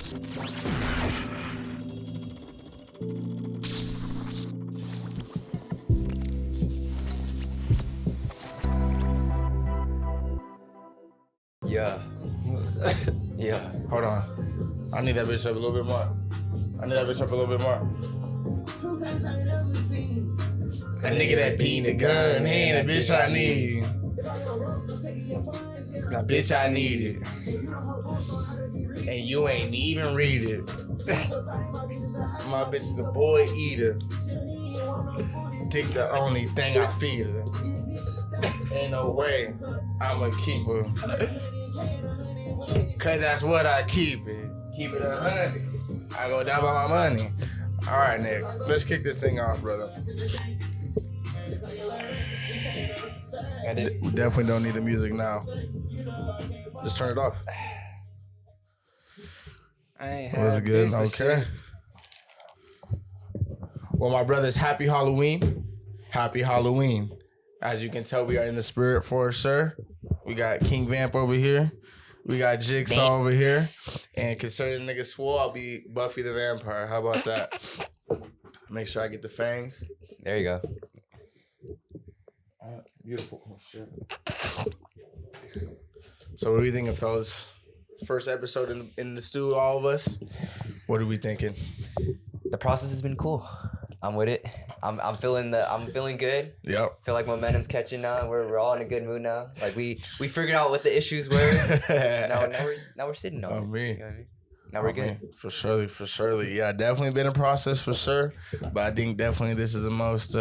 Yeah. Yeah. Hold on. I need that bitch up a little bit more. That nigga that beat the gun, he ain't a bitch I need. That bitch I need it. And you ain't even read it. My bitch is a boy eater. Dick the only thing I feed her. Ain't no way I'ma keep her. Cause that's what I keep it. Keep it 100. I go down by my money. All right, Nick. Let's kick this thing off, brother. We definitely don't need the music now. Just turn it off. What's good? Okay. Well, my brothers, happy Halloween. Happy Halloween. As you can tell, we are in the spirit for sure. We got King Vamp over here. We got Jigsaw over here. And concerning niggas swore, I'll be Buffy the Vampire. How about that? Make sure I get the fangs. There you go. Beautiful. Oh, shit. So what are we thinking, fellas? First episode in the stew, all of us. What are we thinking? The process has been cool. I'm with it. I'm feeling good. Yep. Feel like momentum's catching now. We're all in a good mood now. Like we figured out what the issues were. now we're sitting on it. Me. You know what I mean? Now we're good. For surely. Yeah, definitely been a process for sure. But I think definitely this is the most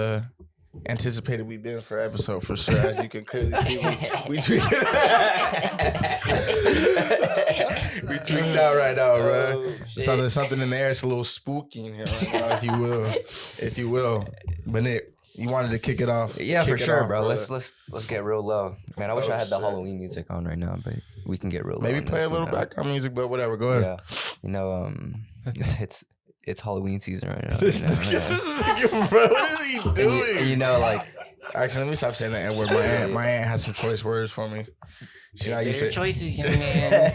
anticipated we've been for episode for sure. As you can clearly see, we tweaked we tweaked out right now, bro. So there's something in the air. It's a little spooky in here right now, if you will. But Nick, you wanted to kick it off. Yeah, for sure, bro. Brother. Let's get real low. Man, I wish I had the Halloween music on right now, but we can get real low. Maybe play a little background music, but whatever. Go ahead. Yeah, it's Halloween season right now. Bro, what is he doing? You know, like. Actually, let me stop saying that N-word. My aunt has some choice words for me. You know how you say choices, young man.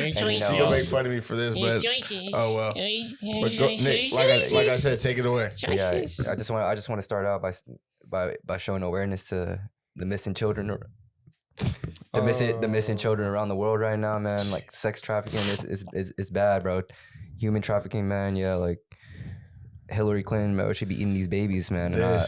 Your choices. She gonna make fun of me for this, but oh well. But go, Nick, like I said, take it away. Yeah, I just want to start out by showing awareness to the missing children. The missing children around the world right now, man. Like sex trafficking is bad, bro. Human trafficking, man. Yeah, like Hillary Clinton, bro, she be eating these babies, man. I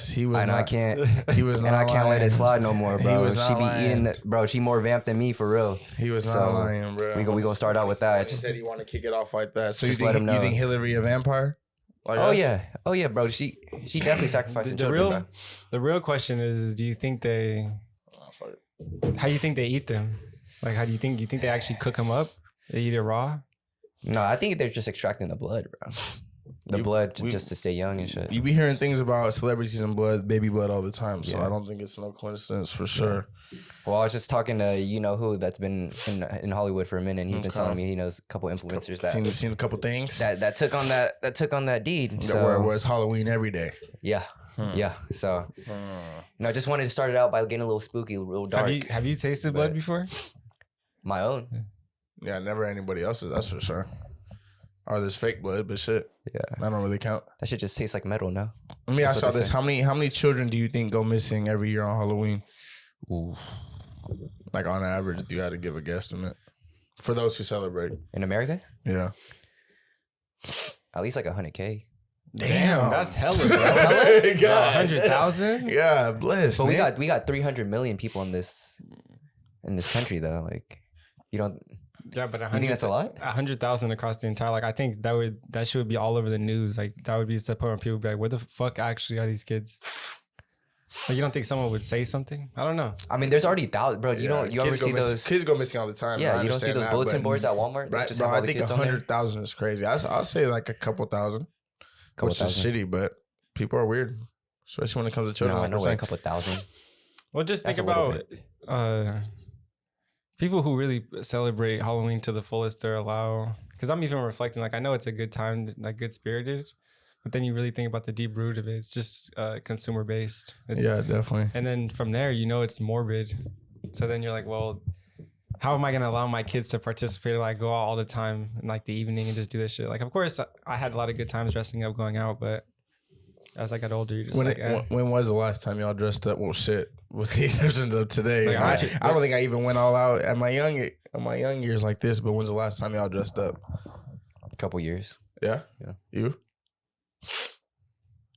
can't let it slide no more, bro. She be eating bro. She more vamped than me for real. He was not lying, bro. We gonna start out with that. Just said you want to kick it off like that. So just you think Hillary a vampire? Like oh yeah, bro. She definitely sacrificing children, bro. The real question is, do you think how do you think they eat them? Like, how do you think they actually cook them up? They eat it raw? No, I think they're just extracting the blood, bro. Blood just to stay young and shit. You be hearing things about celebrities and blood, baby blood all the time. So I don't think it's no coincidence for sure. Well, I was just talking to who that's been in Hollywood for a minute. And he's been telling me he knows a couple influencers that seen a couple things that took on that deed. So where it was Halloween every day. Yeah. Yeah. So no, I just wanted to start it out by getting a little spooky, a little dark. Have you tasted blood before? My own. Yeah, never anybody else's. That's for sure. Or this fake blood, but shit. Yeah, I don't really count. That shit just tastes like metal now. Let me ask y'all this: how many children do you think go missing every year on Halloween? Ooh. Like on average, you had to give a guesstimate for those who celebrate in America. Yeah, at least like 100K. Damn, that's hella. That's hella. 100,000. Yeah, bless. But we got 300 million people in this country though. Like, you don't. Yeah, but you think that's a lot? 100,000 across the entire. Like, I think that should be all over the news. Like, that would be the point where people would be like, "Where the fuck actually are these kids?" Like, you don't think someone would say something? I don't know. I mean, there's already thousands, bro. You ever see those kids go missing all the time? Yeah, you don't see those bulletin boards at Walmart. Bro, I think 100,000 is crazy. I'll say like a couple thousand, which is shitty, but people are weird, especially when it comes to children. No, I know a couple thousand. Well, just think about people who really celebrate Halloween to the fullest. They're allowed, because I'm even reflecting. Like, I know it's a good time, like good spirited. But then you really think about the deep root of it. It's just consumer based. Yeah, definitely. And then from there, it's morbid. So then you're like, well, how am I gonna allow my kids to participate or like go out all the time in like the evening and just do this shit? Like, of course, I had a lot of good times dressing up, going out, but as I got older, you're just When was the last time y'all dressed up? Well, shit, with the exception of today. Like, I don't think I even went all out at my young years like this. But when's the last time y'all dressed up? A couple years. Yeah, Yeah. You?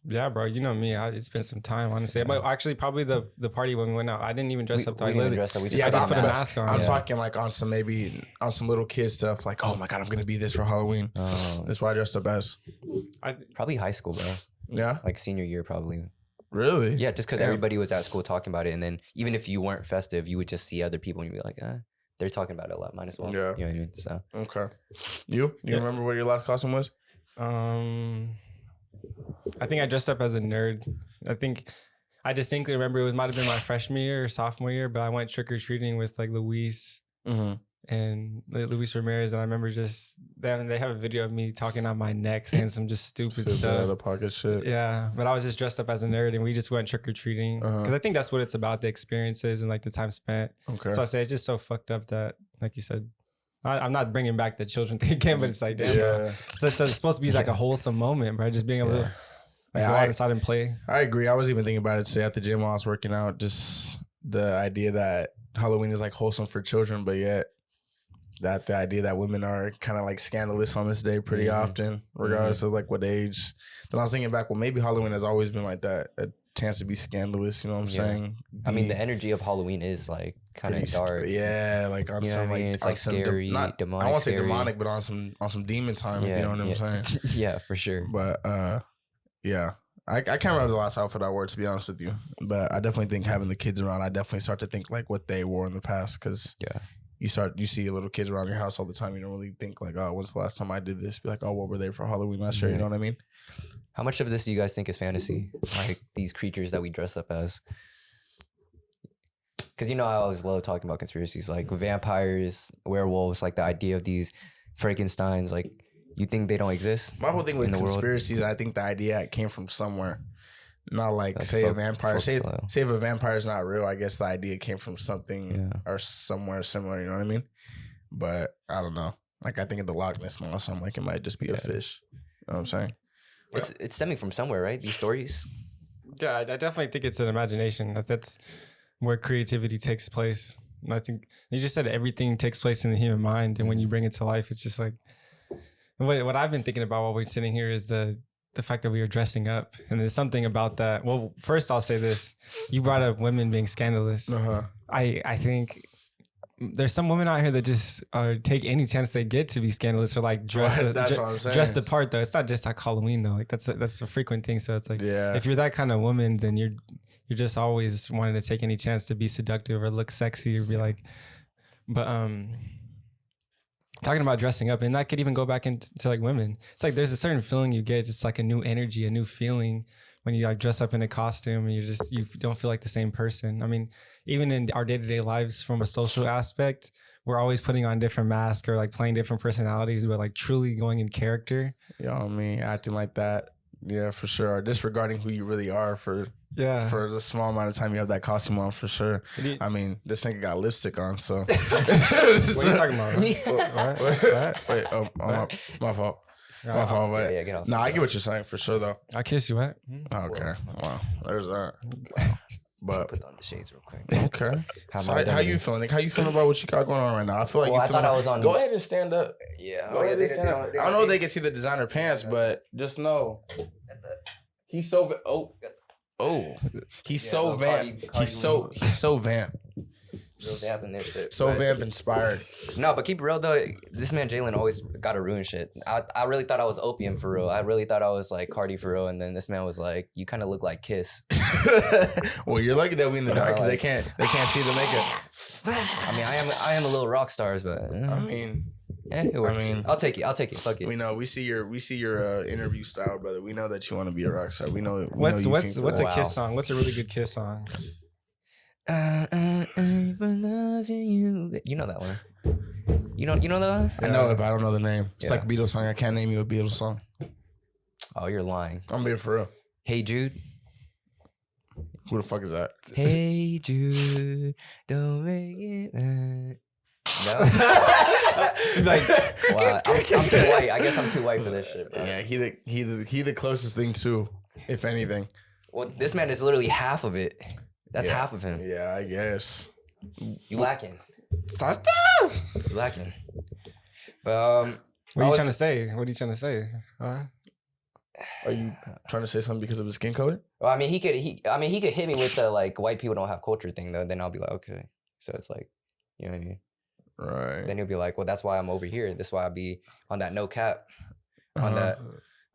Yeah, bro. You know me. It's been some time, honestly. But actually, probably the party when we went out, I didn't even dress up. We didn't even dress up. We just, Yeah, I just put a but mask on. I'm Yeah. talking like on some little kid stuff. Like, oh my god, I'm gonna be this for Halloween. That's why I dressed up as. probably high school, bro. Yeah, Like senior year, probably. really? Yeah, just because Damn. everybody was at school talking about it, and then even if you weren't festive, you would just see other people and you'd be like, they're talking about it a lot. Might as well. Yeah. You know what I mean? So Okay. You remember what your last costume was? I think I dressed up as a nerd. I think I distinctly remember it might have been my freshman year or sophomore year, but I went trick or treating with like Luis and Luis Ramirez, and I remember just they have a video of me talking on my neck saying some just stupid Out stuff. of pocket shit. Yeah, but I was just dressed up as a nerd, and we just went trick or treating because I think that's what it's about, the experiences and like the time spent. Okay. So I say it's just so fucked up that, like you said, I'm not bringing back the children thing again, but it's like, damn, bro. Yeah, So it's supposed to be like a wholesome moment, bro. Just being able to like, Yeah, go I- out inside and play. I agree. I was even thinking about it today at the gym while I was working out. Just the idea that Halloween is like wholesome for children, but yet that the idea that women are kind of like scandalous on this day pretty often, regardless of like what age. Then I was thinking back, well, maybe Halloween has always been like that, a chance to be scandalous. You know what I'm Yeah. saying? I mean, Be the energy of Halloween is like kind of pretty dark. yeah, like on You know some what I mean? like It's on like some scary, I demonic. won't say scary. demonic, but on some demon time. You know what I'm saying? Yeah, for sure. But yeah. I can't remember the last outfit I wore, to be honest with you. But I definitely think having the kids around, I definitely start to think like what they wore in the past. Because Yeah. you see little kids around your house all the time. You don't really think like, oh, when's the last time I did this? Be like, oh, what were they for Halloween last year? You Yeah. know what I mean? How much of this do you guys think is fantasy? Like these creatures that we dress up as? Because I always love talking about conspiracies, like vampires, werewolves, like the idea of these Frankensteins. Like, you think they don't exist? My whole thing with in the world? conspiracies, I think the idea came from somewhere. Not like That's say a folk- vampire. Say folktale. if a vampire is not real. I guess the idea came from something Yeah. or somewhere similar. You know what I mean? But I don't know. Like I think of the Loch Ness monster. I'm like it might just be a Yeah. fish. You know what I'm saying? It's stemming from somewhere, right? These stories. Yeah, I definitely think it's an imagination. That's where creativity takes place. And I think you just said everything takes place in the human mind, and when you bring it to life, it's just like what I've been thinking about while we're sitting here is the fact that we are dressing up, and there's something about that. Well, first I'll say this: you brought up women being scandalous. Uh-huh. I think there's some women out here that just take any chance they get to be scandalous or like dress That's what I'm saying. dress the part though. It's not just like Halloween though. Like that's a frequent thing. So it's like Yeah. if you're that kind of woman, then you're just always wanting to take any chance to be seductive or look sexy or be like. But talking about dressing up, and that could even go back into like women. It's like there's a certain feeling you get, just like a new energy, a new feeling when you like dress up in a costume and you don't feel like the same person. I mean, even in our day-to-day lives from a social aspect, we're always putting on different masks or like playing different personalities, but like truly going in character. You know what I mean? Acting like that. Yeah, for sure. Or disregarding who you really are for the small amount of time you have that costume on, for sure. I mean, this nigga got lipstick on, so. What are you talking about? What? Wait, my fault. My fault, but Yeah, get off. no, I get what you're saying for sure, though. I kiss you, what? Okay, wow, there's that. But Put on the shades real quick. okay, How so am I how you feeling? Nick? How you feeling about what you got going on right now? I feel like Well, you I feeling. thought I was on- Go ahead and stand up. Yeah. Go ahead and stand up. I don't know if they can see the designer pants, but just know he's so he's Yeah, so no, vamp. Cardi He's so vamp. Real vamping this shit. So But- vamp inspired. No, but keep it real though. This man Jalen always gotta ruin shit. I really thought I was Opium for real. I really thought I was like Cardi for real, and then this man was like, "You kind of look like Kiss." Well, you're lucky that we in the dark because like- they can't see the makeup. I mean, I am a little rock stars, but I mean, it works. mean- I'll take it. Fuck it. we know we see your interview style, brother. We know that you want to be a rock star. We know. What's you a think for that. Wow. Kiss song? What's a really good Kiss song? For loving you. You know that one. You know that one? I know it, but I don't know the name. It's Yeah. like a Beatles song. I can't name you a Beatles song. Oh, you're lying. I'm being for real. Hey Jude. Who the fuck is that? Hey Jude, don't make it bad. No. He's like, Wow, I'm too white. I guess I'm too white for this shit, bro. Yeah, he the closest thing too, if anything. Well, this man is literally half of it. That's Yeah. half of him. Yeah, I guess. You lacking. stop. You lacking. But What are you trying to say? What are you trying to say? Are you trying to say something because of his skin color? Well, I mean, he could hit me with the like white people don't have culture thing though. Then I'll be like, okay. So it's like, you know what I mean? Right. Then he'll be like, well, that's why I'm over here. That's why I'll be on that no cap. On that,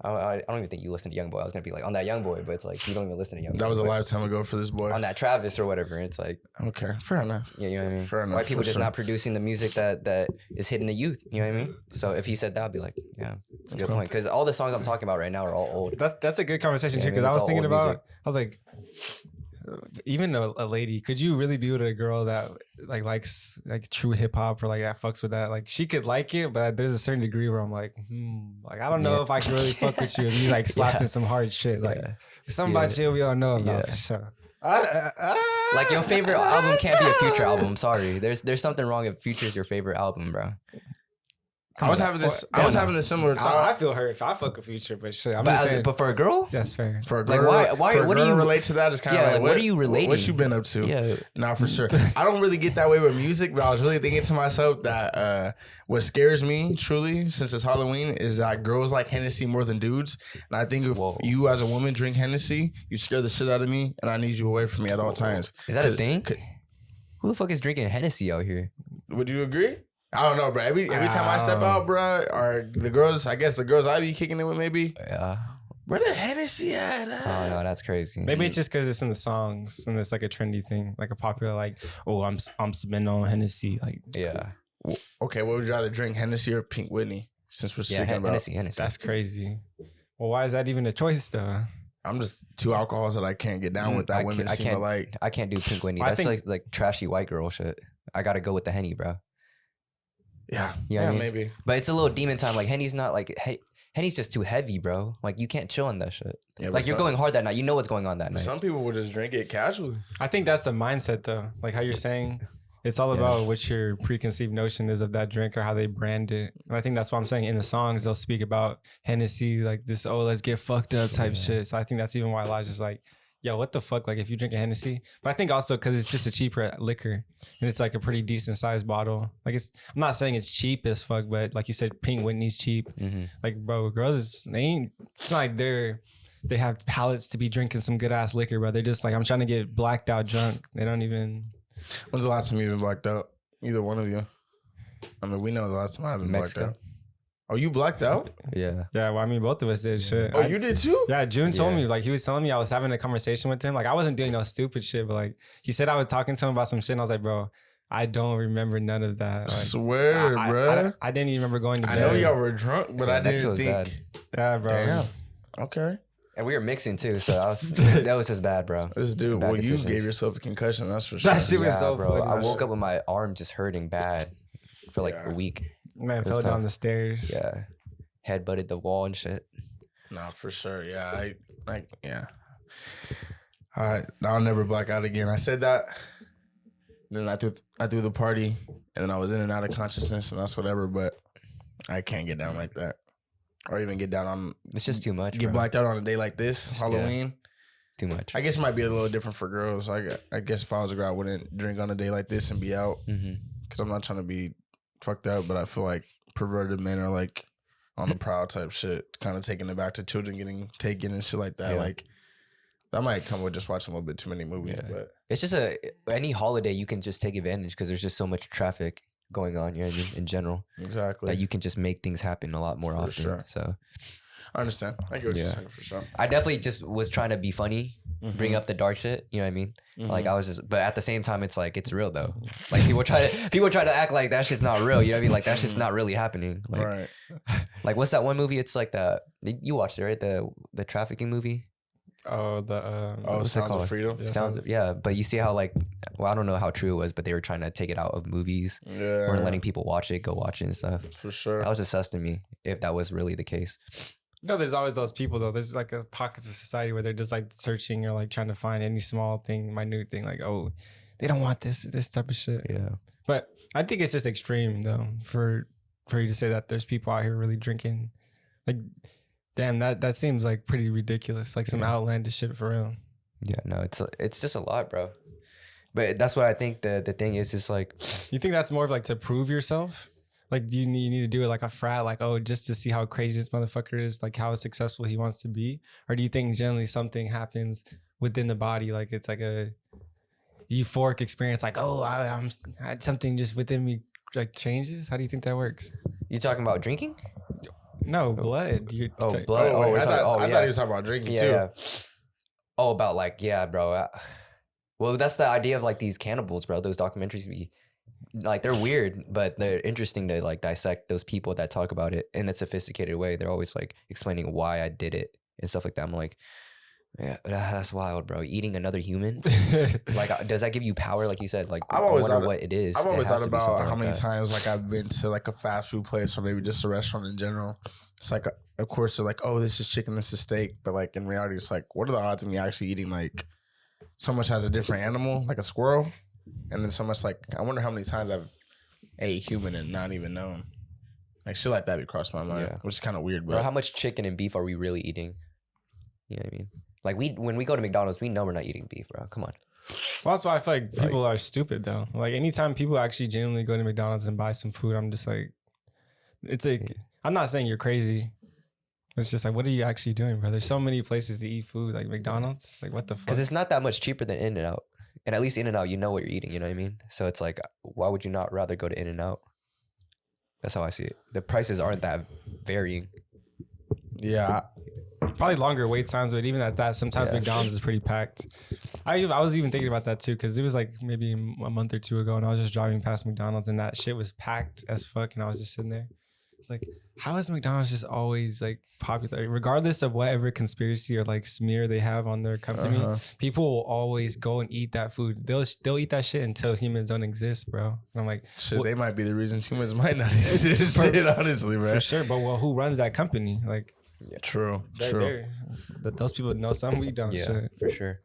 I don't even think you listen to Young Boy. I was gonna be like on that Young Boy, but it's like you don't even listen to Young Boy. That was a but lifetime ago for this boy. on that Travis or whatever. It's like, Okay, fair enough. yeah, you know what I mean. Fair enough, White people for just sure. not producing the music that is hitting the youth. You know what I mean? So if he said that, I'd be like, yeah, it's a good Okay. point. Because all the songs I'm talking about right now are all old. That's a good conversation Yeah, too. I mean, Because I it's was all thinking old about, music. I was like, even a lady, could you really be with a girl that like likes like true hip hop or like that fucks with that? Like she could like it, but there's a certain degree where I'm like, like I don't know Yeah. if I can really fuck with you if you like slapped Yeah. in some hard shit. Like Yeah. something about you we all know about Yeah. for sure. Like your favorite album can't be a Future album. Sorry, there's something wrong if Future's your favorite album, bro. I was having this. I was having a similar I thought feel hurt if I fuck a Future, but shit, I'm But, just saying. but for a girl, That's fair. for a Like, girl. why- for a what do girl to you- relate to that? Is kind of Yeah, like, like, what are you relating? What you been up to? yeah, Nah, for sure. I don't really get that way with music, but I was really thinking to myself that what scares me truly, since it's Halloween, is that girls like Hennessy more than dudes. And I think if Whoa. you as a woman drink Hennessy, you scare the shit out of me, and I need you away from me at all times. is that a 'Cause- thing? Who the fuck is drinking Hennessy out here? Would you agree? I don't know, bro. Every time I step out, bro, or the girls, I guess the girls I be kicking it with, maybe. Yeah. Where the Hennessy at? Oh no, that's crazy. Maybe it's just because it's in the songs and it's like a trendy thing, like a popular like, oh, I'm spinning on Hennessy, like Yeah. Okay, what would you rather drink, Hennessy or Pink Whitney? Since we're speaking about, Hennessy. that's crazy. Well, why is that even a choice though? I'm just two alcohols that I can't get down with that I women can't- seem to like. I can't do Pink Whitney. I That's think- like trashy white girl shit. I gotta go with the Henny, bro. Yeah, You know what I mean? maybe. But it's a little demon time. Like Henny's not like Henny's just too heavy, bro. Like you can't chill on that shit. Yeah, but Like you're some- going hard that night. You know what's going on that but night. Some people would just drink it casually. I think that's a mindset though, like how you're saying. It's all Yeah. about what your preconceived notion is of that drink or how they brand it. And I think that's why I'm saying in the songs they'll speak about Hennessy like this, oh, let's get fucked up type shit. So I think that's even why Elijah's like, yo, what the fuck? Like if you drink a Hennessy. But I think also because it's just a cheaper liquor and it's like a pretty decent sized bottle. Like I'm not saying it's cheap as fuck, but like you said, Pink Whitney's cheap. Mhm. Like, bro, girls, it's not like they have palates to be drinking some good ass liquor, bro. They're just like, I'm trying to get blacked out drunk. They don't even. When's the last time you've been blacked out? Either one of you. I mean, we know the last time I've been Mexico. blacked out. Oh, you blacked out? Yeah. Yeah, well, I mean, both of us did shit. Oh, you did too? Yeah, June told Yeah. me, like, he was telling me I was having a conversation with him. Like, I wasn't doing no stupid shit, but like, he said I was talking to him about some shit, and I was like, bro, I don't remember none of that. Like, Swear, I, bro. I didn't even remember going to I bed. know y'all were drunk, but Yeah, I that shit didn't was think. bad. Yeah, bro. Damn. Okay. And we were mixing too, so that was just bad, bro. This dude, Bad well, you decisions. gave yourself a concussion, that's for sure. That shit was so bro. funny. I woke up with my arm just hurting bad for like Yeah. a week. Man, It fell was down tough. the stairs. Yeah. Head butted the wall and shit. Nah, for sure. Yeah, yeah. All right, I'll never black out again. I said that. Then I threw the party, and then I was in and out of consciousness, and that's whatever. But I can't get down like that, or even get down on It's just too much. get bro. blacked out on a day like this, Halloween. Too much. I guess it might be a little different for girls. I guess if I was a girl, I wouldn't drink on a day like this and be out Mm-hmm. because I'm not trying to be fucked up. But I feel like perverted men are like on the prowl type shit, kind of taking it back to children getting taken and shit like that. Yeah. Like that might come with just watching a little bit too many movies. Yeah. But It's just any holiday you can just take advantage because there's just so much traffic going on, you know what I mean, in general, exactly, that you can just make things happen a lot more For often. sure. So I understand. I get what you're Yeah. saying for sure. I definitely just was trying to be funny, bring up the dark shit. You know what I mean? Like I was just, but at the same time, it's like it's real though. Like people try to act like that shit's not real. You know what I mean? Like that shit's not really happening. Like, right. like what's that one movie? It's like you watched it, right? The trafficking movie. Oh, the Oh, what's it Sounds called? of Freedom. Yeah, Sounds Sounds- yeah, but you see how like, well, I don't know how true it was, but they were trying to take it out of movies Yeah, or letting people watch it, go watch it and stuff. for sure. That was just sus to me if that was really the case. No, there's always those people though. There's like a pockets of society where they're just like searching or like trying to find any small thing, minute thing, like, oh, they don't want this type of shit. Yeah. But I think it's just extreme though for you to say that there's people out here really drinking. Like, damn, that seems like pretty ridiculous. Like some outlandish shit for real. Yeah, no, it's just a lot, bro. But that's what I think the thing is like, You think that's more of like to prove yourself? Like, do you need to do it like a frat, like, oh, just to see how crazy this motherfucker is, like how successful he wants to be? Or do you think generally something happens within the body, like it's like a euphoric experience, like, oh, I had something just within me like changes? How do you think that works? you talking about drinking? No, blood. You're Blood. Oh, we're I talking- thought yeah. he was talking about drinking Yeah, too. yeah. Oh, about like, yeah, bro. Well, that's the idea of like these cannibals, bro. Those documentaries be like, they're weird, but they're interesting to like dissect those people that talk about it in a sophisticated way. They're always like explaining why I did it and stuff like that. I'm like, yeah, that's wild, bro. Eating another human, like, does that give you power? Like you said, like, I've I always wonder thought- what it is. I've It always has thought to be about something how like many that. times like I've been to like a fast food place or maybe just a restaurant in general. It's like, of course, they're like, oh, this is chicken, this is steak. But like in reality, it's like, what are the odds of me actually eating like so much as a different animal, like a squirrel? And then so much like, I wonder how many times I've ate human and not even known. Like shit like that would cross my mind, Yeah. which is kind of weird. Bro, But how much chicken and beef are we really eating? You know what I mean? Like when we go to McDonald's, we know we're not eating beef, bro. Come on. Well, that's why I feel like people are stupid though. Like anytime people actually genuinely go to McDonald's and buy some food, I'm just like, it's like, I'm not saying you're crazy. It's just like, what are you actually doing, bro? There's so many places to eat food, like McDonald's. Like, what the fuck? Because it's not that much cheaper than In-N-Out. And at least In-N-Out, you know what you're eating, you know what I mean? So it's like, why would you not rather go to In-N-Out? That's how I see it. The prices aren't that varying. yeah, Probably longer wait times, but even at that, sometimes Yeah. McDonald's is pretty packed. I was even thinking about that too, because it was like maybe a month or two ago, and I was just driving past McDonald's, and that shit was packed as fuck, and I was just sitting there. It's like, how is McDonald's just always like popular, regardless of whatever conspiracy or like smear they have on their company? Uh-huh. People will always go and eat that food. They'll eat that shit until humans don't exist, bro. And I'm like, shit, What- they might be the reasons humans might not exist. Shit, honestly, bro. for sure. But well, who runs that company? Like, True, they're, true. those people know something we don't. Yeah, Shit. for sure.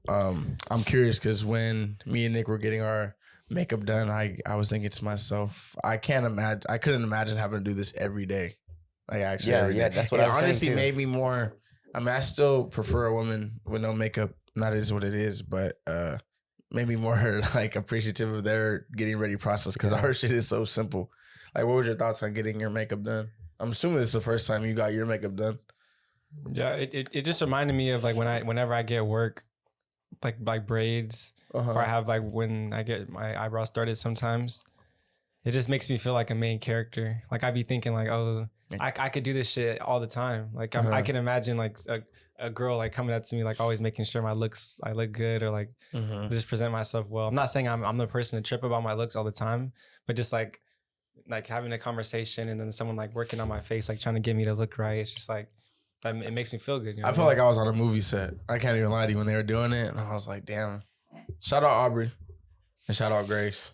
I'm curious because when me and Nick were getting our makeup done, I was thinking to myself, I couldn't imagine having to do this every day. Like actually, Yeah, every yeah, day. that's what It I was saying, honestly too. made me more. I mean, I still prefer a woman with no makeup. Not is what it is, but made me more like appreciative of their getting ready process because our shit is so simple. Like, what was your thoughts on getting your makeup done? I'm assuming this is the first time you got your makeup done. Yeah, it just reminded me of like whenever I get work, like braids, Uh-huh. or I have like when I get my eyebrows started sometimes, it just makes me feel like a main character. Like I'd be thinking like, oh, I could do this shit all the time. Like I Uh-huh. can imagine like a girl like coming up to me like always making sure I look good or like just present myself well. I'm not saying I'm the person to trip about my looks all the time, but just like having a conversation and then someone like working on my face, like trying to get me to look right. It's just like it makes me feel good. You know I felt like I was on a movie set. I can't even lie to you when they were doing it. And I was like, damn. Shout out Aubrey. And shout out Grace.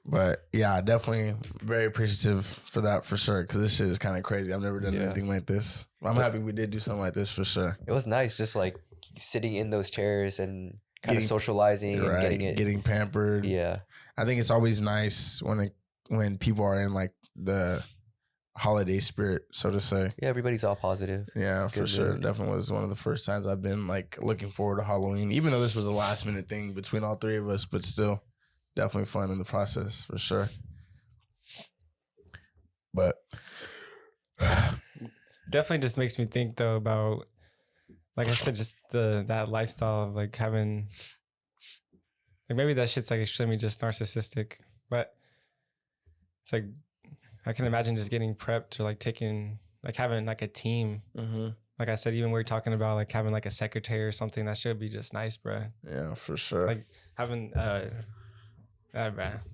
But yeah, definitely very appreciative for that for sure. Cause this shit is kind of crazy. I've never done Yeah. anything like this. I'm happy we did do something like this for sure. It was nice just like sitting in those chairs and kind of Getting- socializing and Right? getting pampered. yeah. I think it's always nice when people are in like the holiday spirit, so to say. Yeah, everybody's all positive. Yeah, for Good sure. mood. Definitely was one of the first times I've been like looking forward to Halloween, even though this was a last minute thing between all three of us, but still definitely fun in the process for sure. But definitely just makes me think though about, like I said, just that lifestyle of like having, like maybe that shit's like extremely just narcissistic, but it's like I can imagine just getting prepped or like taking like having like a team. Like I said, even we were talking about like having like a secretary or something, that should be just nice, bro. yeah, for sure. Like having bro,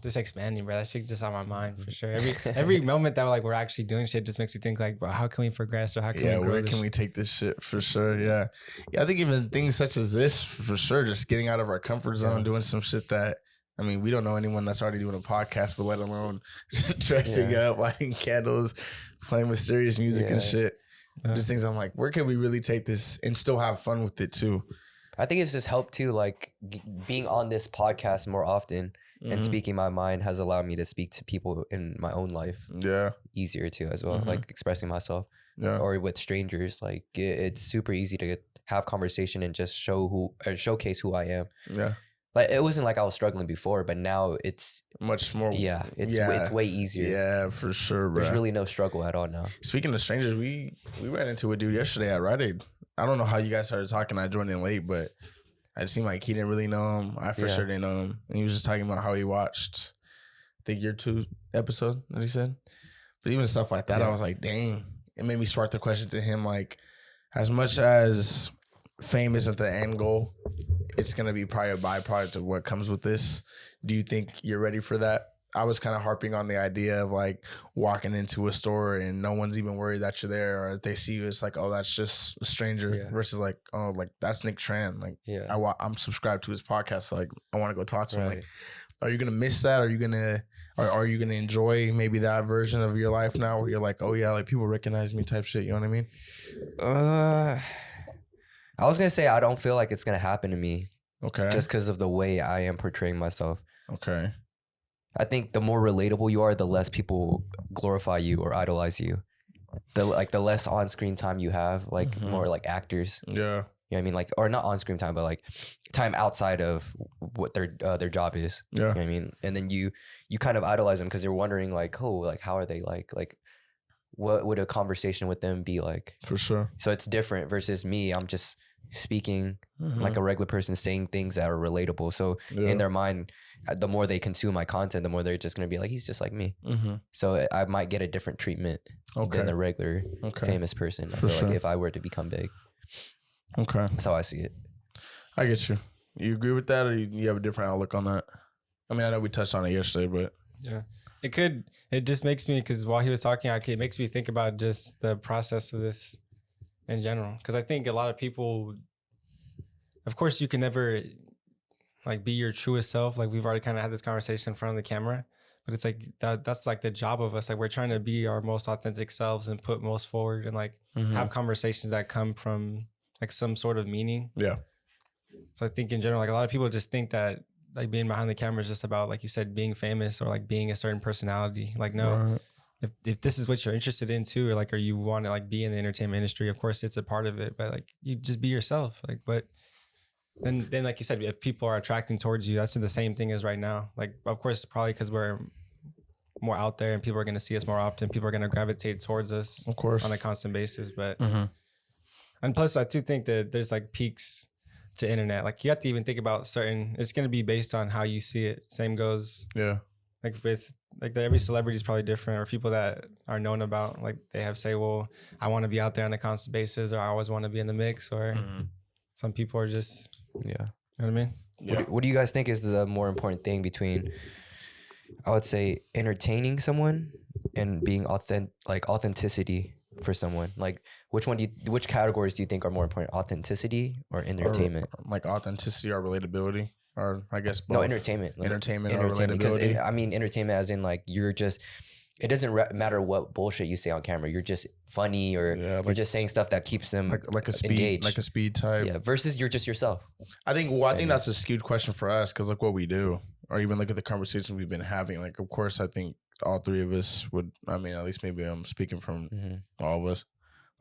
just expanding, bro. That shit just on my mind for sure. Every moment that like we're actually doing shit just makes you think like, bro, how can we progress or how can yeah, we grow where this can we take this shit for sure? Yeah. Yeah, I think even things such as this for sure, just getting out of our comfort zone, doing some shit that I mean, we don't know anyone that's already doing a podcast, but let alone dressing up, lighting candles, playing mysterious music and Yeah. shit. Yeah. Just things I'm like, where can we really take this and still have fun with it too? I think it's just helped too, like being on this podcast more often and speaking my mind has allowed me to speak to people in my own life Yeah. easier too as well. Mhm. Like expressing myself Yeah. or with strangers. Like it's super easy to have conversation and just showcase who I am. Yeah. Like it wasn't like I was struggling before, but now it's Much more. it's way easier. Yeah, for sure, bro. There's really no struggle at all now. Speaking of strangers, we ran into a dude yesterday at Rite Aid. I don't know how you guys started talking. I joined in late, but it seemed like he didn't really know him. I for sure didn't know him. And he was just talking about how he watched the year 2 episode that he said. But even stuff like that, I was like, dang. It made me spark the question to him, like, as much as fame isn't the end goal, it's going to be probably a byproduct of what comes with this. Do you think you're ready for that? I was kind of harping on the idea of like walking into a store and no one's even worried that you're there, or if they see you, it's like, oh, that's just a stranger versus like, oh, like that's Nick Tran. Like, I'm subscribed to his podcast. So like, I want to go talk to him. Like, are you going to miss that? Are you going to enjoy maybe that version of your life now where you're like, oh yeah, like people recognize me type shit. You know what I mean? I was going to say, I don't feel like it's going to happen to me. Okay. Just because of the way I am portraying myself. Okay. I think the more relatable you are, the less people glorify you or idolize you. The less on-screen time you have, like more like actors. Yeah. You know what I mean? Like, or not on-screen time, but like time outside of what their job is. Yeah. You know what I mean? And then you kind of idolize them because you're wondering like, oh, like how are they like what would a conversation with them be like? For sure. So it's different versus me. I'm just speaking like a regular person, saying things that are relatable. So in their mind, the more they consume my content, the more they're just going to be like, he's just like me. So I might get a different treatment than the regular famous person. I feel like if I were to become big. Okay. That's how I see it. I get you. You agree with that, or you have a different outlook on that? I mean, I know we touched on it yesterday, but yeah, it just makes me, because while he was talking, it makes me think about just the process of this in general. Because I think a lot of people, of course, you can never like be your truest self. Like we've already kind of had this conversation in front of the camera, but it's like that's like the job of us. Like we're trying to be our most authentic selves and put most forward and like have conversations that come from like some sort of meaning. Yeah. So I think in general, like a lot of people just think that like being behind the camera is just about, like you said, being famous or like being a certain personality. Like, no, if this is what you're interested in too, or like, or you want to like be in the entertainment industry, of course it's a part of it, but like you just be yourself. Like, but then like you said, if people are attracting towards you, that's the same thing as right now. Like, of course, probably because we're more out there and people are going to see us more often. People are going to gravitate towards us, of course, on a constant basis. But, and plus I do think that there's like peaks to internet. Like you have to even think about it's going to be based on how you see it. Same goes. Yeah. Like with like every celebrity is probably different, or people that are known about, like they have say, well, I want to be out there on a constant basis, or I always want to be in the mix, or some people are just, you know what I mean? Yeah. What do you guys think is the more important thing between, I would say, entertaining someone and being authenticity for someone? Like which categories do you think are more important, authenticity or entertainment? Or like authenticity or relatability, or I guess both. No, entertainment. Entertainment or relatability. Because I mean entertainment as in like you're just, it doesn't matter what bullshit you say on camera. You're just funny, or you're just saying stuff that keeps them like a speed engaged. Like a speed type. Yeah. Versus you're just yourself. I think that's a skewed question for us, because look what we do, or even look at the conversations we've been having. Like, of course, I think all three of us would. I mean, at least maybe I'm speaking from all of us.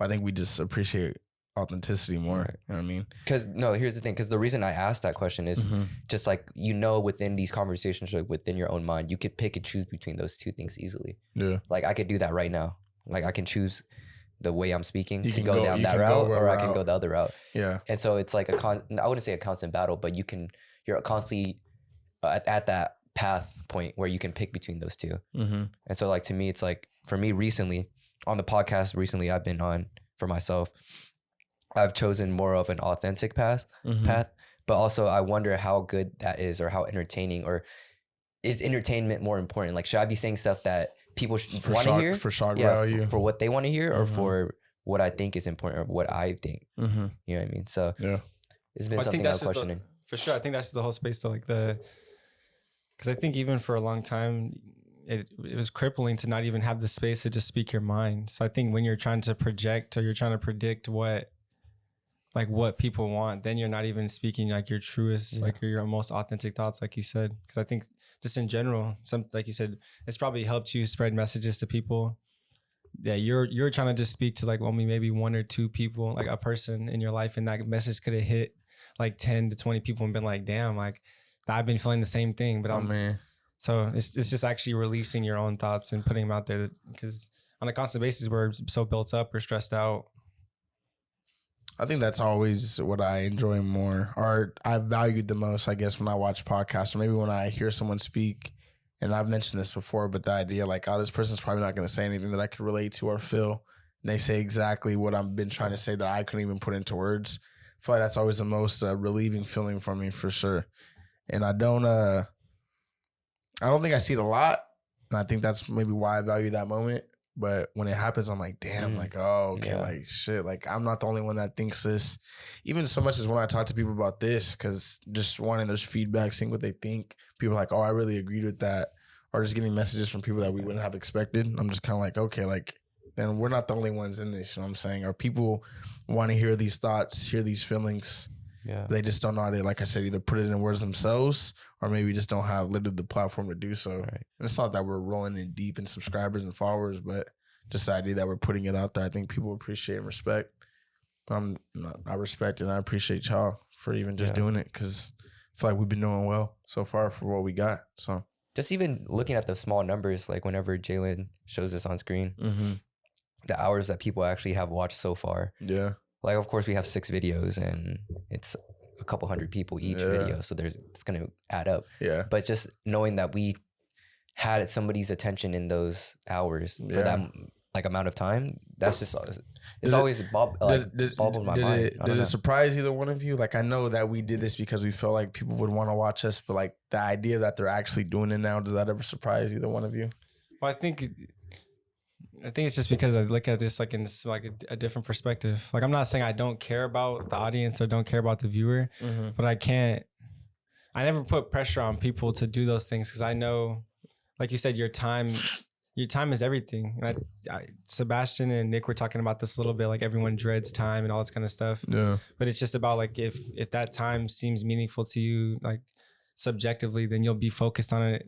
I think we just appreciate authenticity more. Right. You know what I mean? Because here's the thing. Because the reason I asked that question is just like, within these conversations, like within your own mind, you could pick and choose between those two things easily. Yeah. Like I could do that right now. Like I can choose the way I'm speaking to go down that route, or I can go the other route. Yeah. And so it's like I wouldn't say a constant battle, but you're constantly at that path point where you can pick between those two. And so like to me, it's like for me recently on the podcast I've been on for myself, I've chosen more of an authentic path, but also I wonder how good that is, or how entertaining, or is entertainment more important? Like, should I be saying stuff that people want to hear for shock value, for what they want to hear, or for what I think is important, or what I think? You know what I mean? So it's been something I'm questioning. For sure, I think that's the whole space to like because I think even for a long time, it was crippling to not even have the space to just speak your mind. So I think when you're trying to project, or you're trying to predict what like what people want, then you're not even speaking like your truest, like your most authentic thoughts, like you said. Because I think just in general, like you said, it's probably helped you spread messages to people. Yeah, you're trying to just speak to like only maybe one or two people, like a person in your life, and that message could have hit like 10 to 20 people and been like, damn, like I've been feeling the same thing. But so it's just actually releasing your own thoughts and putting them out there, because on a constant basis we're so built up or stressed out. I think that's always what I enjoy more, or I valued the most, I guess, when I watch podcasts, or maybe when I hear someone speak. And I've mentioned this before, but the idea like, oh, this person's probably not going to say anything that I could relate to or feel. And they say exactly what I've been trying to say that I couldn't even put into words. I feel like that's always the most relieving feeling for me, for sure. And I don't think I see it a lot. And I think that's maybe why I value that moment. But when it happens, I'm like, damn, like, oh, okay, like, shit. Like, I'm not the only one that thinks this. Even so much as when I talk to people about this, because just wanting there's feedback, seeing what they think. People are like, oh, I really agreed with that. Or just getting messages from people that we wouldn't have expected. I'm just kind of like, okay, like, then we're not the only ones in this, you know what I'm saying? Or people want to hear these thoughts, hear these feelings. Yeah. They just don't know how to, like I said, either put it in words themselves or maybe just don't have literally the platform to do so. Right. And it's not that we're rolling in deep in subscribers and followers, but just the idea that we're putting it out there, I think people appreciate and respect. I respect and I appreciate y'all for even just doing it, because I feel like we've been doing well so far for what we got. So just even looking at the small numbers, like whenever Jalen shows this on screen, the hours that people actually have watched so far. Yeah. Like, of course, we have 6 videos and it's a couple hundred people each video. So it's going to add up. Yeah. But just knowing that we had somebody's attention in those hours for that like amount of time, that's just, it's always bobbled my mind. Does it surprise either one of you? Like, I know that we did this because we felt like people would want to watch us, but like the idea that they're actually doing it now, does that ever surprise either one of you? Well, I think it's just because I look at this like in this, like a different perspective. Like, I'm not saying I don't care about the audience or don't care about the viewer, but I never put pressure on people to do those things, because I know, like you said, your time is everything. And Sebastian and Nick were talking about this a little bit, like everyone dreads time and all this kind of stuff. Yeah. But it's just about like, if that time seems meaningful to you, like subjectively, then you'll be focused on it,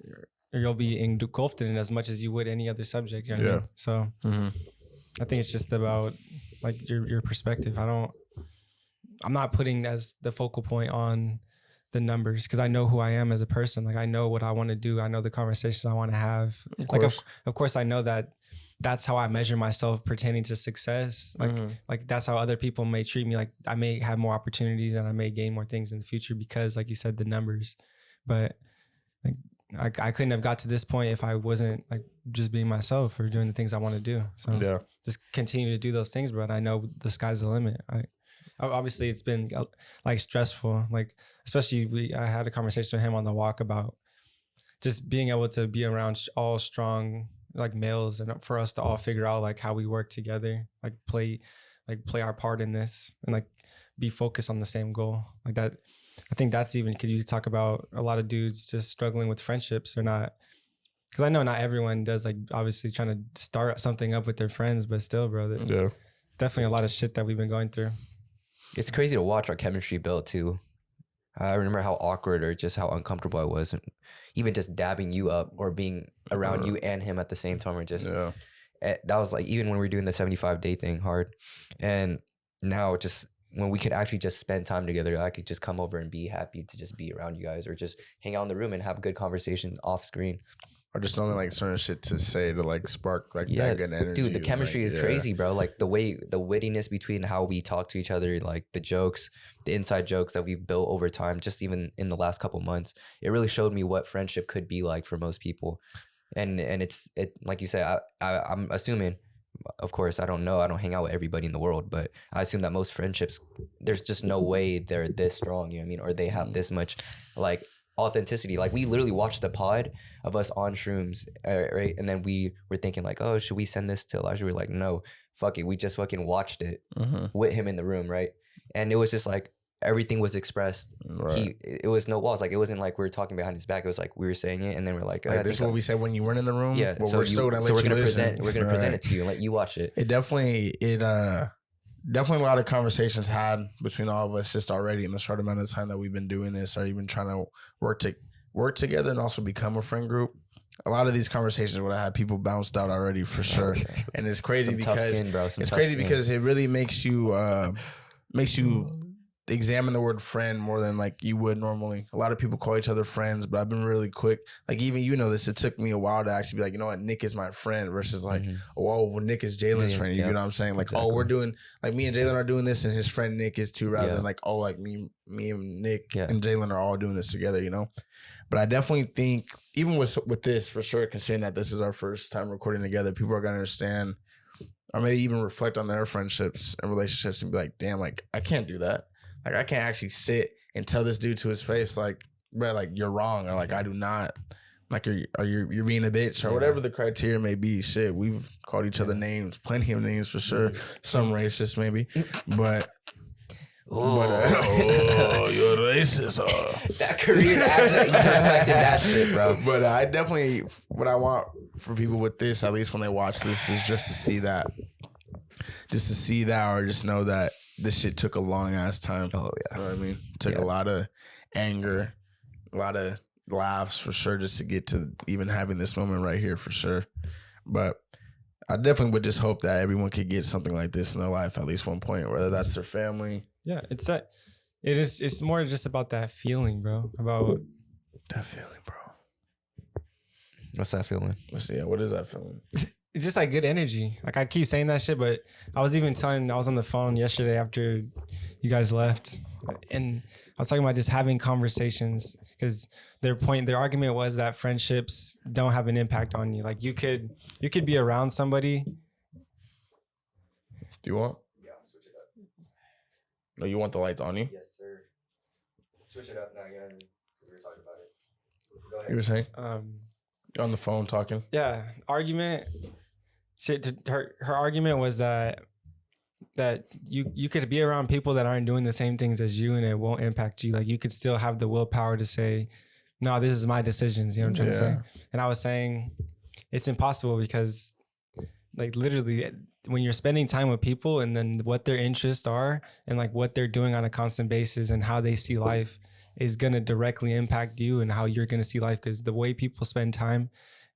or you'll be engulfed in it as much as you would any other subject. You know what I mean? So I think it's just about like your perspective. I'm not putting as the focal point on the numbers, because I know who I am as a person. Like, I know what I want to do. I know the conversations I want to have. Of course, I know that that's how I measure myself pertaining to success. Like that's how other people may treat me. Like, I may have more opportunities and I may gain more things in the future because, like you said, the numbers. But like, I couldn't have got to this point if I wasn't like just being myself or doing the things I want to do. So just continue to do those things, bro. And I know the sky's the limit. Obviously it's been like stressful, like especially I had a conversation with him on the walk about just being able to be around all strong like males, and for us to all figure out like how we work together, like play our part in this, and like be focused on the same goal. Like that, I think that's even, could you talk about a lot of dudes just struggling with friendships or not? Because I know not everyone does, like obviously trying to start something up with their friends, but still, bro, definitely a lot of shit that we've been going through. It's crazy to watch our chemistry build too. I remember how awkward or just how uncomfortable I was, even just dabbing you up or being around you and him at the same time. Or just that was like, even when we were doing the 75-day thing hard, and now just when we could actually just spend time together, I could just come over and be happy to just be around you guys, or just hang out in the room and have good conversations off screen. Or just knowing like certain shit to say to like spark like that good energy. Dude, the chemistry is crazy, bro. Like the wittiness between how we talk to each other, like the jokes, the inside jokes that we've built over time, just even in the last couple months, it really showed me what friendship could be like for most people. And it like you said, I'm assuming, of course, I don't know, I don't hang out with everybody in the world, but I assume that most friendships, there's just no way they're this strong, you know what I mean? Or they have this much like authenticity. Like, we literally watched the pod of us on shrooms, right? And then we were thinking like, oh, should we send this to Elijah? We were like, no, fuck it. We just fucking watched it with him in the room, right? And it was just like, everything was expressed. Right. It was no walls. Like, it wasn't like we were talking behind his back. It was like we were saying it, and then we're like, this is what we said when you weren't in the room. Yeah. So we're gonna present it to you and let you watch it. It definitely definitely a lot of conversations had between all of us just already in the short amount of time that we've been doing this, or even trying to work together and also become a friend group. A lot of these conversations would have had people bounced out already for sure, and it's crazy Some tough because skin, bro. Some it's tough crazy skin. because it really makes you examine the word friend more than like you would normally. A lot of people call each other friends, but I've been really quick. Like even this, it took me a while to actually be like, you know what, Nick is my friend versus like, well, Nick is Jalen's friend. You know what I'm saying? Like, exactly. we're doing like me and Jalen are doing this, and his friend Nick is too, rather than like, like me and Nick and Jalen are all doing this together. But I definitely think even with this for sure, considering that this is our first time recording together, people are gonna understand. Or maybe even reflect on their friendships and relationships and be like, damn, like I can't do that. Like I can't actually sit and tell this dude to his face, like, bro, like you're wrong, or like I do not, like you're being a bitch, or whatever the criteria may be. Shit, we've called each other names, plenty of names for sure. Some racist maybe, but. You're racist. That Korean accent, you reflected that shit, bro. But I definitely, what I want for people with this, at least when they watch this, is just to see that, or just know that this shit took a long ass time. Oh yeah, you know what I mean? It took a lot of anger, a lot of laughs for sure, just to get to even having this moment right here for sure. But I definitely would just hope that everyone could get something like this in their life at least one point, whether that's their family. Yeah, it's more just about that feeling, bro. About that feeling, bro. What's that feeling? What is that feeling? It's just like good energy. Like I keep saying that shit, but I was on the phone yesterday after you guys left, and I was talking about just having conversations, because their argument was that friendships don't have an impact on you. Like you could be around somebody. Do you want? Yeah, switch it up. No, you want the lights on you? Yes, sir. Switch it up now. Yeah, we were talking about it. Go ahead. You were saying? On the phone talking. Yeah, argument. Her argument was that you could be around people that aren't doing the same things as you, and it won't impact you. Like you could still have the willpower to say, no, this is my decisions. You know what I'm trying to say? And I was saying it's impossible, because like literally when you're spending time with people and then what their interests are and like what they're doing on a constant basis and how they see life is going to directly impact you and how you're going to see life. Because the way people spend time,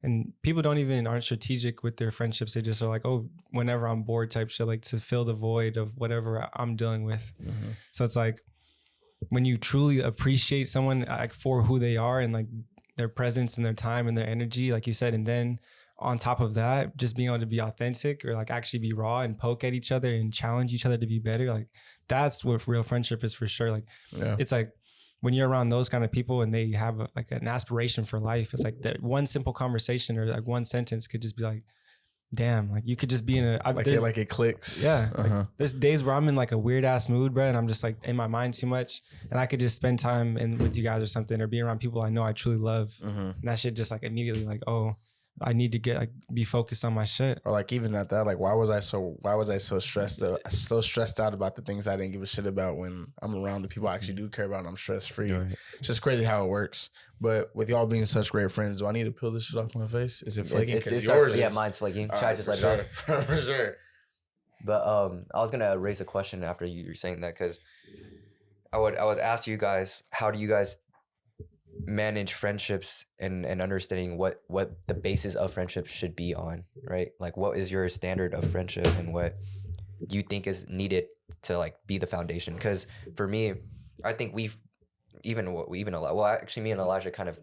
and people aren't strategic with their friendships. They just are like, oh, whenever I'm bored type shit, like to fill the void of whatever I'm dealing with. Mm-hmm. So it's like when you truly appreciate someone like for who they are and like their presence and their time and their energy, like you said, and then on top of that, just being able to be authentic or like actually be raw and poke at each other and challenge each other to be better. Like that's what real friendship is for sure. Like it's like when you're around those kind of people and they have like an aspiration for life, it's like that one simple conversation or like one sentence could just be like, damn, like you could just be in it clicks. Yeah. Like, there's days where I'm in like a weird ass mood, bro. And I'm just like in my mind too much. And I could just spend time with you guys or something, or be around people I know I truly love. And that shit just like immediately like, oh, I need to be focused on my shit. Or like even at that, like why was I so stressed out about the things I didn't give a shit about when I'm around the people I actually do care about and I'm stress free. Right. It's just crazy how it works. But with y'all being such great friends, do I need to peel this shit off my face? Is it flaking? It's yours. Yeah, mine's flaking. Should I just let it go? For sure. But I was gonna raise a question after you were saying that, because I would ask you guys, how do you guys manage friendships and understanding what the basis of friendship should be on, right? Like what is your standard of friendship and what you think is needed to like be the foundation? Because for me, I think me and Elijah kind of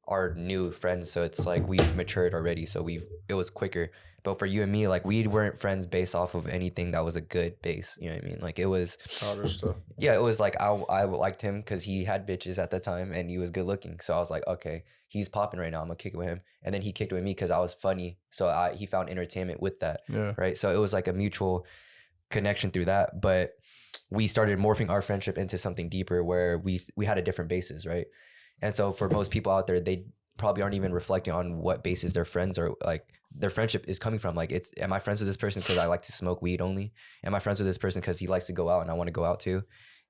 are new friends, so it's like we've matured already, so it was quicker. But for you and me, like we weren't friends based off of anything that was a good base. You know what I mean? Like it was, it was like I liked him because he had bitches at the time and he was good looking. So I was like, okay, he's popping right now. I'm gonna kick it with him. And then he kicked it with me because I was funny. So he found entertainment with that. Yeah. Right. So it was like a mutual connection through that. But we started morphing our friendship into something deeper where we had a different basis, right? And so for most people out there, they probably aren't even reflecting on what basis their friends are like their friendship is coming from. Like, am I friends with this person because I like to smoke weed only? Am I friends with this person because he likes to go out and I want to go out too?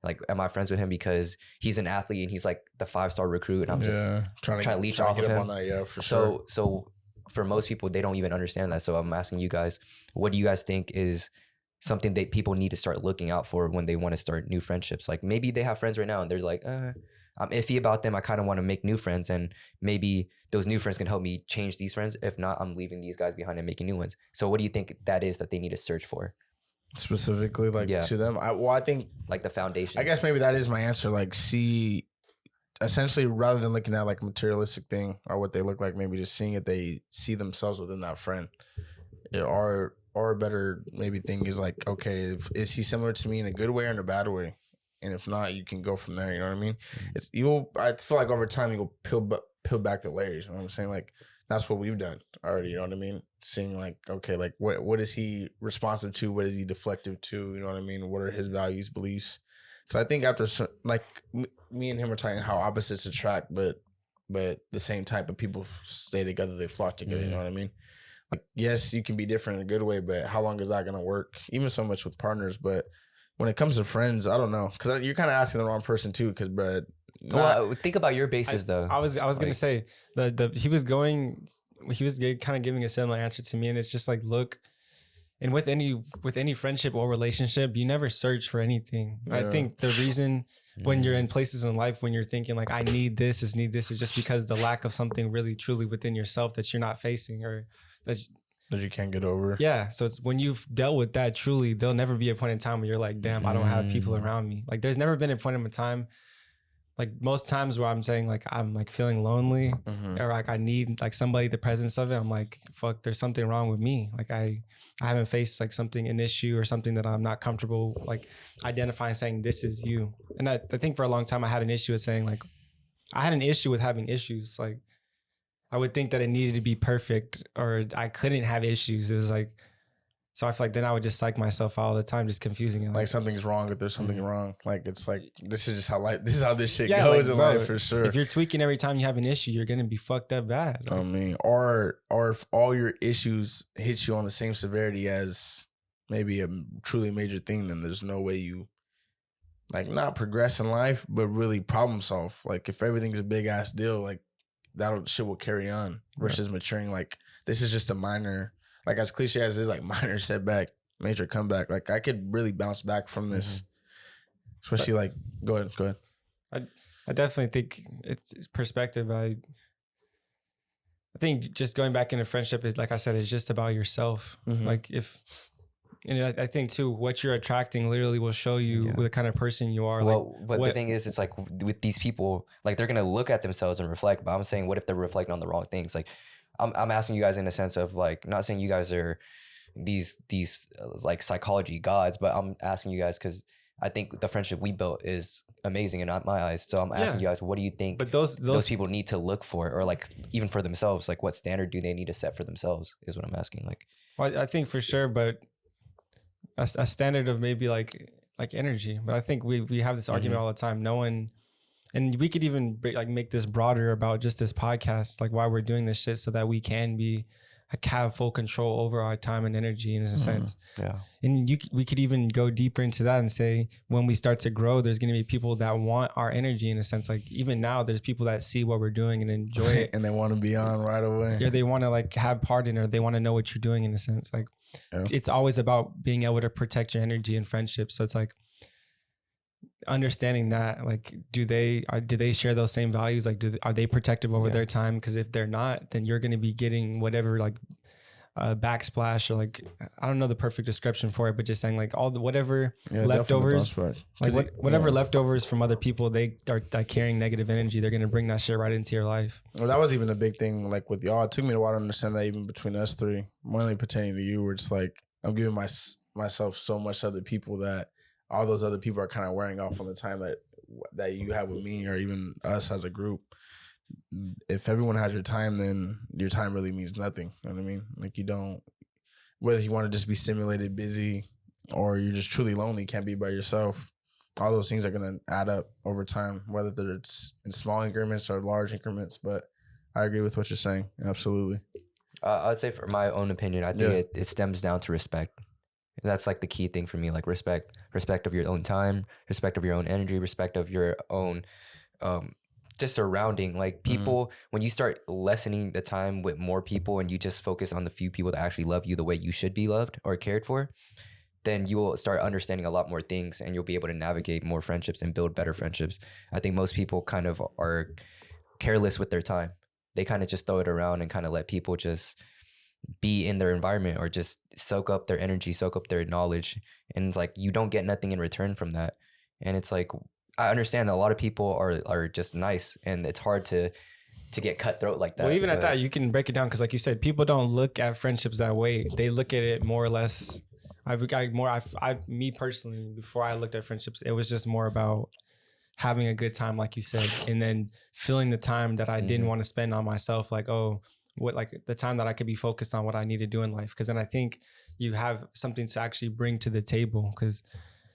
Like, am I friends with him because he's an athlete and he's like the 5-star recruit and I'm just trying to leech off of him? For sure. So for most people, they don't even understand that. So I'm asking you guys, what do you guys think is something that people need to start looking out for when they want to start new friendships. Like maybe they have friends right now and they're like, I'm iffy about them. I kind of want to make new friends, and maybe those new friends can help me change these friends. If not, I'm leaving these guys behind and making new ones. So what do you think that is that they need to search for? Specifically, like Yeah. to them, I think Like the foundation. I guess maybe that is my answer. Like, see, essentially, rather than looking at like a materialistic thing or what they look like, maybe just seeing if they see themselves within that friend. Or a better maybe thing is like, okay, is he similar to me in a good way or in a bad way? And if not, you can go from there. You know what I mean? I feel like over time you go peel back the layers. You know what I'm saying? Like that's what we've done already. You know what I mean? Seeing like, okay, like what is he responsive to? What is he deflective to? You know what I mean? What are his values, beliefs? So I think after like me and him are talking how opposites attract, but the same type of people stay together, they flock together. You know what I mean? Like yes, you can be different in a good way, but how long is that gonna work? Even so much with partners, but when it comes to friends, I don't know, because you're kind of asking the wrong person too. Because, bro, well, think about your basis though. I was gonna say he was kind of giving a similar answer to me, and it's just like, look, and with any friendship or relationship, you never search for anything. Yeah. I think the reason when you're in places in life when you're thinking like I need this is just because the lack of something really truly within yourself that you're not facing or that you can't get over. yeah. So it's when you've dealt with that truly, there'll never be a point in time where you're like, damn, I don't have people around me. Like there's never been a point in time, like most times where I'm saying like I'm like feeling lonely or like I need like somebody, the presence of it. I'm like, fuck, there's something wrong with me. Like I haven't faced like an issue or something that I'm not comfortable like identifying, saying this is you. And I think for a long time I had an issue with saying like I had an issue with having issues. Like I would think that it needed to be perfect or I couldn't have issues. It was like, so I feel like then I would just psych myself out all the time, just confusing it. Like something's wrong if there's something wrong. Like it's like this is just how life. This is how this shit Yeah, goes like, in bro, life for sure. If you're tweaking every time you have an issue, you're gonna be fucked up bad. I mean, or if all your issues hit you on the same severity as maybe a truly major thing, then there's no way you like not progress in life, but really problem solve. Like if everything's a big ass deal, like that shit will carry on versus maturing. Like this is just a minor, like as cliche as it is, like minor setback, major comeback. Like I could really bounce back from this, especially like go ahead. I definitely think it's perspective. I think just going back into friendship is, like I said, it's just about yourself. Like and I think too, what you're attracting literally will show you the kind of person you are. Well, like, but the thing is, it's like with these people, like they're gonna look at themselves and reflect. But I'm saying, what if they're reflecting on the wrong things? Like, I'm asking you guys in a sense of like, not saying you guys are these like psychology gods, but I'm asking you guys because I think the friendship we built is amazing in my eyes. So I'm asking you guys, what do you think? But those people need to look for, or like even for themselves, like what standard do they need to set for themselves? Is what I'm asking. Like, well, I think for sure, but a standard of maybe like energy. But I think we have this argument all the time. No one, and we could even like make this broader about just this podcast, like why we're doing this shit, so that we can be have full control over our time and energy in a sense. Yeah. And we could even go deeper into that and say when we start to grow, there's going to be people that want our energy in a sense. Like even now, there's people that see what we're doing and enjoy it, and they want to be on right away. Yeah, they want to like have part in it, or they want to know what you're doing in a sense. Like it's always about being able to protect your energy and friendship. So it's like understanding that, like, do they share those same values? Like, are they protective over their time? Because if they're not, then you're going to be getting whatever like backsplash, or like, I don't know the perfect description for it, but just saying like all the whatever leftovers, like whatever leftovers from other people, they are carrying negative energy. They're going to bring that shit right into your life. Well, that was even a big thing. Like with y'all, it took me a while to understand that even between us three, mainly pertaining to you, where it's like I'm giving myself so much to other people that all those other people are kind of wearing off on the time that you have with me, or even us as a group. If everyone has your time, then your time really means nothing. You know what I mean? Like you don't, whether you want to just be stimulated, busy, or you're just truly lonely, can't be by yourself. All those things are going to add up over time, whether they're in small increments or large increments. But I agree with what you're saying. Absolutely. I'd say for my own opinion, I think it stems down to respect. That's like the key thing for me, like respect of your own time, respect of your own energy, respect of your own just surrounding. Like people, when you start lessening the time with more people and you just focus on the few people that actually love you the way you should be loved or cared for, then you will start understanding a lot more things, and you'll be able to navigate more friendships and build better friendships. I think most people kind of are careless with their time. They kind of just throw it around and kind of let people just be in their environment or just soak up their energy, soak up their knowledge. And it's like, you don't get nothing in return from that. And it's like, I understand a lot of people are just nice, and it's hard to get cutthroat like that. Well, even at that, you can break it down because, like you said, people don't look at friendships that way. They look at it more or less. Me personally, before I looked at friendships, it was just more about having a good time, like you said, and then filling the time that I didn't want to spend on myself. Like, like the time that I could be focused on what I need to do in life. Because then I think you have something to actually bring to the table. Because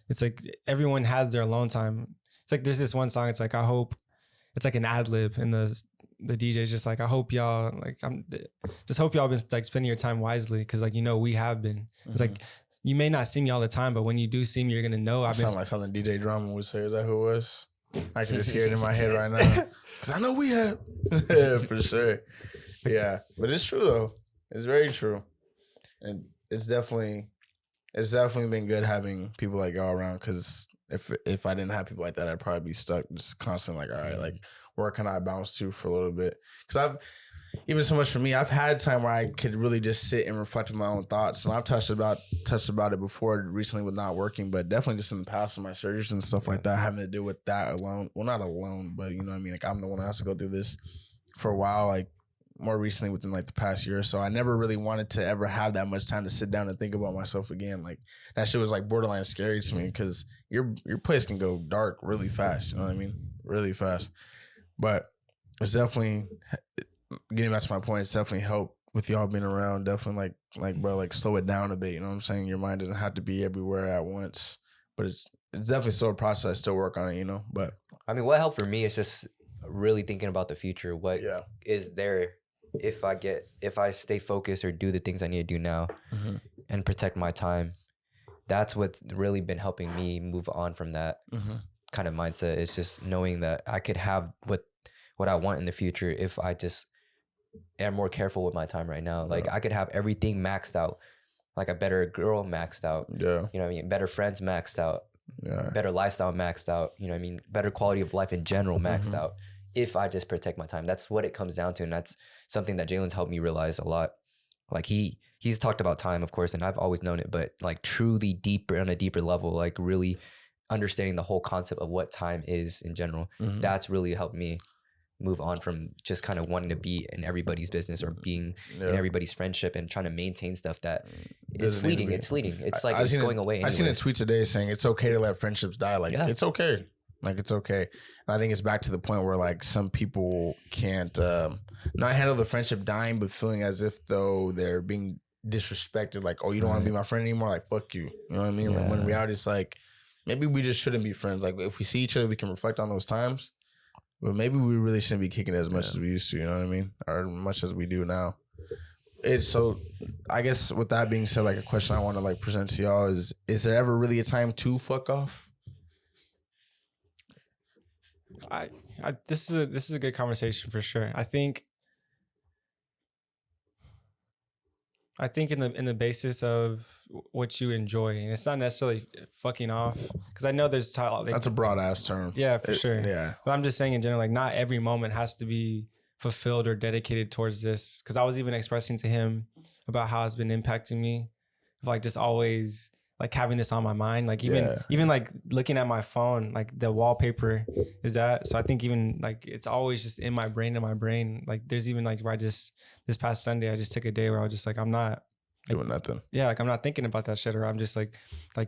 it's like everyone has their alone time. It's like there's this one song. It's like, I hope. It's like an ad lib, and the DJ's just like, I hope y'all just hope y'all been like spending your time wisely, because like, we have been. It's like, you may not see me all the time, but when you do see me, you're gonna know I've been. Sound like something DJ Drama would say. Is that who it was? I can just hear it in my head right now, because I know we have. Yeah, for sure. Yeah, but it's true though. It's very true, and it's definitely been good having people like y'all around. Because if I didn't have people like that, I'd probably be stuck just constantly like, all right, like, where can I bounce to for a little bit? Because even so much for me, I've had time where I could really just sit and reflect on my own thoughts. And I've touched about it before recently with not working, but definitely just in the past with my surgeries and stuff like that, having to deal with that alone. Well, not alone, but you know what I mean? Like, I'm the one that has to go through this for a while, like more recently within like the past year or so. I never really wanted to ever have that much time to sit down and think about myself again. Like, that shit was like borderline scary to me, because your place can go dark really fast. You know what I mean? Really fast. But it's definitely, getting back to my point, it's definitely helped with y'all being around. Definitely like bro, like, slow it down a bit. You know what I'm saying? Your mind doesn't have to be everywhere at once. But it's definitely still a process, still work on it, But I mean, what helped for me is just really thinking about the future. What is there if I stay focused or do the things I need to do now and protect my time. That's what's really been helping me move on from that kind of mindset. It's just knowing that I could have what I want in the future if I just am more careful with my time right now. Like, I could have everything maxed out, like a better girl maxed out. Yeah. You know what I mean? Better friends maxed out. Yeah. Better lifestyle maxed out. You know what I mean? Better quality of life in general maxed out. If I just protect my time. That's what it comes down to. And that's something that Jalen's helped me realize a lot. Like, he's talked about time, of course, and I've always known it, but like truly deeper, on a deeper level, like really understanding the whole concept of what time is in general. That's really helped me move on from just kind of wanting to be in everybody's business or being in everybody's friendship and trying to maintain stuff that it's fleeting. It's fleeting. It's like it's going away. I seen a tweet today saying it's okay to let friendships die. Like, it's okay. Like, it's okay. And I think it's back to the point where like some people can't not handle the friendship dying, but feeling as if though they're being disrespected. Like, oh, you don't want to be my friend anymore? Like, fuck you. You know what I mean? Like, when in reality, it's like, maybe we just shouldn't be friends. Like, if we see each other, we can reflect on those times. But maybe we really shouldn't be kicking as much as we used to, you know what I mean? Or much as we do now. It's so, I guess with that being said, like, a question I want to like present to y'all is there ever really a time to fuck off? This is a good conversation for sure. I think in the basis of what you enjoy, and it's not necessarily fucking off, because I know there's that's a broad ass term. Yeah, for sure. Yeah, but I'm just saying in general, like, not every moment has to be fulfilled or dedicated towards this. Because I was even expressing to him about how it's been impacting me, of like just always like having this on my mind, like even like looking at my phone, like the wallpaper is that. So I think even like it's always just in my brain. Like, there's even like where this past Sunday, I just took a day where I was just like, I'm not like, doing nothing. Yeah, like I'm not thinking about that shit, or I'm just like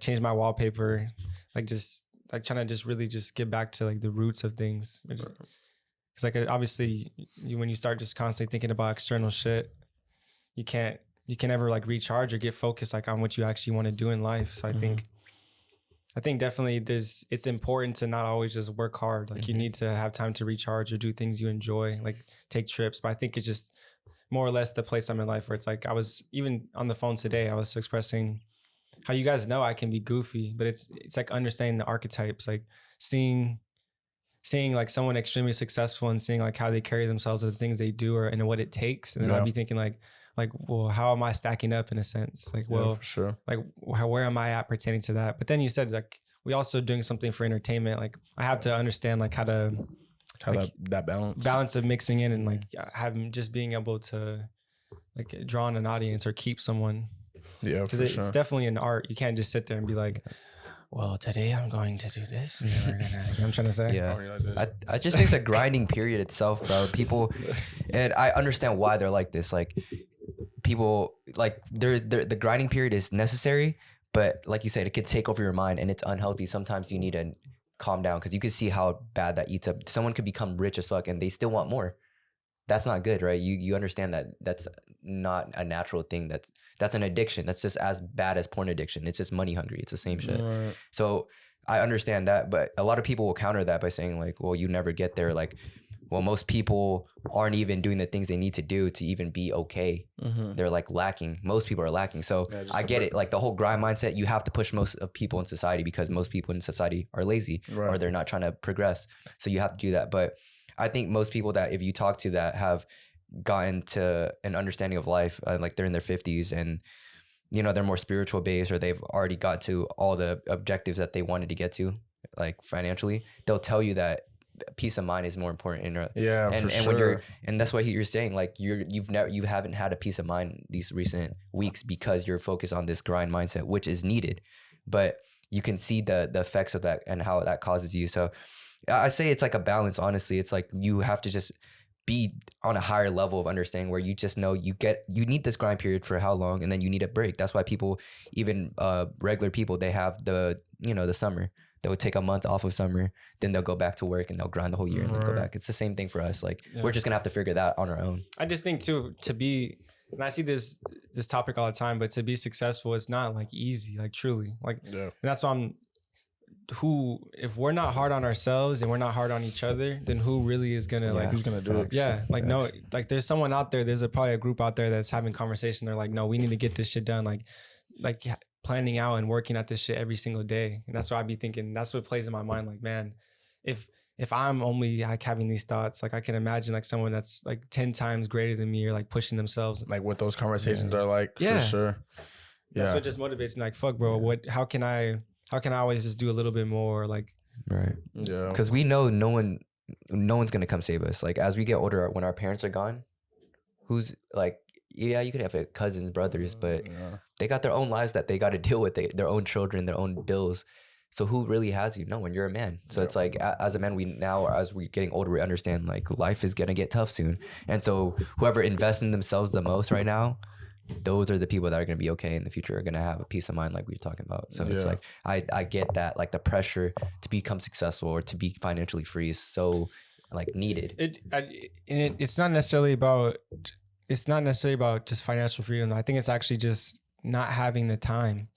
change my wallpaper, like just like trying to just really just get back to like the roots of things. Because like obviously when you start just constantly thinking about external shit, you can never like recharge or get focused like on what you actually want to do in life. So I think definitely it's important to not always just work hard. Like you need to have time to recharge or do things you enjoy, like take trips. But I think it's just more or less the place I'm in life where it's like, I was even on the phone today, I was expressing how, you guys know I can be goofy, but it's like understanding the archetypes, like seeing like someone extremely successful and seeing like how they carry themselves or the things they do and what it takes. And then I'd be thinking like, like, well, how am I stacking up in a sense? Like, well, for sure. like where am I at pertaining to that? But then you said like we also doing something for entertainment. Like I have to understand like how to How like, that balance. balance of mixing in and like having just being able to like draw on an audience or keep someone, Yeah, because for it's sure. definitely an art. You can't just sit there and be like, well, today I'm going to do this. And then we're gonna, you know what I'm trying to say? Yeah. Oh, you're like this. I just think the grinding period itself, bro. People, and I understand why they're like this. Like people, like the grinding period is necessary, but like you said, it could take over your mind, and it's unhealthy. Sometimes you need to calm down because you can see how bad that eats up. Someone could become rich as fuck, and they still want more. That's not good, right? You understand that that's not a natural thing. That's an addiction. That's just as bad as porn addiction. It's just money hungry. It's the same shit. Right. So I understand that, but a lot of people will counter that by saying like, well, you never get there. Like, well, most people aren't even doing the things they need to do to even be okay. Mm-hmm. They're like lacking. Most people are lacking. So Yeah, just I a get bit. it. Like the whole grind mindset, you have to push most of people in society because most people in society are lazy or Right. they're not trying to progress. So you have to do that. But I think most people that if you talk to that have gotten to an understanding of life, like they're in their 50s and you know they're more spiritual based or they've already got to all the objectives that they wanted to get to, like financially, they'll tell you that peace of mind is more important in Yeah, and for and sure. when you're and that's what you're saying, like you haven't had a peace of mind these recent weeks because you're focused on this grind mindset, which is needed, but you can see the effects of that and how that causes you. So I say it's like a balance. Honestly, it's like you have to just be on a higher level of understanding where you just know you need this grind period for how long, and then you need a break. That's why people, even regular people, they have the summer. They would take a month off of summer, then they'll go back to work and they'll grind the whole year and then go Right. back. It's the same thing for us. Like Yeah. we're just gonna have to figure that on our own. I just think too, to be, and I see this topic all the time, but to be successful, it's not like easy, like truly. Like, Yeah. and that's why if we're not hard on ourselves and we're not hard on each other, then who really is gonna like, Who's gonna do it? yeah, like no, Facts. like there's someone out there, probably a group out there that's having conversation. They're like, no, we need to get this shit done. Like planning out and working at this shit every single day. And that's what I'd be thinking. That's what plays in my mind. Like, man, if I'm only like having these thoughts, like I can imagine like someone that's like 10 times greater than me or like pushing themselves. Like what those conversations are like. Yeah. For sure. That's Yeah. what just motivates me. Like, fuck, bro. How can I always just do a little bit more? Like, Right. Yeah. Because we know no one's gonna come save us. Like as we get older, when our parents are gone, who's like, yeah, you could have cousins, brothers, but Yeah. they got their own lives that they got to deal with, their own children, their own bills. So who really has you? No one. You're a man. So it's like as a man, as we're getting older, we understand like life is gonna get tough soon. And so whoever invests in themselves the most right now, those are the people that are gonna be okay in the future, are gonna have a peace of mind like we're talking about. So it's Yeah. like I get that, like the pressure to become successful or to be financially free is so like needed. it's not necessarily about just financial freedom. I think it's actually just not having the time.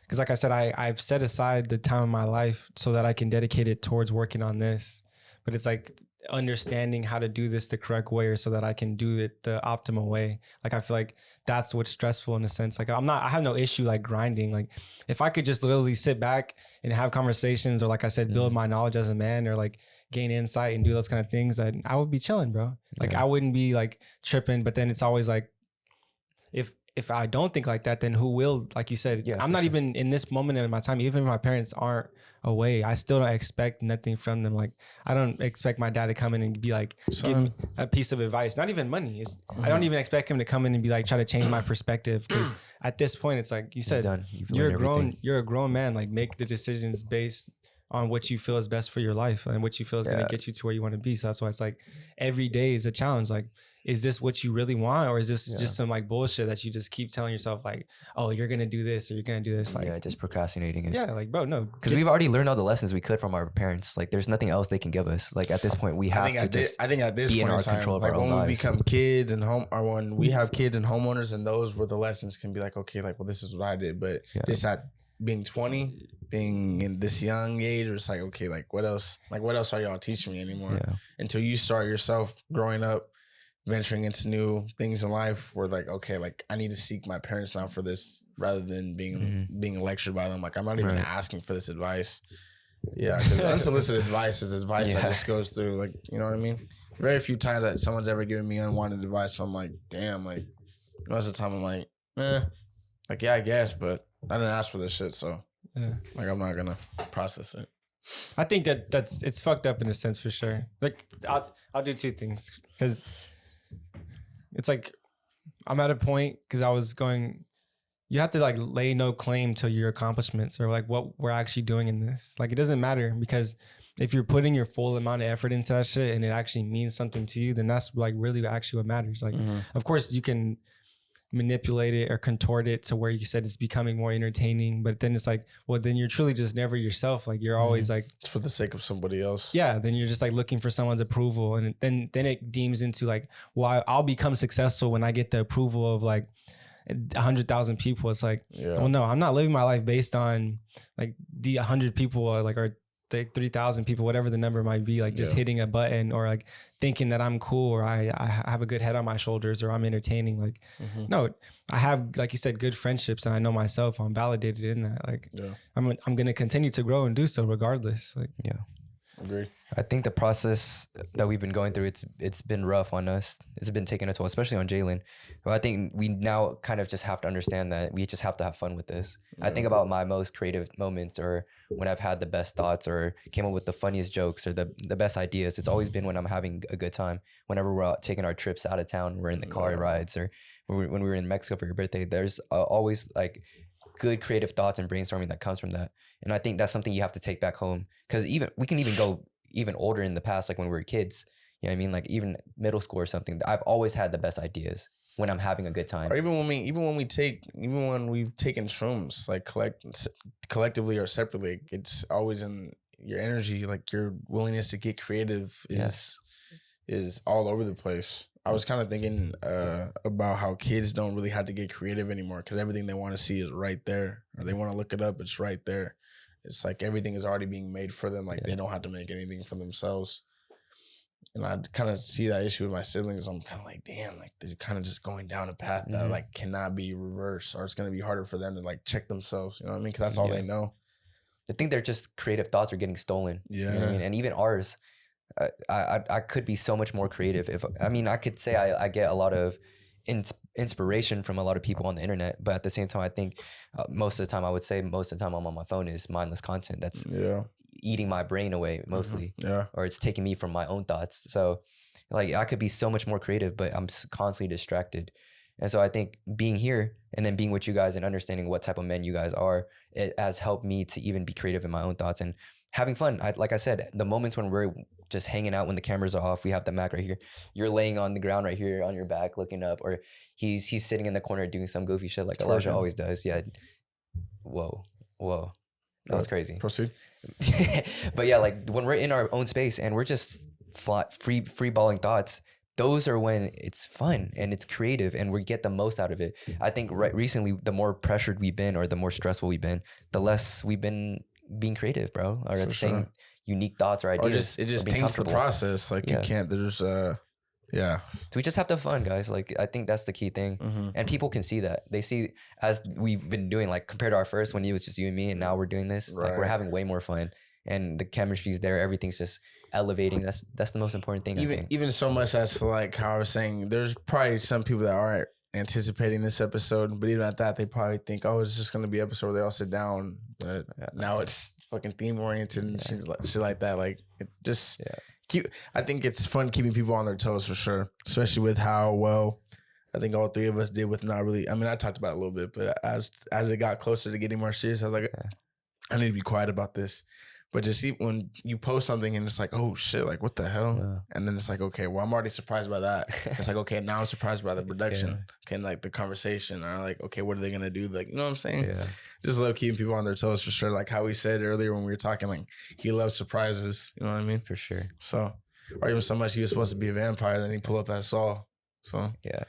Because like I said, I've set aside the time of my life so that I can dedicate it towards working on this. But it's like understanding how to do this the correct way or so that I can do it the optimal way. Like I feel like that's what's stressful in a sense. Like I have no issue like grinding. Like if I could just literally sit back and have conversations or like I said, build my knowledge as a man or like gain insight and do those kind of things, that I would be chilling, bro. Like Yeah. I wouldn't be like tripping, but then it's always like, if I don't think like that, then who will? Like you said, Yeah, I'm for not sure. even in this moment in my time. Even if my parents aren't away, I still don't expect nothing from them. Like I don't expect my dad to come in and be like, give me a piece of advice. Not even money. I don't even expect him to come in and be like, try to change my perspective. Because at this point, it's like you It's said, done. You've you're learned everything. you're a grown man. Like make the decisions based on what you feel is best for your life and what you feel is going Yeah. to get you to where you want to be. So that's why it's like every day is a challenge. Like, is this what you really want? Or is this Yeah. just some like bullshit that you just keep telling yourself like, oh, you're going to do this or you're going to do this. Like, Yeah, just procrastinating it. yeah, like, bro, no. Because we've already learned all the lessons we could from our parents. Like, there's nothing else they can give us. Like, at this point, we have to just. I think at this be in point in our time, control of like our own when we lives. become kids and when we have kids and homeowners, and those where the lessons can be like, okay, like, well, this is what I did. But Yeah. just at being 20, being in this young age, it's like, okay, like what else? Like what else are y'all teaching me anymore? Yeah. Until you start yourself growing up, venturing into new things in life, where like, okay, like I need to seek my parents now for this rather than being lectured by them. Like I'm not even Right. asking for this advice. Yeah, because unsolicited advice is advice that Yeah. just goes through. Like, you know what I mean? Very few times that someone's ever given me unwanted advice. So I'm like, damn, like most of the time I'm like, like yeah, I guess, but I didn't ask for this shit, so Yeah. like I'm not gonna process it. I think that's it's fucked up in a sense for sure. Like I'll do two things because it's like I'm at a point because I was going. You have to like lay no claim to your accomplishments or like what we're actually doing in this. Like it doesn't matter because if you're putting your full amount of effort into that shit and it actually means something to you, then that's like really actually what matters. Like, of course you can manipulate it or contort it to where you said it's becoming more entertaining, but then it's like, well, then you're truly just never yourself. Like you're always like, It's for the sake of somebody else. yeah, then you're just like looking for someone's approval. And then it deems into like, well, I'll become successful when I get the approval of like 100,000 people. It's like, well, no, I'm not living my life based on like the 100 people or like, or the 3,000 people, whatever the number might be, like just hitting a button or like thinking that I'm cool or I have a good head on my shoulders or I'm entertaining. Like, no, I have, like you said, good friendships and I know myself. I'm validated in that. Like, I'm going to continue to grow and do so regardless. Like, Yeah. Agreed. I think the process that we've been going through, it's been rough on us. It's been taking a toll, especially on Jalen. But I think we now kind of just have to understand that we just have to have fun with this. I think about my most creative moments or when I've had the best thoughts or came up with the funniest jokes or the best ideas. It's always been when I'm having a good time. Whenever we're out taking our trips out of town, we're in the car rides or when we were in Mexico for your birthday, there's always like good creative thoughts and brainstorming that comes from that. And I think that's something you have to take back home because we can even go even older in the past, like when we were kids, you know what I mean? Like even middle school or something, I've always had the best ideas when I'm having a good time. Or even when we've taken shrooms, like collectively or separately, it's always in your energy, like your willingness to get creative is all over the place. I was kind of thinking about how kids don't really have to get creative anymore because everything they want to see is right there, or they want to look it up, it's right there. It's like everything is already being made for them. Like they don't have to make anything for themselves. And I kind of see that issue with my siblings. I'm kind of like, damn, like they're kind of just going down a path that like cannot be reversed, or it's going to be harder for them to like check themselves. You know what I mean? Because that's all they know. I think they're just creative thoughts are getting stolen. Yeah. You know what I mean? And even ours, I could be so much more creative. I could say I get a lot of inspiration from a lot of people on the internet, but at the same time, I think most of the time I'm on my phone is mindless content that's eating my brain away mostly, or it's taking me from my own thoughts. So like I could be so much more creative, but I'm constantly distracted. And so I think being here and then being with you guys and understanding what type of men you guys are, it has helped me to even be creative in my own thoughts and having fun. Like I said, the moments when we're just hanging out when the cameras are off, we have the Mac right here. You're laying on the ground right here on your back looking up, or he's sitting in the corner doing some goofy shit like Elijah always does. Yeah. Whoa. That was crazy. Proceed. But yeah, like when we're in our own space and we're just free balling thoughts, those are when it's fun and it's creative and we get the most out of it. I think recently, the more pressured we've been or the more stressful we've been, the less we've been being creative, bro, or saying unique thoughts or ideas. Or it just taints the process. Like you can't, so we just have to have fun, guys. Like I think that's the key thing. And people can see that. They see as we've been doing, like compared to our first when it was just you and me and now we're doing this, like we're having way more fun and the chemistry's there. Everything's just elevating. That's the most important thing. Even so much as like how I was saying, there's probably some people that aren't anticipating this episode, but even at that, they probably think, oh, it's just going to be an episode where they all sit down. But now it's fucking theme oriented and shit like that. Like it just I think it's fun keeping people on their toes for sure, especially with how well I think all three of us did with not really. I mean, I talked about it a little bit, but as it got closer to getting more serious, I was like, I need to be quiet about this. But just see when you post something and it's like, oh shit, like what the hell? Yeah. And then it's like, okay, well, I'm already surprised by that. It's like, okay, now I'm surprised by the production. Okay, and like the conversation, or like, okay, what are they gonna do? Like, you know what I'm saying? Yeah. Just love keeping people on their toes for sure. Like how we said earlier when we were talking, like he loves surprises. You know what I mean? For sure. So, or even so much he was supposed to be a vampire, then he pulled up as Saul. So yeah.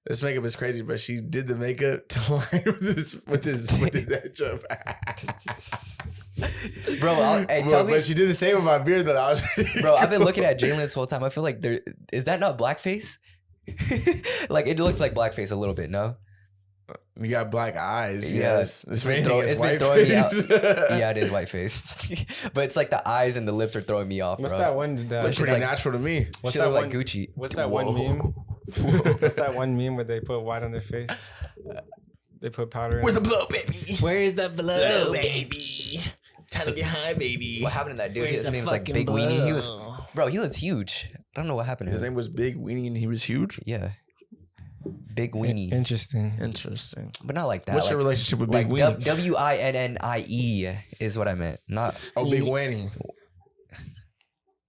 This makeup is crazy, but she did the makeup to line with his edge up. Bro, tell me. But she did the same with my beard that I was. Bro, I've been looking at Jalen this whole time. I feel like is that not blackface? Like it looks like blackface a little bit, no? You got black eyes. Yes, it's been throwing me out. Yeah, it is whiteface, but it's like the eyes and the lips are throwing me off. What's bro. that one? Looks pretty natural to me. What's that like Gucci? What's that one meme What's that one meme where they put white on their face? They put powder in. Where's the blood, baby? Where's the blood, baby? Time to get high, baby. What happened to that dude? Where's His the name was like fucking Big Weenie. He was, blood? he was huge. I don't know what happened to His him. name was Big Weenie and he was huge. Yeah, Big Weenie, Interesting. Interesting. but not like that. What's like, your relationship with like Big Weenie? WINNIE is what I meant. Not Oh, Big Weenie.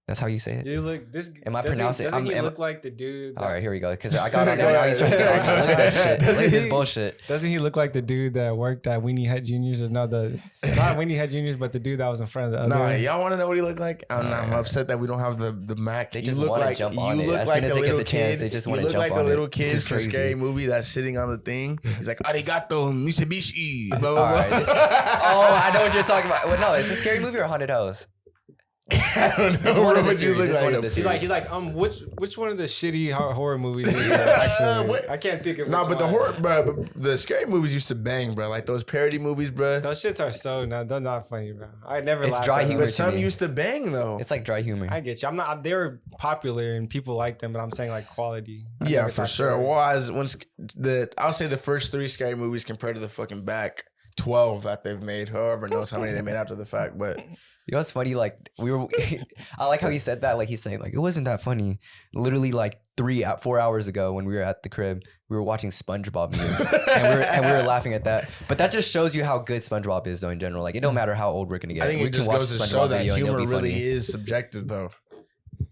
that's how you say it. You look this. Am I doesn't- pronouncing- Doesn't he am- look like the dude? All right, here we go. Because I got on there. Now he's trying to get on. Look at that shit. Look at this bullshit. Doesn't he look like the dude that worked at Weenie Hut Juniors, or not Weenie Hut Juniors, but the dude that was in front of the other? Nah, one? y'all want to know what he looked like? I'm upset that we don't have the Mac. They You just look wanna like jump you on it. look As like soon as a they get little the chance, kid. they just You wanna look jump like on the it. little This kids is from crazy. Scary Movie that's sitting on the thing. He's like, Arigato, Mitsubishi. Blah, blah, All blah. right. I know what you're talking about. Well, no, is this Scary Movie or Haunted House? I don't know. It's one of the what you series. look It's one like. of the series. He's like, which one of the shitty horror movies? Is that? Actually, What? I can't think of. No, which but the one. horror, bro, the scary movies used to bang, bro. Like those parody movies, bro. Those shits are so they're not funny, bro. I never. It's laughed dry at them. humor But to some me. used to bang though. It's like dry humor. I get you. I'm not. They were popular and people like them, but I'm saying like quality. I Yeah, never for thought sure. they were- Well, I'll say the first 3 scary movies compared to the fucking back 12 that they've made. However knows how many they made after the fact, but You know what's funny? Like we were, I like how he said that. Like he's saying, like it wasn't that funny. Literally, like 4 hours ago, when we were at the crib, we were watching SpongeBob memes, and we were laughing at that. But that just shows you how good SpongeBob is, though. In general, like it don't matter how old we're gonna get. I think we it just goes to show that and it'll humor be really funny. is subjective, though.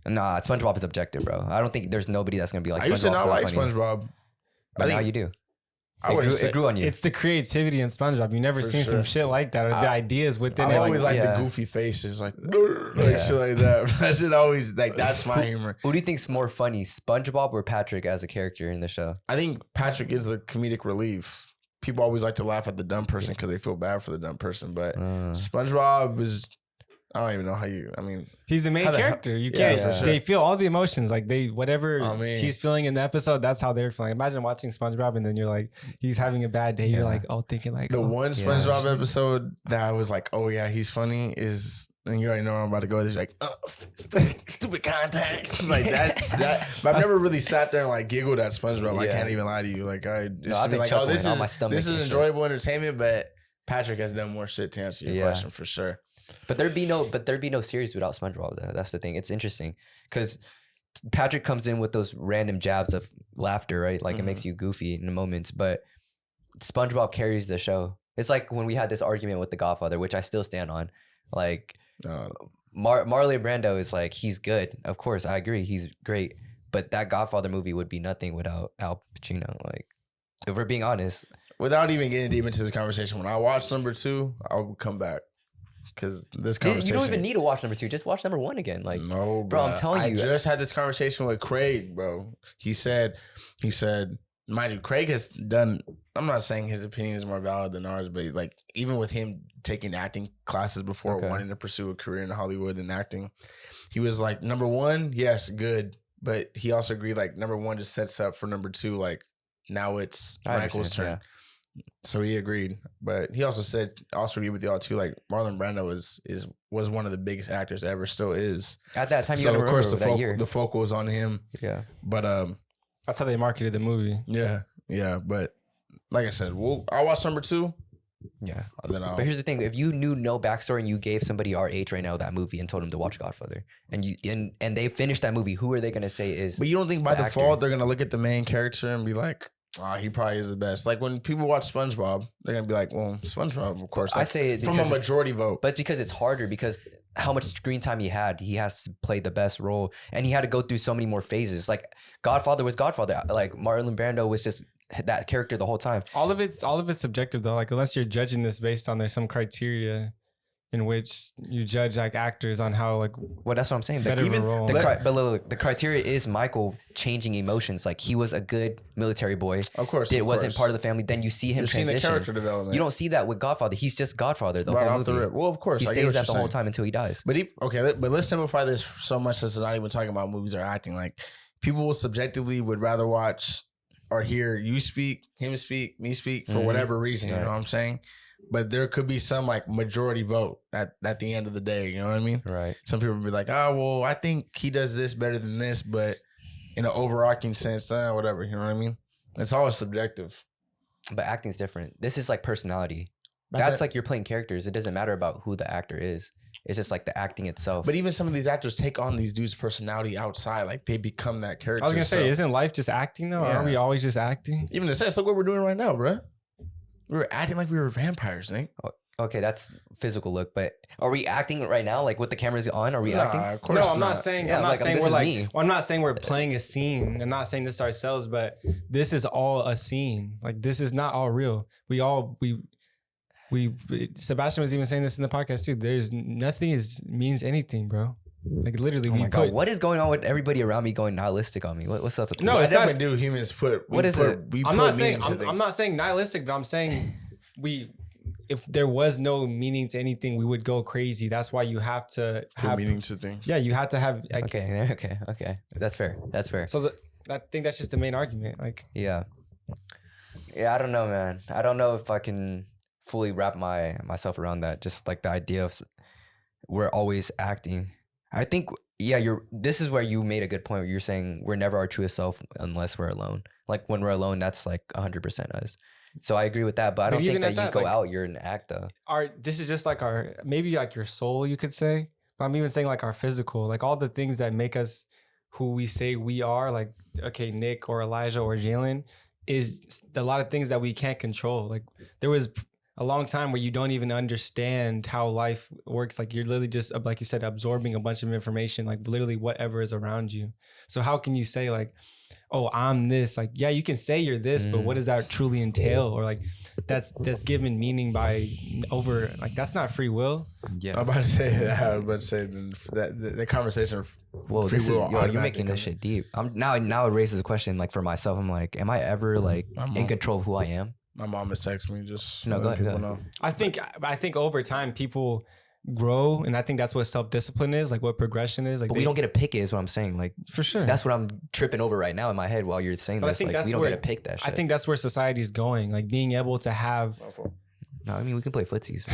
Nah, SpongeBob is objective, bro. I don't think there's nobody that's gonna be like. I used to SpongeBob's not like funny. SpongeBob. But now think- you do. I wouldn't say. It grew on you. It's the creativity in SpongeBob. You never For seen sure. some shit like that, or the ideas within I it. always like, like yeah. the goofy faces, like Yeah. shit like that. That shit always like that's my humor. Who do you think's more funny, SpongeBob or Patrick as a character in the show? I think Patrick is the comedic relief. People always like to laugh at the dumb person because they feel bad for the dumb person, but SpongeBob is. I don't even know how you. I mean, he's the main How the hell- character. You Yeah, can't. for sure. They feel all the emotions. Like whatever Oh, man. he's feeling in the episode, that's how they're feeling. Imagine watching SpongeBob and then you're like, he's having a bad day. You're Yeah. like, thinking like the oh. one SpongeBob episode that I was like, oh yeah, he's funny is, and you already know where I'm about to go. He's like, stupid contacts, like that. But I've never really sat there and like giggled at SpongeBob. I Yeah. can't even lie to you. Like I just I've be been like, oh, chuckling this on is my stomach this is and shit. enjoyable entertainment. But Patrick has done more shit to answer your Yeah. question for sure. But there'd be no series without SpongeBob. Though. That's the thing. It's interesting because Patrick comes in with those random jabs of laughter, right? Like it makes you goofy in the moments, but SpongeBob carries the show. It's like when we had this argument with The Godfather, which I still stand on. Like Marlon Brando is like he's good, of course, I agree, he's great, but that Godfather movie would be nothing without Al Pacino. Like, if we're being honest, Without even getting deep into this conversation, when I watch number 2, I'll come back because this conversation. you don't even need to watch number 2. Just watch number 1 again. Like, No, bro, I'm telling you. I just had this conversation with Craig, bro. He said, mind you, Craig has done. I'm not saying his opinion is more valid than ours, but like even with him taking acting classes before Okay. wanting to pursue a career in Hollywood and acting, he was like, number 1, yes, good, but he also agreed like number 1 just sets up for number 2. Like now it's I Michael's turn. understand, So he agreed, but he also agreed with y'all too. Like Marlon Brando was one of the biggest actors ever, still is. At that time, you So gotta of course remember that year. the focal was on him, Yeah. but That's how they marketed the movie. yeah. But like I said, I'll watch number 2, Yeah. and then I'll. But here's the thing: if you knew no backstory and you gave somebody our age right now that movie and told them to watch Godfather, and they finished that movie, who are they gonna say is? But you don't think by the default actor. they're gonna look at the main character and be like, "Oh, he probably is the best." Like when people watch SpongeBob, they're gonna be like, "Well, SpongeBob, of course." I Like, say it from a because majority vote. But it's because it's harder because how much screen time he had, he has to play the best role, and he had to go through so many more phases. Like Godfather was Godfather. Like Marlon Brando was just that character the whole time. All of it's subjective though. Like unless you're judging this based on there's some criteria in which you judge like actors on how like Well, that's what I'm saying. better of a role. But look, the criteria is Michael changing emotions. Like he was a good military boy. Of course, It of wasn't course. part of the family. Then you see him You're seeing the transition. character development. You don't see that with Godfather. He's just Godfather the right whole off the movie. rip. Well, of course, He I get stays what that you're the whole saying. time until he dies. But let's simplify this so much as not even talking about movies or acting. Like people will subjectively would rather watch or hear you speak, him speak, me speak for Mhm. whatever reason. You Right. know what I'm saying? But there could be some like majority vote at the end of the day. You know what I mean? Right. Some people will be like, oh, well, I think he does this better than this, but in an overarching sense, whatever. You know what I mean? It's always subjective. But acting's different. This is like personality. But That's that- like you're playing characters. It doesn't matter about who the actor is. It's just like the acting itself. But even some of these actors take on these dudes' personality outside, like they become that character. I was gonna say, So, isn't life just acting though? Yeah. Aren't we always just acting? even the sense like what we're doing right now, bro. We were acting like we were vampires, Nick. Okay, that's physical look, but are we acting right now? Like with the cameras on, are we acting? Of course No, I'm not saying. Yeah, I'm not like, saying this we're is like. me. Well, I'm not saying we're playing a scene. I'm not saying this is ourselves, but this is all a scene. Like this is not all real. Sebastian was even saying this in the podcast too. There's nothing means anything, bro. Like literally, Oh we my put. god, what is going on with everybody around me going nihilistic on me? What's up with No, this? I it's not- definitely do. Humans put. What is it? We I'm put not saying. meaning to I'm things. not saying nihilistic, but I'm saying if there was no meaning to anything, we would go crazy. That's why you have to Put have. meaning to things. Yeah, you have to have. Like, Okay. That's fair. That's fair. So I think that's just the main argument. Like, Yeah. Yeah, I don't know, man. I don't know if I can fully wrap myself around that. Just like the idea of we're always acting. I think this is where you made a good point where you're saying we're never our truest self unless we're alone. Like when we're alone, that's like 100% us. So I agree with that, but I But don't think even that at you that, go like- out, you're an act though. this is just like maybe like your soul, you could say. But I'm even saying like our physical, like all the things that make us who we say we are, like, okay, Nick or Elijah or Jalen, is a lot of things that we can't control. Like there was a long time where you don't even understand how life works. Like you're literally just, like you said, absorbing a bunch of information, like literally whatever is around you. So how can you say like, oh, I'm this? Like, yeah, you can say you're this, but what does that truly entail? Or like that's given meaning by like that's not free will. Yeah. I'm about to say that the conversation. Well, free this is, will you're automatically making this comes in. shit deep. Now it raises a question like for myself. I'm like, am I ever like My in mom. control of who I am? My mom has texted me just. No, go letting ahead, people go know. I think over time people grow, and I think that's what self-discipline is, like what progression is. Like But we don't get to pick it, is what I'm saying. Like for sure. that's what I'm tripping over right now in my head while you're saying But I this. think Like that's we don't where- get to pick that shit. I think that's where society's going. Like being able to have. No, I mean we can play footsies.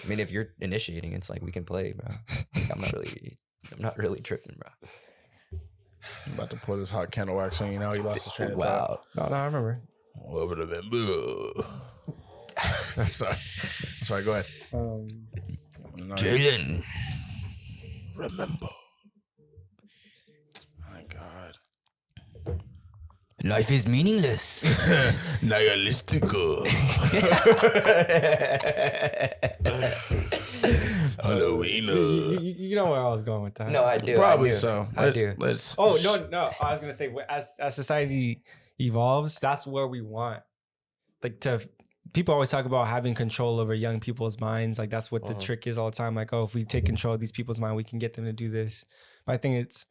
I mean if you're initiating, it's like we can play, bro. Like, I'm not really tripping, bro. I'm about to pour this hot candle wax on you now. You lost the train of thought. Wow. No, I remember. Over the bamboo. Sorry, go ahead. No, Jalen. remember. My God. Life is meaningless. Nihilistical. Halloween. You know where I was going with that. No, I do. Probably I do. so. I do. Let's. Oh no! I was gonna say as society evolves, that's where we want. Like people always talk about having control over young people's minds. Like that's what the trick is all the time. Like, oh, if we take control of these people's mind, we can get them to do this. But I think it's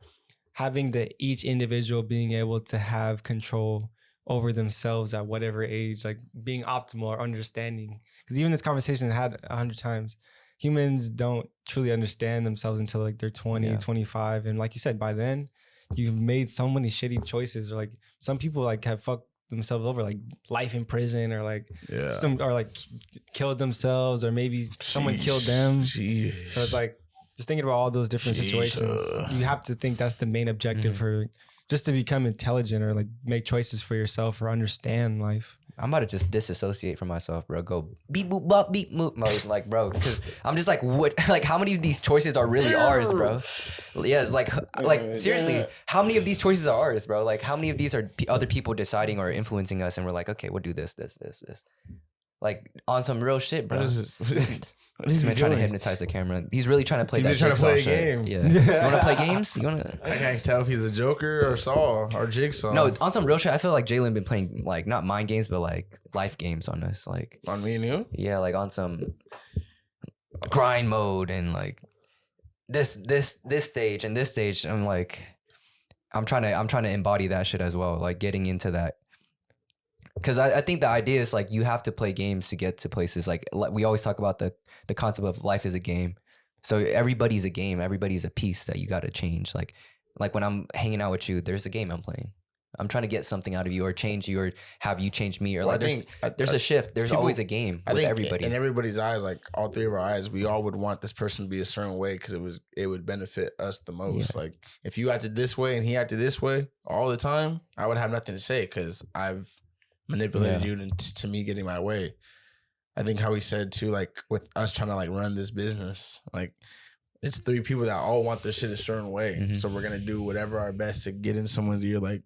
having each individual being able to have control over themselves at whatever age, like being optimal or understanding. Because even this conversation I had 100 times, humans don't truly understand themselves until like they're 20, Yeah. 25. And like you said, by then you've made so many shitty choices. Or like some people like have fucked themselves over, like life in prison, or like killed themselves, or maybe someone killed them. So it's like just thinking about all those different situations. You have to think that's the main objective for just to become intelligent, or like make choices for yourself, or understand life. I'm about to just disassociate from myself, bro. Go beep boop bop beep moop mode, like, bro. Because I'm just like, what? Like, how many of these choices are really ours, bro? Yeah, it's like seriously, how many of these choices are ours, bro? Like, how many of these are other people deciding or influencing us, and we're like, okay, we'll do this. Like on some real shit, bro. What is this? This man trying to hypnotize the camera. He's really trying to play He's that really trying to jigsaw play a shit. game. Yeah. You want to play games? You want to? I can't tell if he's a Joker or Saul or Jigsaw. No, on some real shit. I feel like Jalen been playing like not mind games, but like life games on us. Like on me and you. yeah, like on some grind mode and like this stage and this stage. I'm like, I'm trying to embody that shit as well. Like getting into that. Because I think the idea is like you have to play games to get to places. Like we always talk about the concept of life is a game. So everybody's a game. Everybody's a piece that you got to change. Like when I'm hanging out with you, there's a game I'm playing. I'm trying to get something out of you or change you or have you change me or Well, like there's a shift. There's people- always a game I with think everybody. in everybody's eyes, like all three of our eyes, we all would want this person to be a certain way because it would benefit us the most. Like if you acted this way and he acted this way all the time, I would have nothing to say because I've manipulated you to me getting my way. I think how he said too, like with us trying to like run this business, like it's three people that all want their shit a certain way. Mhm. So we're gonna do whatever our best to get in someone's ear, like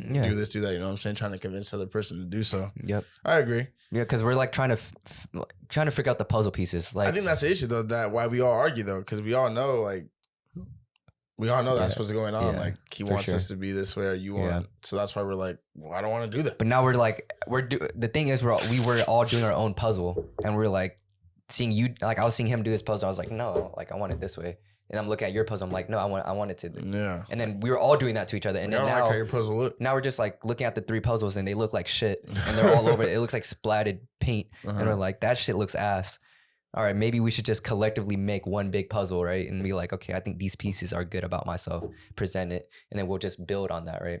Yeah. do this, do that. You know what I'm saying? Trying to convince the other person to do so. Yep. I agree. Yeah, because we're like trying to figure out the puzzle pieces. Like I think that's the issue though, that why we all argue though, because we all know that's what's going on. Yeah, Like he for wants sure. us to be this way or you want. Yeah. So that's why we're like, well, I don't want to do that. But now the thing is we were all doing our own puzzle and we're like seeing you, like I was seeing him do his puzzle. I was like, no, like I want it this way. And I'm looking at your puzzle. I'm like, no, I want it to. Yeah. And then we were all doing that to each other. And I then don't like how now, your puzzle look. now we're just like looking at the three puzzles and they look like shit and they're all over. It looks like splatted paint. And we're like, that shit looks ass. All right, maybe we should just collectively make one big puzzle, right? And be like, okay, I think these pieces are good about myself. Present it, and then we'll just build on that, right?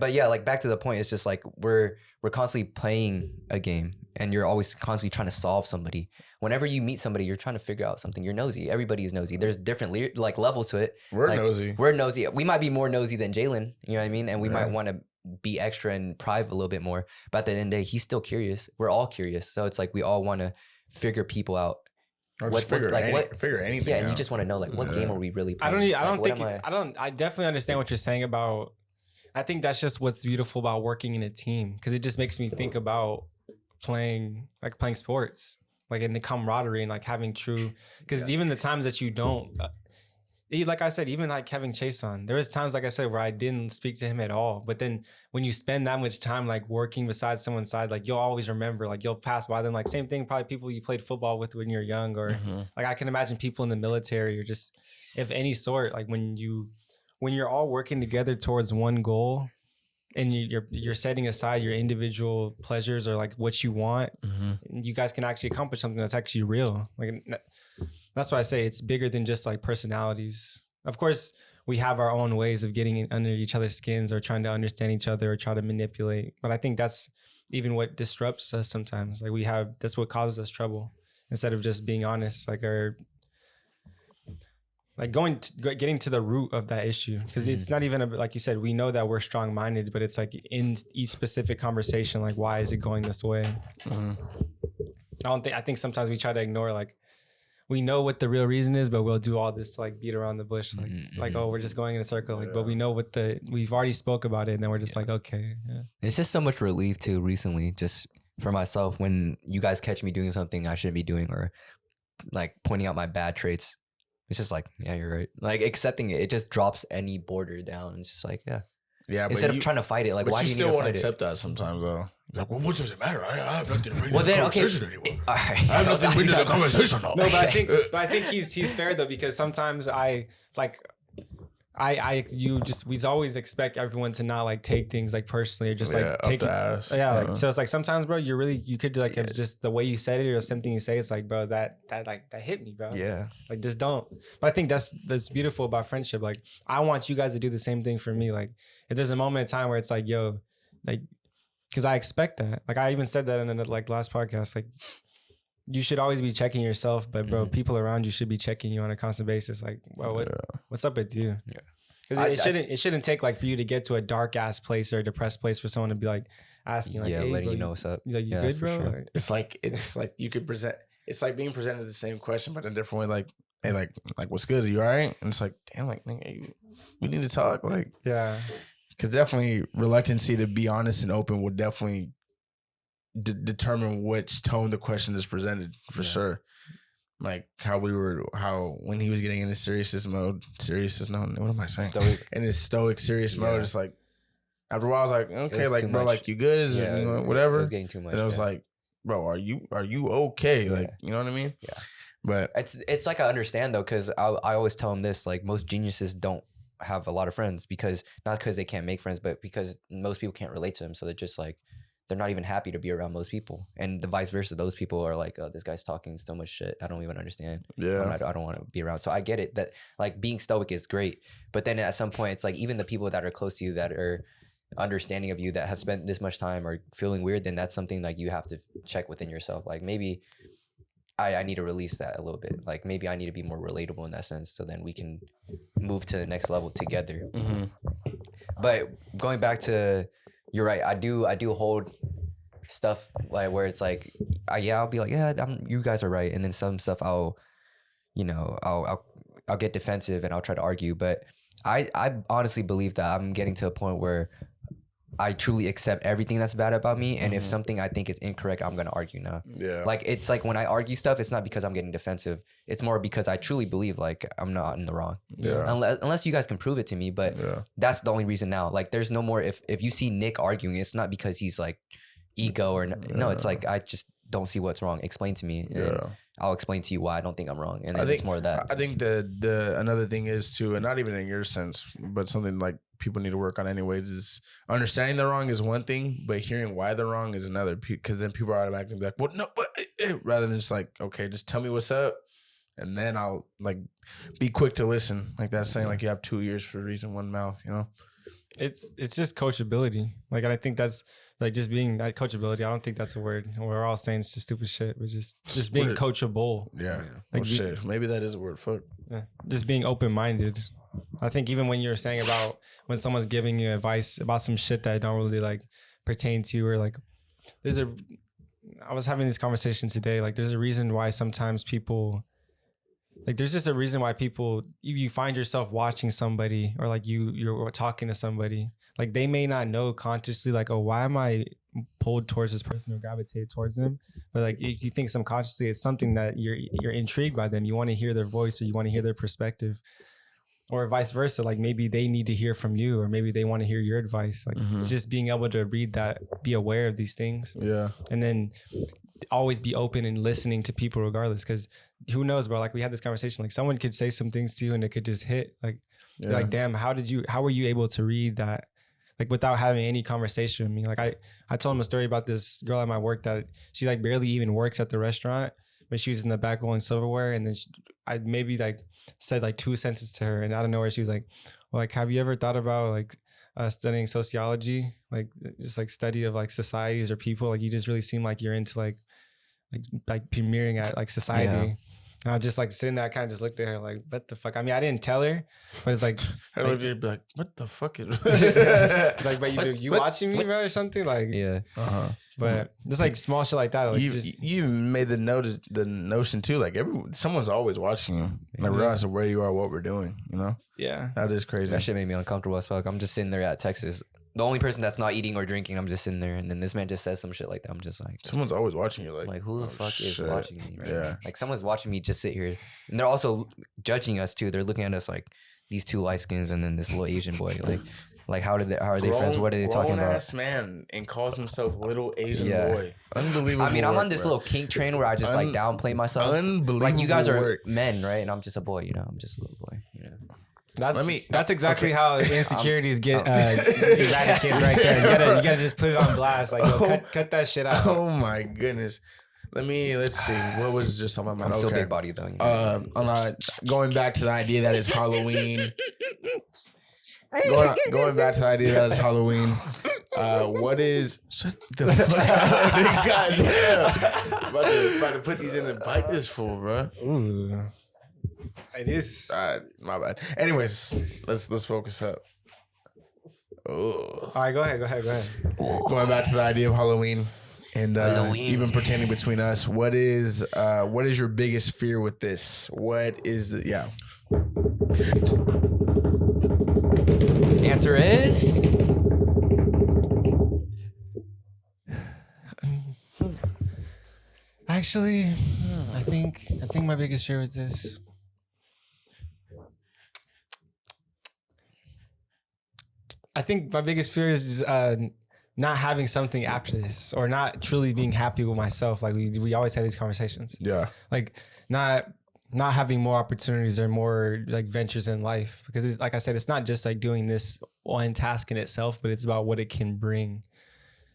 But yeah, like back to the point, it's just like we're constantly playing a game, and you're always constantly trying to solve somebody. Whenever you meet somebody, you're trying to figure out something. You're nosy. Everybody is nosy. There's different like levels to it. We're Like, nosy. We're nosy. We might be more nosy than Jalen. You know what I mean? And we might want to be extra and private a little bit more. But at the end of the day, he's still curious. We're all curious. So it's like we all want to figure people out. Or just figure anything Yeah, out. and you just want to know like what game are we really I playing? I definitely understand what you're saying about. I think that's just what's beautiful about working in a team because it just makes me think about playing sports, like in the camaraderie and like having true. Because even the times that you don't, like I said, even like having Chase on, there was times like I said where I didn't speak to him at all. But then when you spend that much time like working beside someone's side, like you'll always remember, like you'll pass by them. Like same thing, probably people you played football with when you're young, or like I can imagine people in the military or just if any sort, like when you're all working together towards one goal and you're setting aside your individual pleasures or like what you want, you guys can actually accomplish something that's actually real. Like that's why I say it's bigger than just like personalities. Of course, we have our own ways of getting under each other's skins or trying to understand each other or try to manipulate. But I think that's even what disrupts us sometimes. Like that's what causes us trouble instead of just being honest, getting to the root of that issue. Because it's not even, like you said, we know that we're strong-minded, but it's like in each specific conversation, like, why is it going this way? I think sometimes we try to ignore, like, we know what the real reason is, but we'll do all this to like beat around the bush. Like, oh, we're just going in a circle. Like, but we know we've already spoke about it. And then we're just like, okay. Yeah. It's just so much relief too recently, just for myself, when you guys catch me doing something I shouldn't be doing or like pointing out my bad traits. It's just like, yeah, you're right. Like accepting it just drops any border down. It's just like, yeah. Yeah, Instead of trying to fight it, like, but why do you you still need to won't fight accept that sometimes though. Like, well, what does it matter? I have nothing to bring Well, to the then, okay. conversation anymore. All right. I have nothing to bring to the conversation now. No, but I think he's fair though, because sometimes we always expect everyone to not like take things like personally or just like take it. So it's like sometimes, bro, you could like it's just the way you said it or something you say. It's like, bro, that hit me, bro. Yeah. Like just don't. But I think that's beautiful about friendship. Like I want you guys to do the same thing for me. Like if there's a moment in time where it's like, yo, like, because I expect that. Like I even said that in the like last podcast. Like you should always be checking yourself, but bro, people around you should be checking you on a constant basis. Like, well, what's up with you? Yeah. Because it shouldn't take like for you to get to a dark ass place or a depressed place for someone to be like asking like, hey, letting bro, you know what's up. Like you Yeah, good, for bro? sure. Like, It's like you could present. It's like being presented the same question, but in a different way. Like, hey, like what's good? Are you all right? And it's like, damn, like nigga, we need to talk. Like, yeah. because definitely reluctancy to be honest and open will definitely determine which tone the question is presented for sure. Like how when he was getting into what am I saying? Stoic. In his stoic serious mode, it's like after a while I was like, okay, was like too bro, much. like you good? Is it, It whatever? was getting too much. And I was like, bro, are you okay? Yeah. Like, you know what I mean? Yeah. But it's like I understand though, because I always tell him this, like most geniuses don't have a lot of friends because not because they can't make friends, but because most people can't relate to them. So they're just like, they're not even happy to be around most people. And the vice versa, those people are like, oh, this guy's talking so much shit. I don't even understand. yeah, I don't want to be around. So I get it that like being stoic is great. But then at some point, it's like even the people that are close to you that are understanding of you that have spent this much time are feeling weird, then that's something like you have to check within yourself. Like maybe I need to release that a little bit. Like maybe I need to be more relatable in that sense, so then we can move to the next level together. Mm-hmm. But going back to, you're right. I do hold stuff like where it's like, I'll be like, yeah, you guys are right, and then some stuff I'll get defensive and I'll try to argue. But I honestly believe that I'm getting to a point where I truly accept everything that's bad about me, and if something I think is incorrect, I'm gonna argue now. Yeah. Like it's like when I argue stuff, it's not because I'm getting defensive. It's more because I truly believe like I'm not in the wrong. Yeah. Unless you guys can prove it to me, but that's the only reason now. Like there's no more. If you see Nick arguing, it's not because he's like ego or no. It's like I just don't see what's wrong. Explain to me. And I'll explain to you why I don't think I'm wrong. And it's more of that. I think the another thing is too, and not even in your sense, but something like people need to work on anyways, is understanding they're wrong is one thing, but hearing why they're wrong is another. Because then people are automatically like, well, no, but rather than just like, okay, just tell me what's up, and then I'll like be quick to listen. Like that's saying like you have 2 ears for a reason, one mouth. You know, It's just coachability. Like, and I think that's like just being that coachability. I don't think that's a word. We're all saying it's just stupid shit. We're just being coachable. yeah. Like Oh shit, maybe that is a word. Fuck. Yeah. Just being open minded. I think even when you're saying about when someone's giving you advice about some shit that don't really like pertain to you, or like I was having this conversation today. Like there's a reason why sometimes people, like there's just a reason why people, if you find yourself watching somebody or like you're talking to somebody, like they may not know consciously like, oh, why am I pulled towards this person or gravitate towards them? But like if you think subconsciously it's something that you're intrigued by them, you want to hear their voice or you want to hear their perspective, or vice versa. Like maybe they need to hear from you, or maybe they want to hear your advice. Like just being able to read that, be aware of these things, and then always be open and listening to people regardless. Because who knows, bro? Like we had this conversation, like someone could say some things to you and it could just hit. Like, you're like, damn, how were you able to read that? Like without having any conversation with me. Like I told him a story about this girl at my work that she like barely even works at the restaurant, but she was in the back rolling silverware. And then I maybe like said like 2 sentences to her, and out of nowhere she was like, well, like, have you ever thought about like studying sociology, like just like study of like societies or people? Like you just really seem like you're into like premiering at like society. Yeah. And I was just like sitting there, I kind of just looked at her like, what the fuck? I mean, I didn't tell her, but it's like, I would be like, what the fuck is like, but you watching me, bro, or something? Like, yeah. But just like small shit like that. Like you made the notion too. Like someone's always watching you. Like regardless of where you are, what we're doing. You know. Yeah. That is crazy. That shit made me uncomfortable as fuck. I'm just sitting there at Texas. The only person that's not eating or drinking, I'm just sitting there, and then this man just says some shit like that. I'm just like, someone's always watching you. Like who the fuck is watching me? Right? Yeah. Like someone's watching me just sit here, and they're also judging us too. They're looking at us like these 2 light skins and then this little Asian boy. Like how are they friends? What are they talking about? Grown-ass man and calls himself little Asian boy. Unbelievable. I mean, I'm on this little kink train where I just like downplay myself. Unbelievable. Like you guys are men, right? And I'm just a boy. You know, I'm just a little boy. You know. That's exactly how insecurities get eradicated right there. You gotta just put it on blast. Like, yo, cut that shit out. Oh my goodness. Let's see. What was just on my mind? I'm still big body though. You know? Going back to the idea that it's Halloween. Going back to the idea that it's Halloween. What is? Shut the fuck up. Goddamn. About to put these in and bite this fool, bro. Ooh. It is. My bad. Anyways, let's focus up. All right, go ahead. Going back to the idea of Halloween and even pretending between us, what is your biggest fear with this? What is the answer is actually, I think my biggest fear with this. I think my biggest fear is not having something after this, or not truly being happy with myself. Like we always have these conversations. Yeah. Like not having more opportunities or more like ventures in life, because like I said, it's not just like doing this one task in itself, but it's about what it can bring.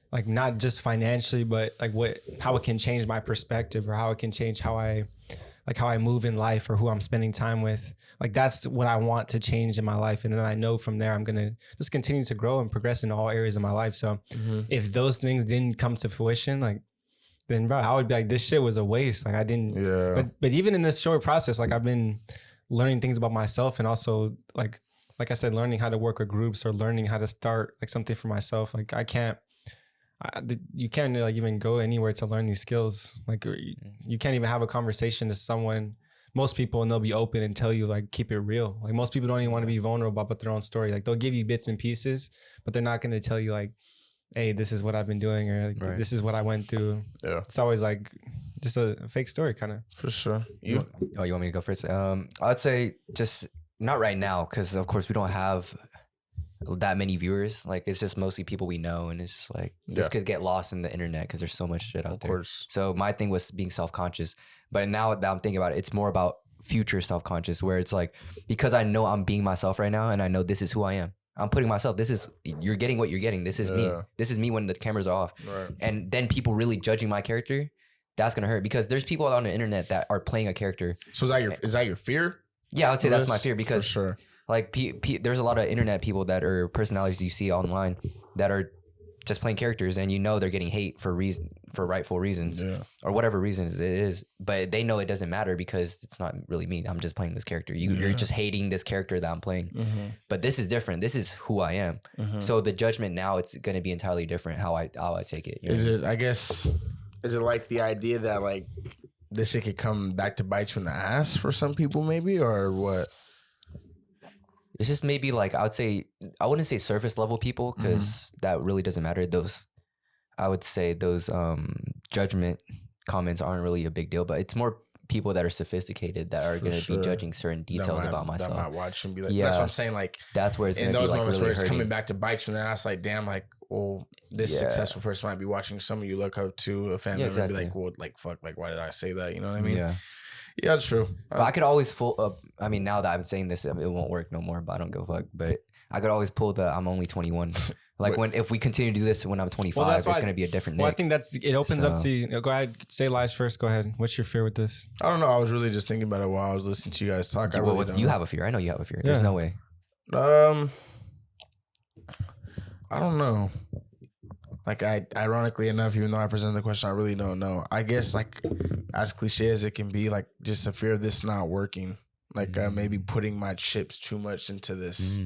Like not just financially, but like how it can change my perspective, or how it can change how I like how I move in life or who I'm spending time with. Like that's what I want to change in my life. And then I know from there, I'm going to just continue to grow and progress in all areas of my life. So if those things didn't come to fruition, like, then bro, I would be like, this shit was a waste. Like I didn't, but even in this short process, like I've been learning things about myself and also like I said, learning how to work with groups or learning how to start like something for myself. Like you can't like even go anywhere to learn these skills. Like you can't even have a conversation to someone, most people, and they'll be open and tell you like, keep it real. Like most people don't even want to be vulnerable about their own story. Like they'll give you bits and pieces, but they're not going to tell you like, hey, this is what I've been doing, or like, this is what I went through. Yeah. It's always like just a fake story kind of. For sure. You want me to go first? I'd say just not right now, because of course we don't have that many viewers. Like it's just mostly people we know, and it's just like this could get lost in the internet because there's so much shit out there. Of course. So my thing was being self-conscious, but now that I'm thinking about it, it's more about future self-conscious, where it's like, because I know I'm being myself right now, and I know this is who I am. I'm putting myself. You're getting what you're getting. This is me. This is me when the cameras are off. Right. And then people really judging my character, that's gonna hurt, because there's people on the internet that are playing a character. So is that your fear? Yeah, I would say that's my fear, because for sure. Like there's a lot of internet people that are personalities you see online that are just playing characters, and you know they're getting hate for rightful reasons, or whatever reasons it is, but they know it doesn't matter because it's not really me. I'm just playing this character. You're just hating this character that I'm playing, but this is different. This is who I am. So the judgment now, it's going to be entirely different how I take it. Is it like the idea that like this shit could come back to bite you in the ass for some people, maybe, or what? It's just maybe like, I wouldn't say surface level people, because that really doesn't matter. I would say those judgment comments aren't really a big deal, but it's more people that are sophisticated that are going to be judging certain details about myself. That might watch and be like, that's what I'm saying. Like that's where it's going to be like, in those moments really where it's hurting. Coming back to bite you in the ass, like, damn, like, well, this successful person might be watching someone you look up to, a family member, and be like, well, like, fuck, like, why did I say that? You know what I mean? Yeah, that's true. But I could always I mean, now that I'm saying this, it won't work no more, but I don't go fuck. But I could always pull I'm only 21. Like if we continue to do this when I'm 25, it's going to be a different Nick. Well, I think it opens up to you. Go ahead, say lives first. Go ahead. What's your fear with this? I don't know. I was really just thinking about it while I was listening to you guys talk. You have a fear. I know you have a fear. There's no way. I don't know. Like ironically enough, even though I presented the question, I really don't know. I guess like as cliche as it can be, like just a fear of this not working. Like maybe putting my chips too much into this.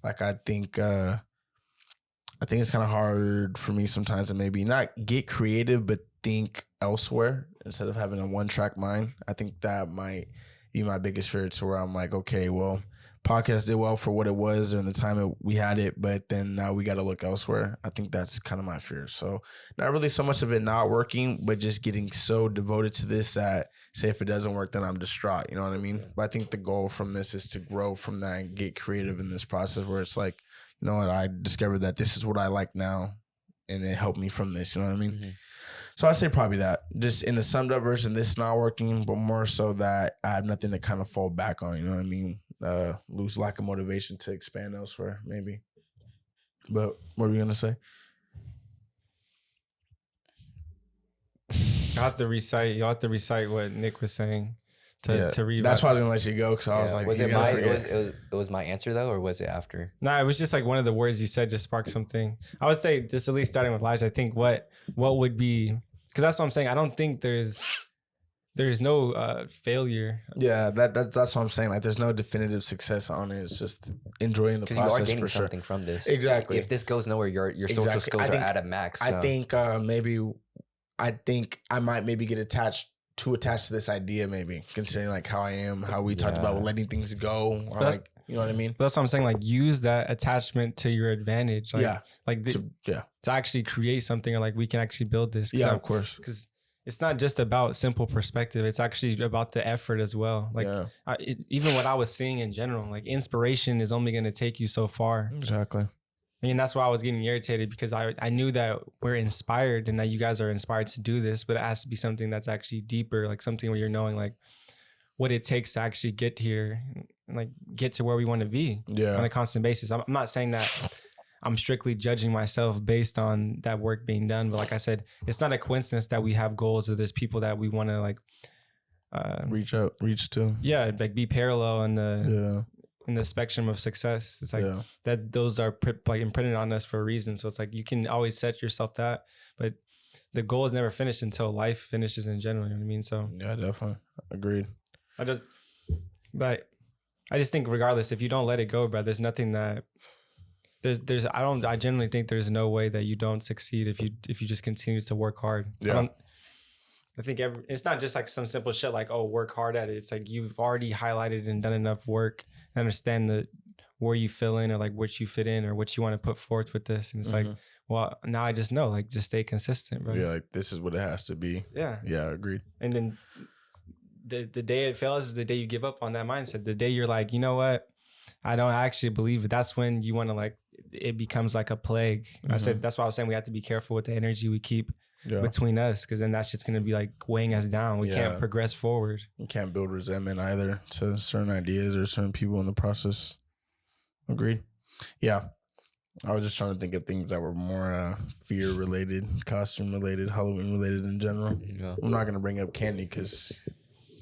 Like I think it's kind of hard for me sometimes to maybe not get creative, but think elsewhere instead of having a one-track mind. I think that might be my biggest fear, to where I'm like, okay, well, podcast did well for what it was during the time we had it, but then now we got to look elsewhere. I think that's kind of my fear. So not really so much of it not working, but just getting so devoted to this that, say, if it doesn't work, then I'm distraught. You know what I mean? But I think the goal from this is to grow from that and get creative in this process, where it's like, you know what, I discovered that this is what I like now, and it helped me from this. You know what I mean? So I'd say probably that. Just in the summed up version, this is not working, but more so that I have nothing to kind of fall back on. You know what I mean? Lose lack of motivation to expand elsewhere, maybe. But what were you gonna say? You'll have to recite what Nick was saying to read. That's why I was gonna let you go, because I was like, it was my answer though, or was it after? No, it was just like one of the words you said just sparked something. I would say just at least starting with lies. I think what would be, because that's what I'm saying. I don't think there's no failure. Yeah, that's what I'm saying. Like, there's no definitive success on it. It's just enjoying the process. You are getting for something sure. from this. Exactly. If this goes nowhere, your social skills are at a max. So. I think I might maybe get attached to this idea, maybe considering like how I am, how we talked about letting things go, or like, you know what I mean? That's what I'm saying. Like, use that attachment to your advantage. Like, to actually create something, or like, we can actually build this. Yeah, of course. Because it's not just about simple perspective. It's actually about the effort as well. Like even what I was seeing in general, like inspiration is only going to take you so far. Exactly. I mean, that's why I was getting irritated, because I knew that we're inspired and that you guys are inspired to do this, but it has to be something that's actually deeper, like something where you're knowing like what it takes to actually get here and like get to where we want to be on a constant basis. I'm not saying that I'm strictly judging myself based on that work being done. But like I said, it's not a coincidence that we have goals, or there's people that we want to like reach to. Yeah, like be parallel in the Yeah. in the spectrum of success. It's like Yeah. that those are like imprinted on us for a reason. So it's like you can always set yourself that, but the goal is never finished until life finishes in general. You know what I mean? So Yeah, definitely. Agreed. I just think regardless, if you don't let it go, bro, there's nothing that I generally think there's no way that you don't succeed if you just continue to work hard. Yeah. I think it's not just like some simple shit like, oh, work hard at it. It's like you've already highlighted and done enough work and understand where you fill in or like what you fit in or what you want to put forth with this. And it's like, well, now I just know, like, just stay consistent, bro. Yeah, like this is what it has to be. Yeah. Yeah, agreed. And then the day it fails is the day you give up on that mindset. The day you're like, you know what? I don't actually believe it. That's when you want to like, it becomes like a plague. I said, that's why I was saying we have to be careful with the energy we keep between us, because then that shit's going to be like weighing us down. We can't progress forward. You can't build resentment either to certain ideas or certain people in the process. Agreed. Yeah. I was just trying to think of things that were more fear related, costume related, Halloween related in general. Yeah. I'm not going to bring up candy because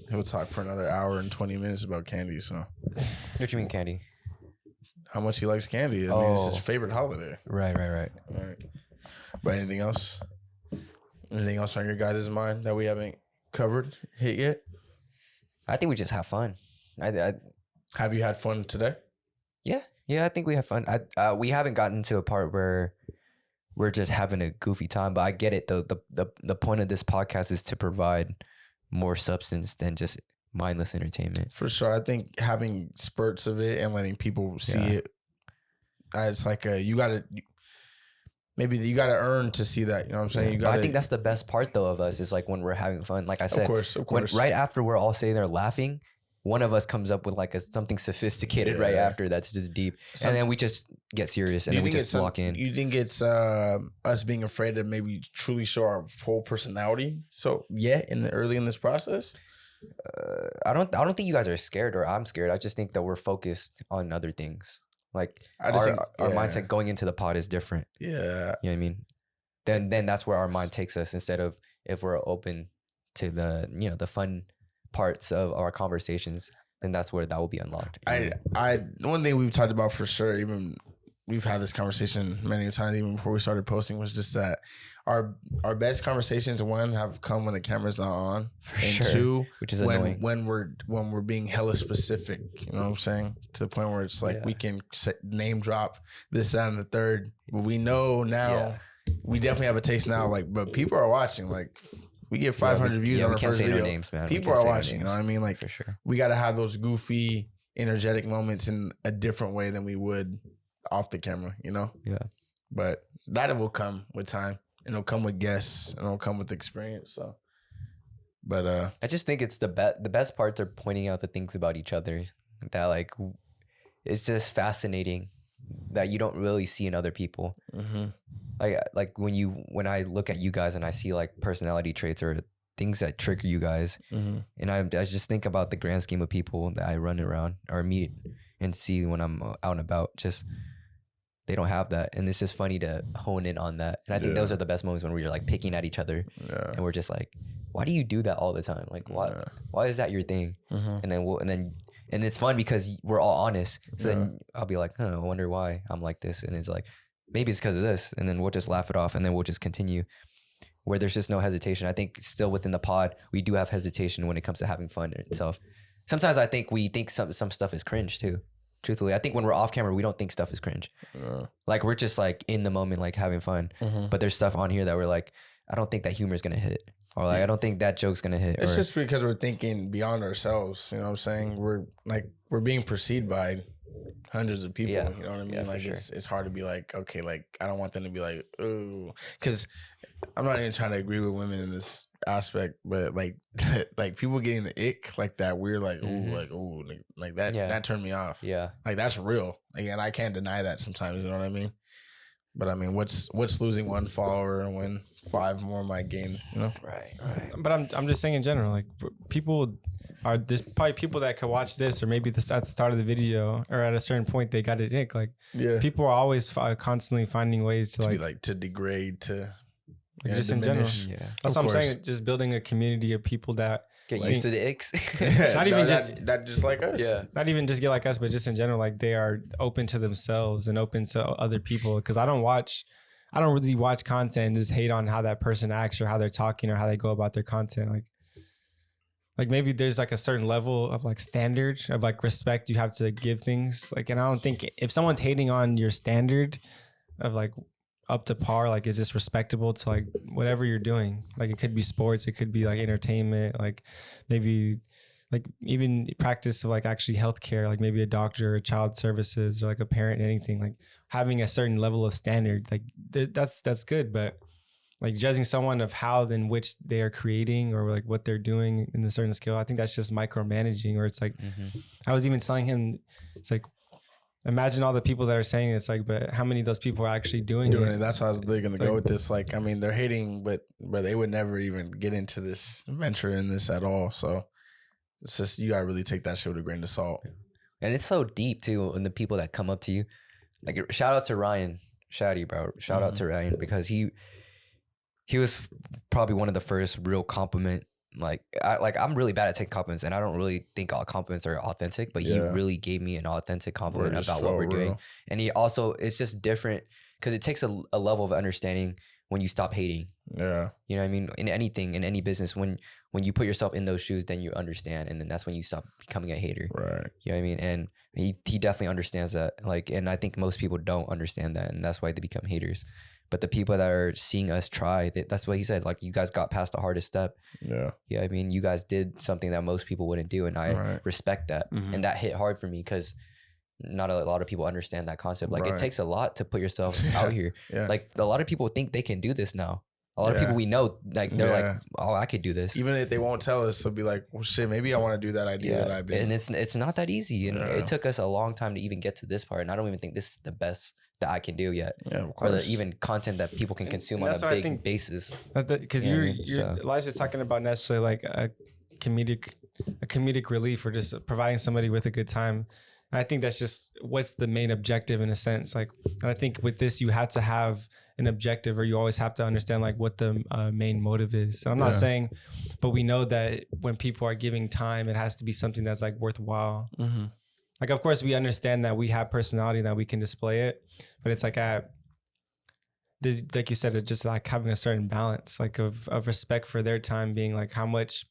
he'll talk for another hour and 20 minutes about candy. So, What you mean candy? how much he likes candy. I mean, it's his favorite holiday. Right. Right. But anything else? Anything else on your guys' mind that we haven't hit yet? I think we just have fun. Have you had fun today? Yeah, I think we have fun. We haven't gotten to a part where we're just having a goofy time, but I get it though. The point of this podcast is to provide more substance than just mindless entertainment. For sure. I think having spurts of it and letting people see it, it's like you gotta earn to see that. You know what I'm saying? But I think that's the best part though of us is like when we're having fun. Like I said, of course. right after we're all sitting there laughing, one of us comes up with like something sophisticated right after that's just deep, and then we just get serious and then we just lock in. You think it's us being afraid to maybe truly show our full personality? So early in this process, I don't think you guys are scared or I'm scared. I just think that we're focused on other things. Like our mindset going into the pod is different. Yeah, you know what I mean. Then that's where our mind takes us instead of if we're open to the fun parts of our conversations, then that's where that will be unlocked. One thing we've talked about for sure, even we've had this conversation many times even before we started posting, was just that our best conversations, one, have come when the camera's not on, and two, which is annoying, when we're being hella specific. You know what I'm saying? To the point where it's like we can name drop this, that, and the third. But we know now, we definitely have a taste now. Like, but people are watching. Like, we get 500 views on our first video. No names, man. People are watching. You know what I mean? Like, for sure, we got to have those goofy, energetic moments in a different way than we would off the camera. You know? Yeah. But that will come with time. It'll come with guests, and it'll come with experience. So, but I just think it's the best parts are pointing out the things about each other that like it's just fascinating that you don't really see in other people. Mm-hmm. Like when I look at you guys and I see like personality traits or things that trigger you guys, and I just think about the grand scheme of people that I run around or meet and see when I'm out and about. Just they don't have that, and it's just funny to hone in on that. And I think those are the best moments when we're like picking at each other, and we're just like, "Why do you do that all the time? Like, why is that your thing?" And then and it's fun because we're all honest. So then I'll be like, "I wonder why I'm like this," and it's like, maybe it's because of this, and then we'll just laugh it off, and then we'll just continue. Where there's just no hesitation. I think still within the pod, we do have hesitation when it comes to having fun itself. Sometimes I think we think some stuff is cringe too. Truthfully, I think when we're off camera, we don't think stuff is cringe. Like we're just like in the moment, like having fun. But there's stuff on here that we're like, I don't think that humor is gonna hit, or like I don't think that joke's gonna hit. It's just because we're thinking beyond ourselves. You know what I'm saying? We're being perceived by hundreds of people. You know what I mean? Like it's hard to be like, okay, like I don't want them to be like, oh, because I'm not even trying to agree with women in this aspect, but like people getting the ick like that weird, like like that that turned me off. Like that's real. Again, I can't deny that sometimes. You know what I mean? But I mean, what's losing one follower and when 5 more might gain? You know? Right. But I'm just saying in general, like people are there's probably people that could watch this or maybe this at the start of the video or at a certain point they got it ick. Like people are always constantly finding ways to be like to degrade to. like Yeah, just in general. diminish. Yeah. That's Of what I'm course. saying. Just building a community of people that Get Like- used to the icks. Not even that just like us. Yeah. not even just get like us, but just in general, like they are open to themselves and open to other people. Because I don't really watch content and just hate on how that person acts or how they're talking or how they go about their content. Like maybe there's like a certain level of like standard of like respect you have to give things. Like, and I don't think if someone's hating on your standard of like up to par, like is this respectable to like whatever you're doing? Like it could be sports, it could be like entertainment, like maybe like even practice of like actually healthcare, like maybe a doctor or child services or like a parent, anything, like having a certain level of standard, like that's good. But like judging someone of how in which they are creating or like what they're doing in a certain skill, I think that's just micromanaging. Or it's like, I was even telling him, it's like, imagine all the people that are saying it's like, but how many of those people are actually doing Doing it? it. That's how they're gonna It's go like- with this. Like, I mean, they're hating, but they would never even get into this venture in this at all. So it's just you gotta really take that shit with a grain of salt. And it's so deep too. And the people that come up to you, like shout out to Ryan Shaddy, bro. Shout out to Ryan because he was probably one of the first real compliment. I'm really bad at taking compliments, and I don't really think all compliments are authentic. But he Yeah. really gave me an authentic compliment Just about what felt we're doing. real. And he also, it's just different because it takes a level of understanding when you stop hating. Yeah. You know what I mean? In anything, in any business, when you put yourself in those shoes, then you understand, and then that's when you stop becoming a hater. Right. You know what I mean? And he definitely understands that. Like, and I think most people don't understand that, and that's why they become haters. But the people that are seeing us try, that's what he said. Like, you guys got past the hardest step. Yeah. Yeah, I mean, you guys did something that most people wouldn't do, and I Right. respect that. Mhm. And that hit hard for me because not a lot of people understand that concept. Like, Right. it takes a lot to put yourself out here. Yeah. Like, a lot of people think they can do this now. A lot of Yeah. people we know, like, they're Yeah. like, oh, I could do this. Even if they won't tell us, they'll be like, well, shit, maybe I want to do that idea that I've been. and it's not that easy, and Yeah. it took us a long time to even get to this part. And I don't even think this is the best that I can do yet, Yeah, of or course. even content that people can consume and on that's a what I big think- basis. Because You know what you're I mean? you're So- Elijah's talking about necessarily like a comedic relief or just providing somebody with a good time. And I think that's just what's the main objective in a sense. Like, and I think with this, you have to have an objective, or you always have to understand like what the main motive is. And I'm not Yeah. saying, but we know that when people are giving time, it has to be something that's like worthwhile. Mm-hmm. Like, of course, we understand that we have personality and that we can display it, but it's like like you said, it's just like having a certain balance, like of respect for their time, being like how much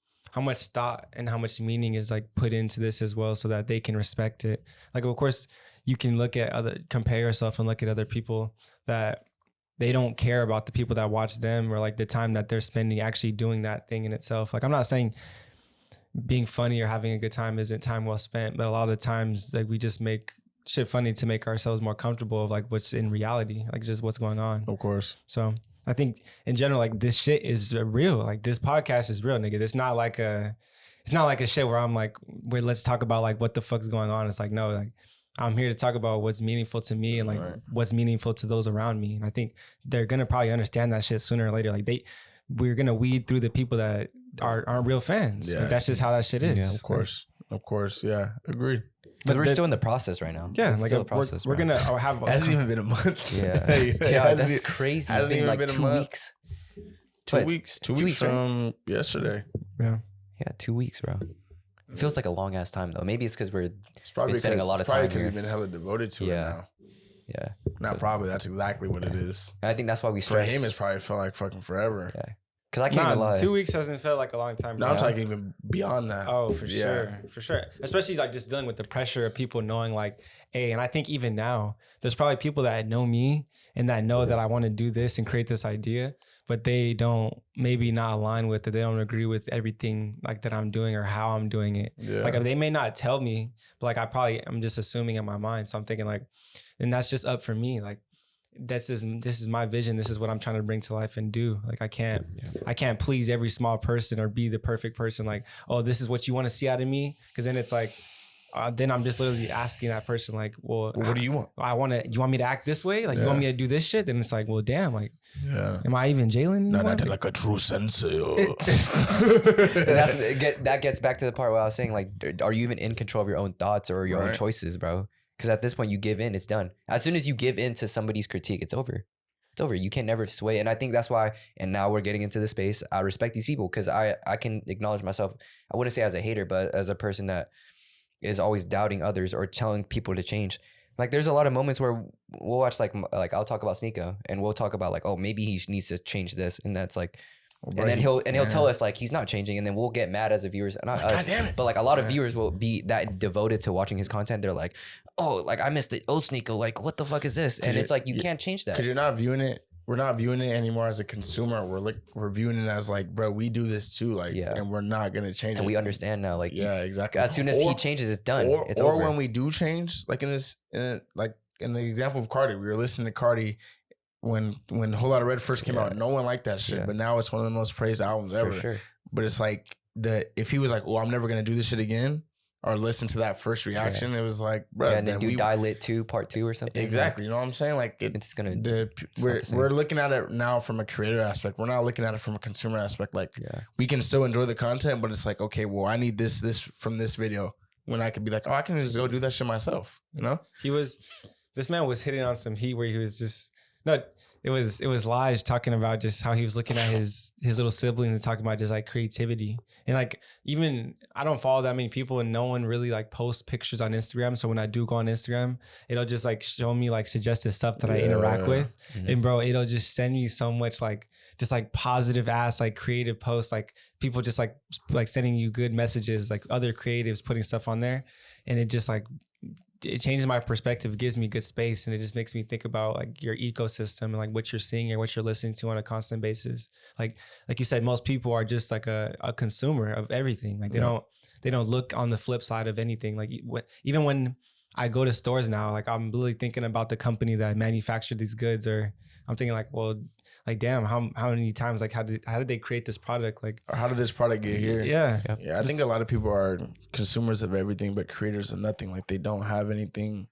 thought and how much meaning is like put into this as well, so that they can respect it. Like, of course, you can compare yourself and look at other people that they don't care about the people that watch them or like the time that they're spending actually doing that thing in itself. Like, I'm not saying being funny or having a good time isn't time well spent, but a lot of the times like we just make shit funny to make ourselves more comfortable of like what's in reality, like just what's going on. Of course. So I think in general, like this shit is real. Like this podcast is real, nigga. It's not like a shit where I'm like, where let's talk about like what the fuck's going on. It's like, no, like I'm here to talk about what's meaningful to me and like Right. what's meaningful to those around me. And I think they're gonna probably understand that shit sooner or later. Like we're gonna weed through the people that aren't real fans. Yeah. Like, that's just how that shit is. Yeah, Of course. Of course. Yeah. Agreed. But we're the- still in the process right now. Yeah, It's like still a process. we're bro. gonna have It hasn't even been a month. Yeah, It yeah, hasn't that's even- crazy. It's hasn't been even like been a 2 month. weeks. 2 What? weeks. 2 2 weeks weeks, right? from yesterday. yeah. Yeah, 2 weeks, bro. It feels like a long ass time though. Maybe it's because we're It's probably Been spending because- a lot of it's probably time because here. you've been hella devoted to Yeah. it now. yeah. Not probably. That's exactly what it is. And I think that's why we For stress. him, it's probably felt like fucking forever. Yeah. Because I can't even lie. 2 weeks hasn't felt like a long time. No, bro. I'm talking even beyond that. Oh, for Yeah. sure. Especially like just dealing with the pressure of people knowing like, hey, and I think even now, there's probably people that know me and that know that I want to do this and create this idea, but they don't maybe not align with it. They don't agree with everything like that I'm doing or how I'm doing it. Yeah. Like they may not tell me, but like I'm just assuming in my mind. So I'm thinking like, and that's just up for me. Like this is my vision. This is what I'm trying to bring to life and do. Like I can't please every small person or be the perfect person. Like, oh, this is what you want to see out of me. Cause then it's like, then I'm just literally asking that person like, well, Well, what do you want? you want me to act this way? Like you want me to do this shit? Then it's like, well, damn, like, Yeah. am I even Jalen? No, anymore? not like a true sensei. And that gets back to the part where I was saying, like, are you even in control of your own thoughts or your own Right. choices, bro? Because at this point, you give in, it's done. As soon as you give in to somebody's critique, it's over. it's over. You can never sway. And I think that's why, and now we're getting into the space. I respect these people because I can acknowledge myself. I wouldn't say as a hater, but as a person that is always doubting others or telling people to change. Like there's a lot of moments where we'll watch like I'll talk about Sneeko and we'll talk about like, oh, maybe he needs to change this, and that's like, and then he'll tell us like he's not changing, and then we'll get mad as a viewers, not us, but like a lot of viewers will be that devoted to watching his content. They're like, oh, like I missed the old Sneeko, like what the fuck is this? And it's like you can't change that because you're not viewing it. We're not viewing it anymore as a consumer. We're viewing it as like, bro, we do this too, like, and we're not gonna change it. And we understand now, like, exactly. As soon as he changes, it's done. It's or over. when we do change, like in the example of Cardi, we were listening to Cardi when Whole Lotta Red first came out. No one liked that shit, but now it's one of the most praised albums ever. For sure. But it's like if he was like, "Oh, I'm never gonna do this shit again," or listen to that first reaction, it was like, bro, and then do Die Lit 2 Part 2 or something. Exactly, you know what I'm saying? Like it's gonna. We're looking at it now from a creator aspect. We're not looking at it from a consumer aspect. Like we can still enjoy the content, but it's like, okay, well, I need this from this video. When I could be like, oh, I can just go do that shit myself. You know? This man was hitting on some heat where he was just it was Lige talking about just how he was looking at his little siblings and talking about just like creativity. And like, even I don't follow that many people and no one really like posts pictures on Instagram. So when I do go on Instagram, it'll just like show me like suggested stuff that I interact with. And bro, it'll just send me so much like just like positive ass, like creative posts, like people just like sending you good messages, like other creatives putting stuff on there. And it just like, it changes my perspective, gives me good space, and it just makes me think about like your ecosystem and like what you're seeing or what you're listening to on a constant basis. Like you said, most people are just like a consumer of everything. Like they don't look on the flip side of anything. Like even when I go to stores now, like I'm really thinking about the company that manufactured these goods, or I'm thinking like, well, like damn, how many times, like how did they create this product? Like, or how did this product get here? Yeah. I think a lot of people are consumers of everything, but creators of nothing. Like they don't have anything.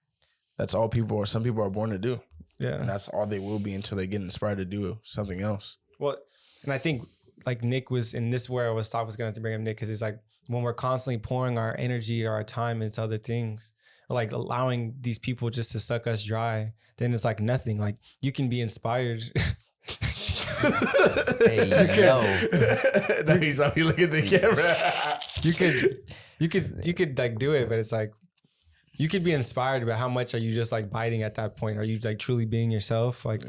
That's all people, or some people are born to do. Yeah, and that's all they will be until they get inspired to do something else. Well, and I think like Nick was, and this is where I was going to have to bring up Nick, because it's like when we're constantly pouring our energy or our time into other things, or like allowing these people just to suck us dry, then it's like nothing. Like you can be inspired. Hey, yo. Now you saw me look at the camera. you could like do it, but it's like you could be inspired, but how much are you just like biting at that point? Are you like truly being yourself? Like,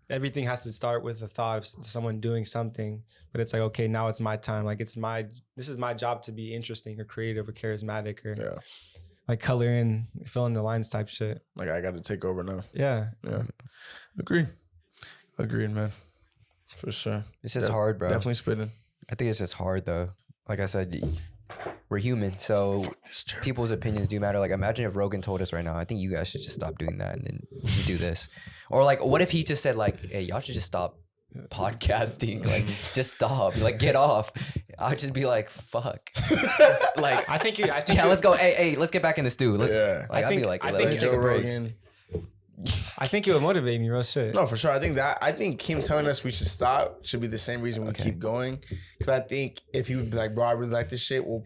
everything has to start with the thought of someone doing something, but it's like, okay, now it's my time. Like this is my job to be interesting or creative or charismatic or like color in, fill in the lines type shit. Like I got to take over now. Yeah. Agreed, man. For sure. It's just hard, bro. Definitely spitting. I think it's just hard though. Like I said, we're human, so people's opinions do matter. Like imagine if Rogan told us right now, I think you guys should just stop doing that and then you do this. Or like, what if he just said like, hey, y'all should just stop podcasting, like just stop, like get off. I'd just be like, fuck. Like I think let's go. Hey, let's get back in the stew. Like, I'd be like, let's take a break. I think it would motivate me, real shit. No, for sure. I think him telling us we should stop should be the same reason we keep going. Because I think if he would be like, bro, I really like this shit, we'll,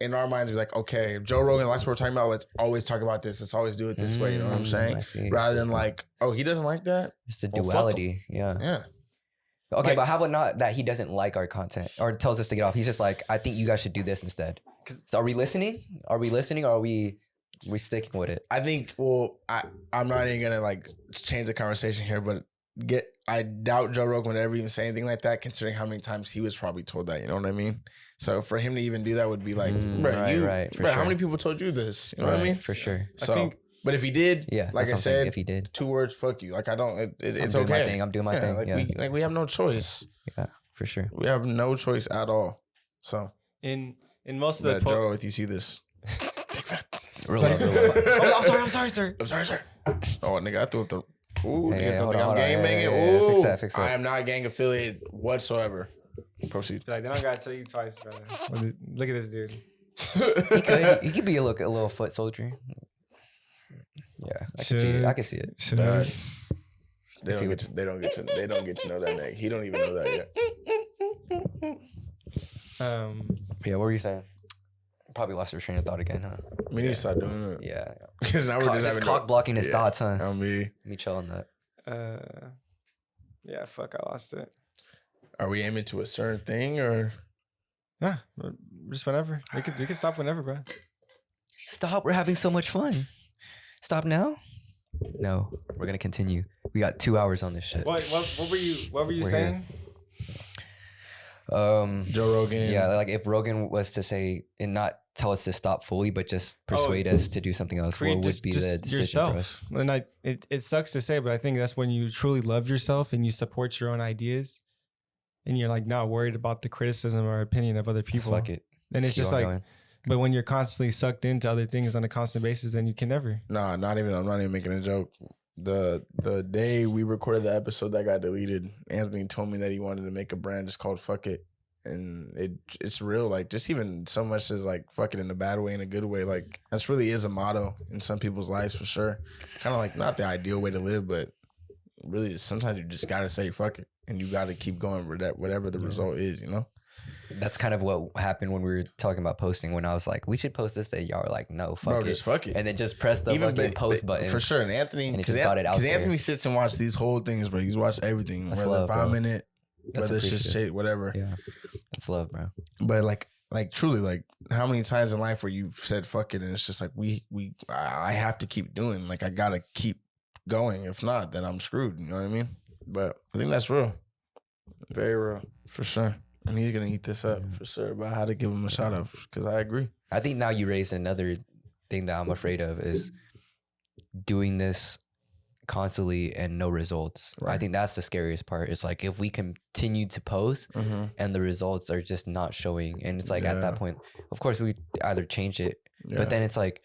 in our minds, be like, okay, if Joe Rogan likes what we're talking about, let's always talk about this. Let's always do it this way. You know what I'm saying? Rather than like, oh, he doesn't like that? It's the duality. Yeah. Okay, Like, but how about not that he doesn't like our content or tells us to get off? He's just like, I think you guys should do this instead. So are we listening? Or are we sticking with it? I think, well, I'm not even gonna like change the conversation here, but I doubt Joe Rogan would ever even say anything like that, considering how many times he was probably told that. You know what I mean? So for him to even do that would be like, how many people told you this? You know what I mean? For sure. So, but if he did, like I said, if he did, 2 words, fuck you. Like I don't. It's I'm doing okay. My thing. I'm doing my thing. Like we have no choice. Yeah, for sure. We have no choice at all. So in most of the Joe, if you see this. Real love. I'm sorry, sir. Oh, nigga, I threw up the. Ooh, hey, niggas gonna think I'm gang banging. Ooh, fix that. I am not gang affiliated whatsoever. Proceed. Like they don't gotta tell you twice, brother. Look at this dude. He could be a little foot soldier. Yeah, I can see it. I can see it. They don't get to know that nigga. He don't even know that yet. Yeah, what were you saying? Probably lost your train of thought again, huh? We need to start doing that. Yeah. Because now we're just cock blocking his thoughts, huh? On me. Me chill on that. Yeah, fuck, I lost it. Are we aiming to a certain thing or? Yeah, just whenever. We could stop whenever, bro. Stop. We're having so much fun. Stop now? No, we're gonna continue. We got 2 hours on this shit. What were you We're saying? Joe Rogan. Yeah, like if Rogan was to say and not tell us to stop fully, but just persuade us to do something else, what would be the decision for us? And it sucks to say, but I think that's when you truly love yourself and you support your own ideas, and you're like not worried about the criticism or opinion of other Just people. fuck it. And it's Keep just on like, going. but when you're constantly sucked into other things on a constant basis, then you can never. Nah, not even. I'm not even making a joke. The day we recorded the episode that got deleted, Anthony told me that he wanted to make a brand just called Fuck It. And it's real, like just even so much as like fuck it in a bad way, in a good way, like that's really is a motto in some people's lives for sure. Kind of like not the ideal way to live, but really just, sometimes you just gotta say fuck it and you gotta keep going with that, whatever the result is, you know. That's kind of what happened when we were talking about posting. When I was like, we should post this, that y'all were like, no, fuck Bro, it, just fuck it. and then just press the fucking post button for sure. And Anthony, and it because just got it out there. Anthony sits and watches these whole things, bro. He's watched everything, That's whether love, 5 bro. minute, That's whether it's just appreciative. shit, whatever. Yeah, that's love, bro. But like truly, like how many times in life where you've said fuck it and it's just like I have to keep doing, like I gotta keep going. If not, then I'm screwed. You know what I mean? But I think that's real, very real for sure. And he's gonna eat this up for sure. But I had to give him a shout out because I agree. I think now you raised another thing that I'm afraid of is doing this constantly and no results. I Right. think that's the scariest part. It's like if we continue to post and the results are just not showing, and it's like at that Yeah. point, of course we either change it, Yeah. but then it's like,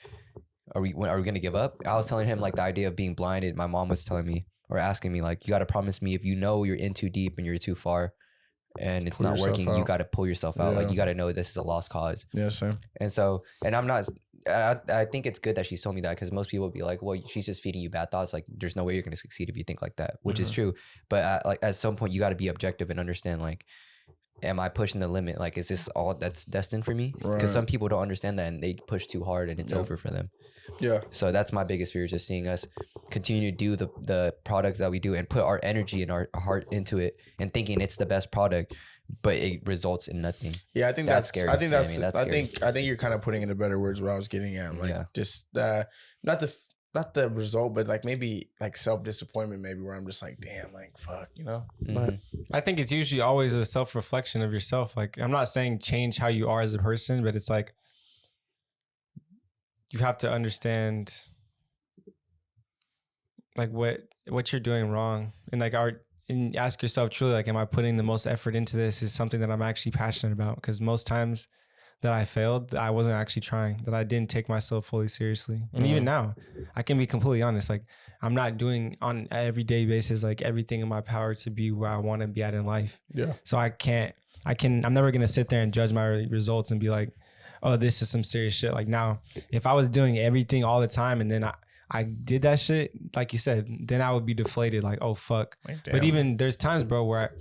are we gonna give up? I was telling him like the idea of being blinded. My mom was telling me or asking me like, you got to promise me if you know you're in too deep and you're too far, and it's Pull not yourself working, you out. got to pull yourself out. Like Yeah. you got to know this is a lost cause. Yeah, same. And so, and I'm not. I think it's good that she's told me that because most people would be like, "Well, she's just feeding you bad thoughts." Like, there's no way you're going to succeed if you think like that, which is true. But at some point, you got to be objective and understand. Like, am I pushing the limit? Like, is this all that's destined for me? Because Right. some people don't understand that and they push too hard and it's Yeah. over for them. Yeah. So that's my biggest fear, is just seeing us continue to do the products that we do and put our energy and our heart into it and thinking it's the best product, but it results in nothing. Yeah, I think That's that's scary. I think Yeah, I that's. mean, that's I scary. think you're kind of putting into better words what I was getting at. Like Yeah. just not the result, but like maybe like self disappointment, maybe where I'm just like, damn, like fuck, you know. But Mhm. I think it's usually always a self-reflection of yourself. Like, I'm not saying change how you are as a person, but it's like you have to understand like what you're doing wrong, and like and ask yourself truly, like, am I putting the most effort into this? Is something that I'm actually passionate about? Because most times that I failed, I wasn't actually trying, that I didn't take myself fully seriously. And even now, I can be completely honest. Like, I'm not doing on an everyday basis, like everything in my power to be where I want to be at in life. yeah, So I'm never going to sit there and judge my results and be like, oh, this is some serious shit. Like, now, if I was doing everything all the time and then I did that shit, like you said, then I would be deflated. Like, oh, fuck. like, But damn. even there's times, bro, where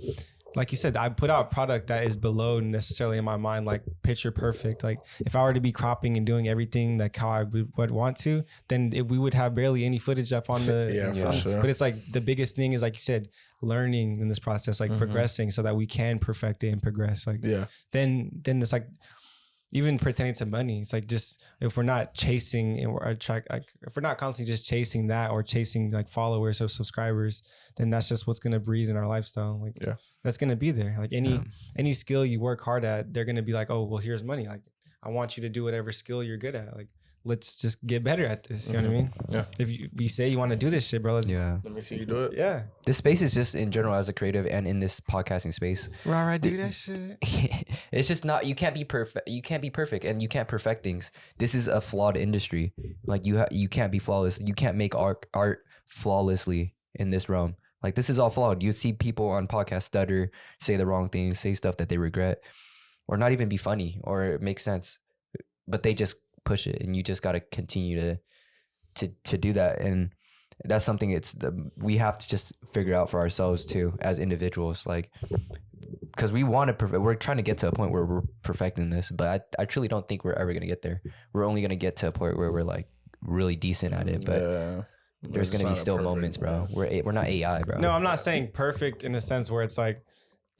like you said, I put out a product that is below necessarily in my mind, like picture perfect. Like, if I were to be cropping and doing everything like how I would want to, then we would have barely any footage up on the. Yeah, for sure. But it's like the biggest thing is, like you said, learning in this process, like progressing so that we can perfect it and progress. Like, yeah, then it's like, even pertaining to money, it's like, just if we're not chasing and if we're not constantly just chasing that or chasing like followers or subscribers, then that's just what's gonna breed in our lifestyle. Like, Yeah. that's gonna be there. Like any skill you work hard at, they're gonna be like, oh, well, here's money. Like, I want you to do whatever skill you're good at. Like, let's just get better at this. You know what I mean? Yeah. If you say you want to do this shit, bro, let's Yeah. let me see you do it. yeah. This space is just in general as a creative and in this podcasting space. Right, do that shit. It's just not, you can't be perfect. You can't be perfect and you can't perfect things. This is a flawed industry. Like you can't be flawless. You can't make art flawlessly in this realm. Like, this is all flawed. You see people on podcasts stutter, say the wrong things, say stuff that they regret, or not even be funny or make sense, but they just push it, and you just got to continue to do that. And that's something we have to just figure out for ourselves too as individuals, like, because we're trying to get to a point where we're perfecting this, but I truly don't think we're ever going to get there. We're only going to get to a point where we're like really decent at it. But Yeah. There's It's gonna be not a still perfect- moments, bro. We're not AI, bro. No, I'm not saying perfect in the sense where it's like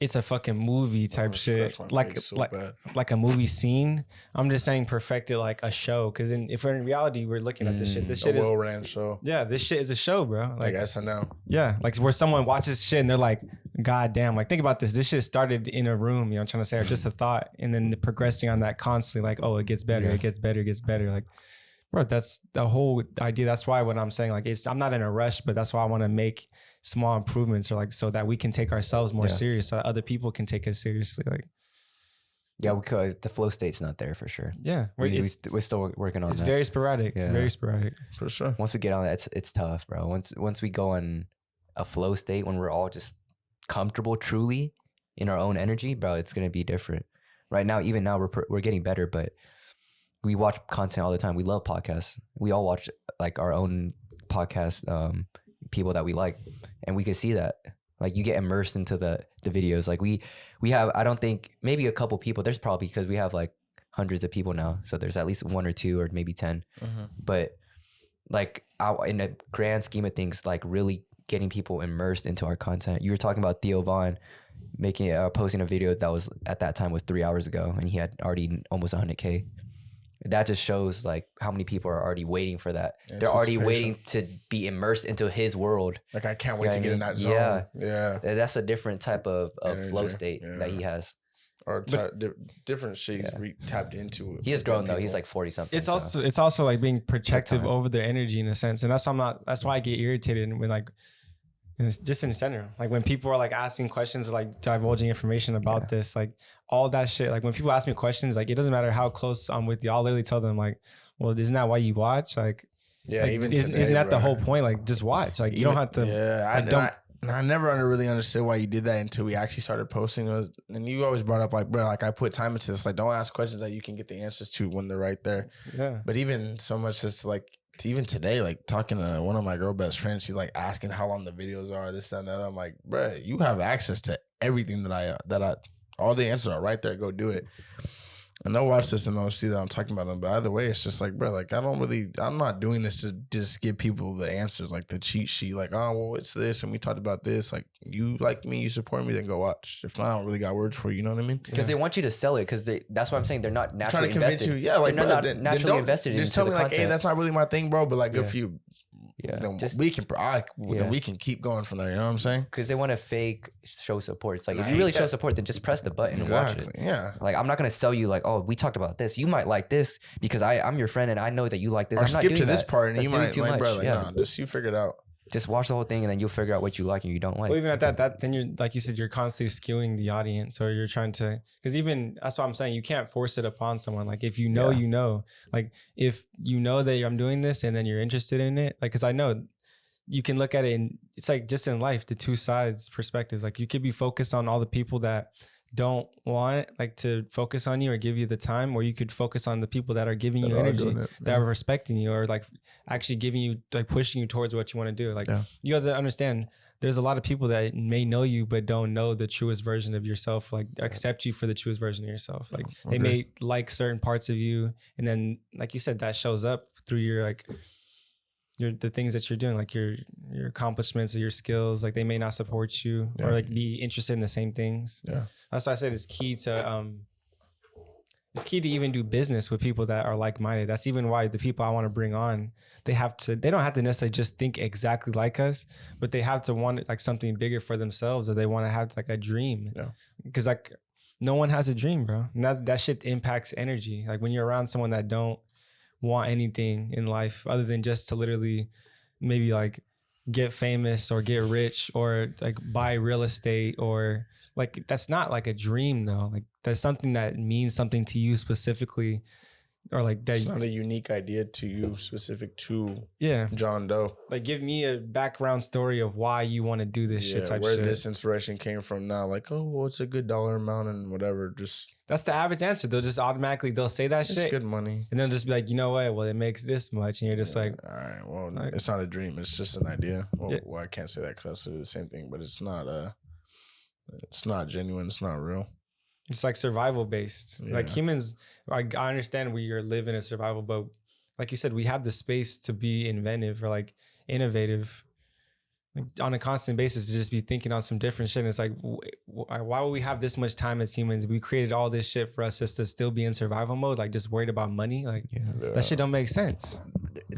it's a fucking movie type shit, Scratch my like face so like bad. like a movie scene. I'm just saying perfected like a show, because if we're in reality, we're looking at this shit. This A shit is well-ran show. this shit is a show, bro. Like Like SNL. yeah, like where someone watches shit and they're like, God damn, like think about this. This shit started in a room, you know what I'm trying to say, or just a thought, and then progressing on that constantly, like, oh, it gets better, Yeah. it gets better, it gets better. Like, bro, that's the whole idea. That's why when I'm saying like I'm not in a rush, but that's why I want to make small improvements, or like so that we can take ourselves more Yeah. serious, so that other people can take us seriously. Like, Yeah, because the flow state's not there for sure. yeah, We're still working on it's that. very sporadic, Yeah. very sporadic. For sure. Once we get on that, it's tough, bro. Once we go on a flow state, when we're all just comfortable, truly in our own energy, bro, it's gonna be different. Right now, even now, we're getting better, but we watch content all the time. We love podcasts. We all watch like our own podcast, people that we like, and we can see that. Like you get immersed into the videos. Like we have, I don't think, maybe a couple people. There's probably, because we have like hundreds of people now, so there's at least 1 or 2 or maybe 10. But like in the grand scheme of things, like really getting people immersed into our content. You were talking about Theo Vaughn posting a video that was at that time was 3 hours ago, and he had already almost 100K. That just shows like how many people are already waiting for that. They're already waiting to be immersed into his world. Like I can't You wait know to what get I in mean? that zone. Yeah. Yeah. That's a different type of flow Energy, state yeah. that he has. Or different shit he's tapped into. He has grown though. People. He's like 40 something. It's also like being protective time. over their energy in a sense, and that's why I get irritated when like, and it's just in general, like when people are like asking questions or like divulging information about this, like all that shit. Like when people ask me questions, like it doesn't matter how close I'm with you, I'll literally tell them like, well, isn't that why you watch? Like, Yeah, like, even isn't today, that the bro. whole point? Like just watch. Like you don't have to. Yeah, like, I never really understood why you did that until we actually started posting those. And you always brought up like, bro, like I put time into this. Like, don't ask questions that you can get the answers to when they're right there. Yeah. But even so much as like even today, like talking to one of my girl best friends, she's like asking how long the videos are, this, that, and that. I'm like, bro, you have access to everything all the answers are right there. Go do it. And they'll watch this and they'll see that I'm talking about them. But either way, it's just like, bro, like I'm not doing this to just give people the answers, like the cheat sheet, like, oh, well, it's this. And we talked about this. Like, you like me, you support me, then go watch. If not, I don't really got words for you. You know what I mean? because they want you to sell it. Because that's what I'm saying. They're not Trying naturally to convince invested. you. Yeah, like, they're bro, not then naturally don't invested just into tell the me like, content. hey, that's not really my thing, bro. But like, good Yeah. for you. Yeah, Then just we can, Yeah. then we can keep going from there. You know what I'm saying? because they want to fake show support. It's like And if I you really hate show that. support, then just press the button and watch it. Yeah. Like I'm not gonna sell you like, oh, we talked about this. You might like this because I'm your friend and I know that you like this. Or I'm not skip doing to this that. part and That's you doing might too like, much. bro, like, Yeah. nah, just you figure it out. Just watch the whole thing and then you'll figure out what you like and you don't like. Well, even at that, then you're like you said, you're constantly skewing the audience, or you're trying to, because even that's what I'm saying. You can't force it upon someone. Like if you know, Yeah. you know. Like if you know that I'm doing this and then you're interested in it, like because I know you can look at it and it's like just in life, the two sides perspectives. Like you could be focused on all the people that don't want like to focus on you or give you the time, or you could focus on the people that are giving you energy, that are respecting you, or like actually giving you, like pushing you towards what you want to do. Like Yeah. you have to understand there's a lot of people that may know you but don't know the truest version of yourself, like accept you for the truest version of yourself. Like they may like certain parts of you, and then like you said, that shows up through your like the things that you're doing, like your accomplishments or your skills. Like they may not support you or like be interested in the same things. Yeah. That's why I said it's key to even do business with people that are like-minded. That's even why the people I want to bring on, they don't have to necessarily just think exactly like us, but they have to want like something bigger for themselves, or they want to have like a dream. Yeah. Because like no one has a dream, bro. And that shit impacts energy. Like when you're around someone that don't want anything in life other than just to literally maybe like get famous or get rich or like buy real estate, or like that's not like a dream though. Like that's something that means something to you specifically, or like that. It's not a unique idea to you, specific to Yeah, John Doe. like give me a background story of why you want to do this shit type where shit. this inspiration came from now. Like, oh, well, it's a good dollar amount and whatever. Just That's the average answer. They'll just automatically they'll say that it's shit, good money. and they'll just be like, you know what? Well, it makes this much, and you're just like, All right, well, like- it's not a dream. It's just an idea. Well, Yeah. well I can't say that because that's the same thing, but it's not genuine. It's not real. it's like survival based. Like Yeah. humans, I understand we are living in survival, but like you said, we have the space to be inventive, or like innovative, like on a constant basis, to just be thinking on some different shit. And it's like, why would we have this much time as humans? We created all this shit for us just to still be in survival mode, like just worried about money. Like that shit don't make sense.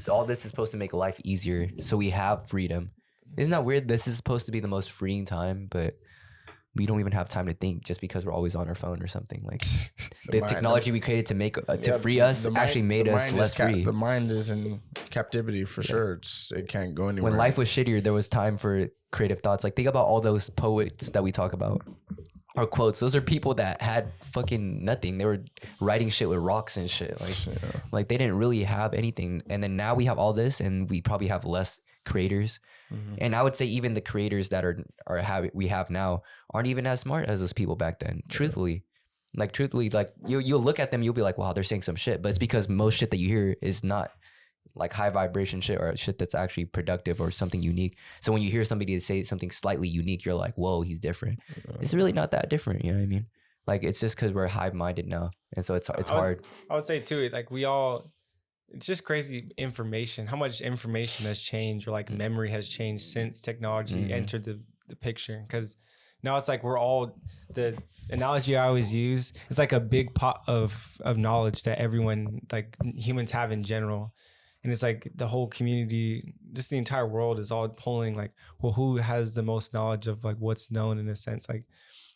All this is supposed to make life easier, so we have freedom. Isn't that weird? This is supposed to be the most freeing time, but we don't even have time to think just because we're always on our phone or something. Like the technology we created to make to free us actually made us less free. The mind is in captivity for sure. It can't go anywhere. When life was shittier, there was time for creative thoughts. Like think about all those poets that we talk about, or quotes. Those are people that had fucking nothing. They were writing shit with rocks and shit. Like they didn't really have anything. And then now we have all this, and we probably have less creators. And I would say even the creators that we have now aren't even as smart as those people back then. Truthfully, like you'll look at them, you'll be like, wow, they're saying some shit. But it's because most shit that you hear is not like high vibration shit or shit that's actually productive or something unique. So when you hear somebody say something slightly unique, you're like, whoa, he's different. It's really not that different. You know what I mean? Like it's just because we're hive minded now, and so it's hard. I would say too, like it's just crazy information, how much information has changed, or like memory has changed since technology entered the picture. Because now it's like the analogy I always use, it's like a big pot of knowledge that everyone, like humans, have in general. And it's like the whole community, just the entire world is all pulling like, well, who has the most knowledge of like what's known, in a sense, like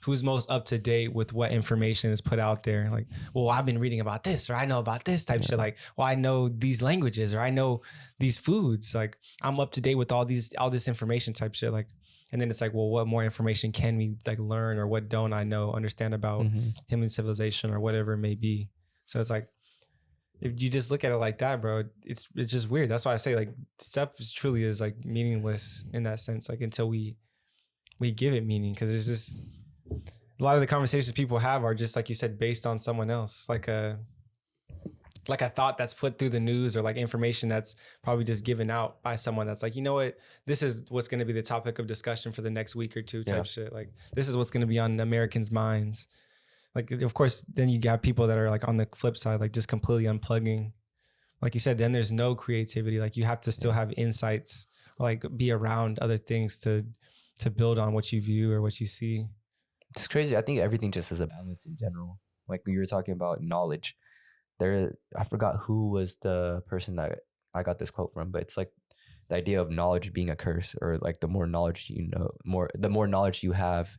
who's most up to date with what information is put out there. Like, well, I've been reading about this, or I know about this type shit. Like, well, I know these languages, or I know these foods. Like, I'm up to date with all this information type shit. Like, and then it's like, well, what more information can we like learn, or what don't I understand about human civilization, or whatever it may be. So it's like, if you just look at it like that, bro, it's just weird. That's why I say like stuff truly is like meaningless in that sense. Like until we give it meaning, because it's just a lot of the conversations people have are just like you said, based on someone else, like a thought that's put through the news, or like information that's probably just given out by someone that's like, you know what, this is what's going to be the topic of discussion for the next week or two type shit. Like this is what's going to be on Americans' minds. Like, of course, then you got people that are like on the flip side, like just completely unplugging. Like you said, then there's no creativity. Like you have to still have insights, or like be around other things to build on what you view or what you see. It's crazy. I think everything just has a balance in general. Like we were talking about knowledge. I forgot who was the person that I got this quote from, but it's like the idea of knowledge being a curse, or like the more knowledge you know, the more knowledge you have,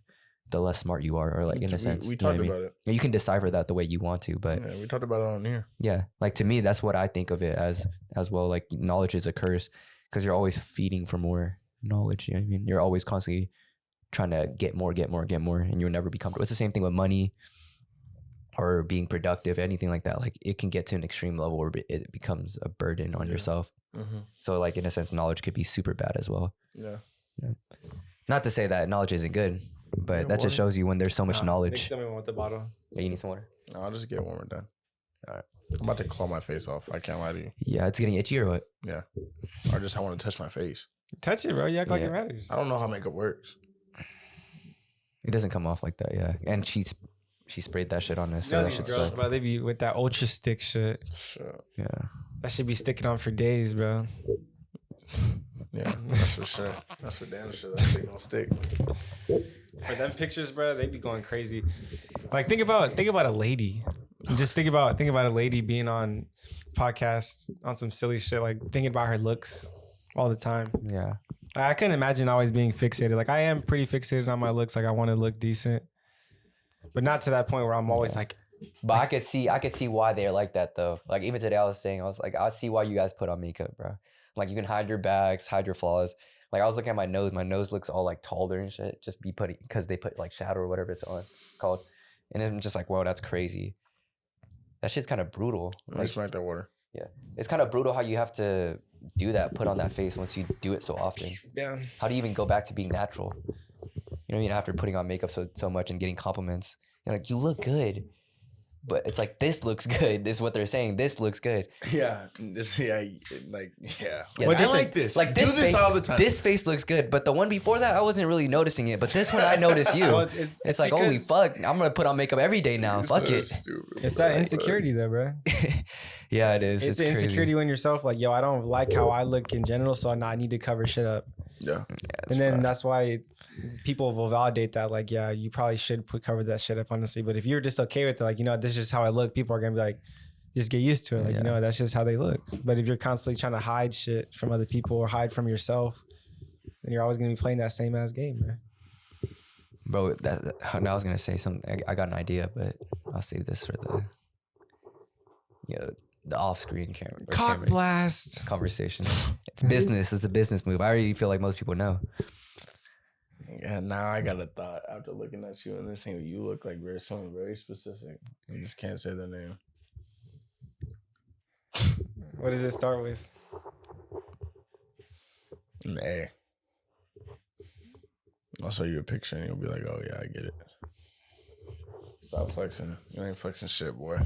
the less smart you are, or like in a sense. We talked about it. You can decipher that the way you want to, but we talked about it on here. Yeah, like to me, that's what I think of it as well. Like knowledge is a curse because you're always feeding for more knowledge. You know what I mean? You're always constantly trying to get more, and you'll never be comfortable. It's the same thing with money or being productive, anything like that. Like it can get to an extreme level where it becomes a burden on yourself. So like in a sense, knowledge could be super bad as well. Yeah. Not to say that knowledge isn't good, but that just shows you when there's so much knowledge. Somebody with the bottle. Yeah, you need some water? No, I'll just get one more done. All right. I'm about to claw my face off. I can't lie to you. Yeah, it's getting itchy or what? Yeah. Or just I want to touch my face. Touch it, bro. You act like it matters. I don't know how makeup works. It doesn't come off like that, yeah. And she sprayed that shit on us. So that shit's girls, bro, they be with that ultra stick shit. Yeah. That should be sticking on for days, bro. Yeah, that's for sure. That's for damn sure. That shit gonna stick. For them pictures, bro, they be going crazy. Like think about a lady. Just think about a lady being on podcasts on some silly shit, like thinking about her looks all the time. Yeah. I couldn't imagine always being fixated. Like I am pretty fixated on my looks. Like I want to look decent, but not to that point where I'm always like. But I could see why they're like that though. Like even today I was like, I see why you guys put on makeup, bro. Like you can hide your bags, hide your flaws. Like I was looking at my nose. My nose looks all like taller and shit. Just because they put like shadow or whatever it's called. And I'm just like, whoa, that's crazy. That shit's kind of brutal. Let me smack that water. Yeah. It's kind of brutal how you have to do that, put on that face once you do it so often. Yeah. How do you even go back to being natural? You know what I mean? After putting on makeup so much and getting compliments. You're like, you look good. but it's like this looks good. This is what they're saying. This looks good. Yeah, this, yeah, like, yeah. Yeah, Like, I this- like this. Like Do this this face, all the time. This face looks good, but the one before that, I wasn't really noticing it. But this one, I noticed you. Well, it's like, holy because- fuck! I'm gonna put on makeup every day now. You're Fuck so it. stupid, It's bro. that insecurity though, bro. Yeah, it is. It's the crazy. insecurity when yourself like, yo, I don't like how I look in general, so I need to cover shit up. Yeah. And then that's why people will validate that, like, yeah, you probably should cover that shit up, honestly. But if you're just okay with it, like, you know, this is just how I look, people are gonna be like, just get used to it. Like, Yeah. you know, that's just how they look. But if you're constantly trying to hide shit from other people or hide from yourself, then you're always gonna be playing that same ass game, man. Bro, I was gonna say something. I got an idea, but I'll save this for the off-screen camera. camera Blast. conversation. It's business. It's a business move. I already feel like most people know. Yeah, now I got a thought after looking at you and this thing. You look like someone very specific. I just can't say their name. What does it start with? An A. I'll show you a picture and you'll be like, oh yeah, I get it. Stop flexing. You ain't flexing shit, boy. I'm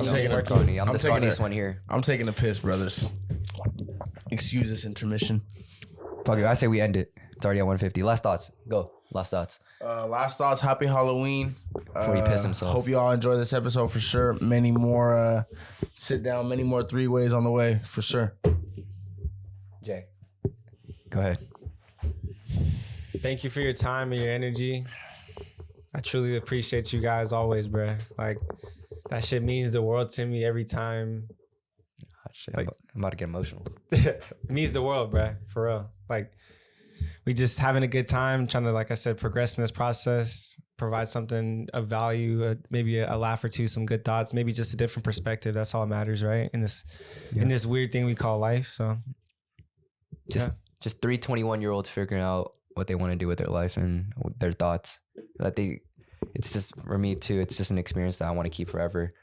You know, taking it's a funny. I'm the taking funniest a- one here. I'm taking a piss, brothers. Excuse this intermission. Fuck it. I say we end it. It's already at 150. Last thoughts. Go. Last thoughts. Last thoughts. Happy Halloween. Before he piss himself. Hope you all enjoy this episode for sure. Many more sit down. Many more 3-ways on the way for sure. Jay. Go ahead. Thank you for your time and your energy. I truly appreciate you guys always, bro. Like, that shit means the world to me every time. Oh, shit, Like- I'm about to get emotional. It means the world, bro. For real. Like, we just having a good time, trying to, like I said, progress in this process, provide something of value, maybe a laugh or two, some good thoughts, maybe just a different perspective. That's all that matters, right? In this weird thing we call life. So Just 3 21-year-olds figuring out what they want to do with their life and their thoughts. It's just, for me too, it's just an experience that I want to keep forever.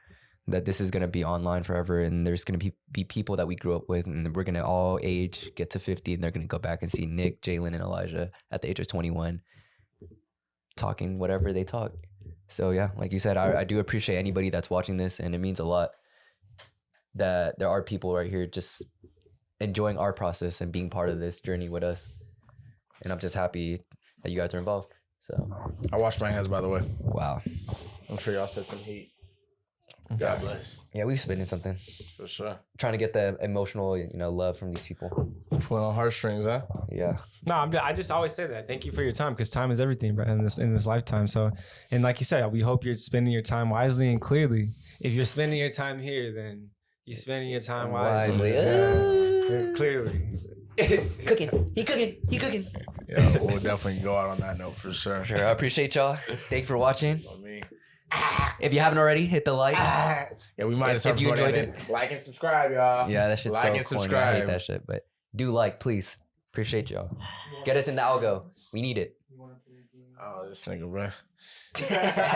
That this is going to be online forever, and there's going to be people that we grew up with, and we're going to all age, get to 50, and they're going to go back and see Nick, Jalen, and Elijah at the age of 21 talking whatever they talk. So yeah, like you said, I do appreciate anybody that's watching this, and it means a lot that there are people right here just enjoying our process and being part of this journey with us. And I'm just happy that you guys are involved. So, I washed my hands, by the way. wow. I'm sure y'all said some heat. God bless. Yeah, we've spinning something. For sure. Trying to get the emotional, love from these people. Pulling on heartstrings, huh? Yeah. no, I just always say that. Thank you for your time, because time is everything, bro, in this lifetime. So, and like you said, we hope you're spending your time wisely and clearly. If you're spending your time here, then you're spending your time wisely. Yeah, clearly. Cooking. He cooking. Yeah, we'll definitely go out on that note for sure. Sure. I appreciate y'all. Thank you for watching. I mean, If you haven't already, hit the like. yeah, we might have If started you recording enjoyed it. Like and subscribe, y'all. Yeah, that shit's Like so and corny. I subscribe. hate that shit. But do like, please. Appreciate y'all. Get us in the algo. We need it. Oh, this nigga, bro.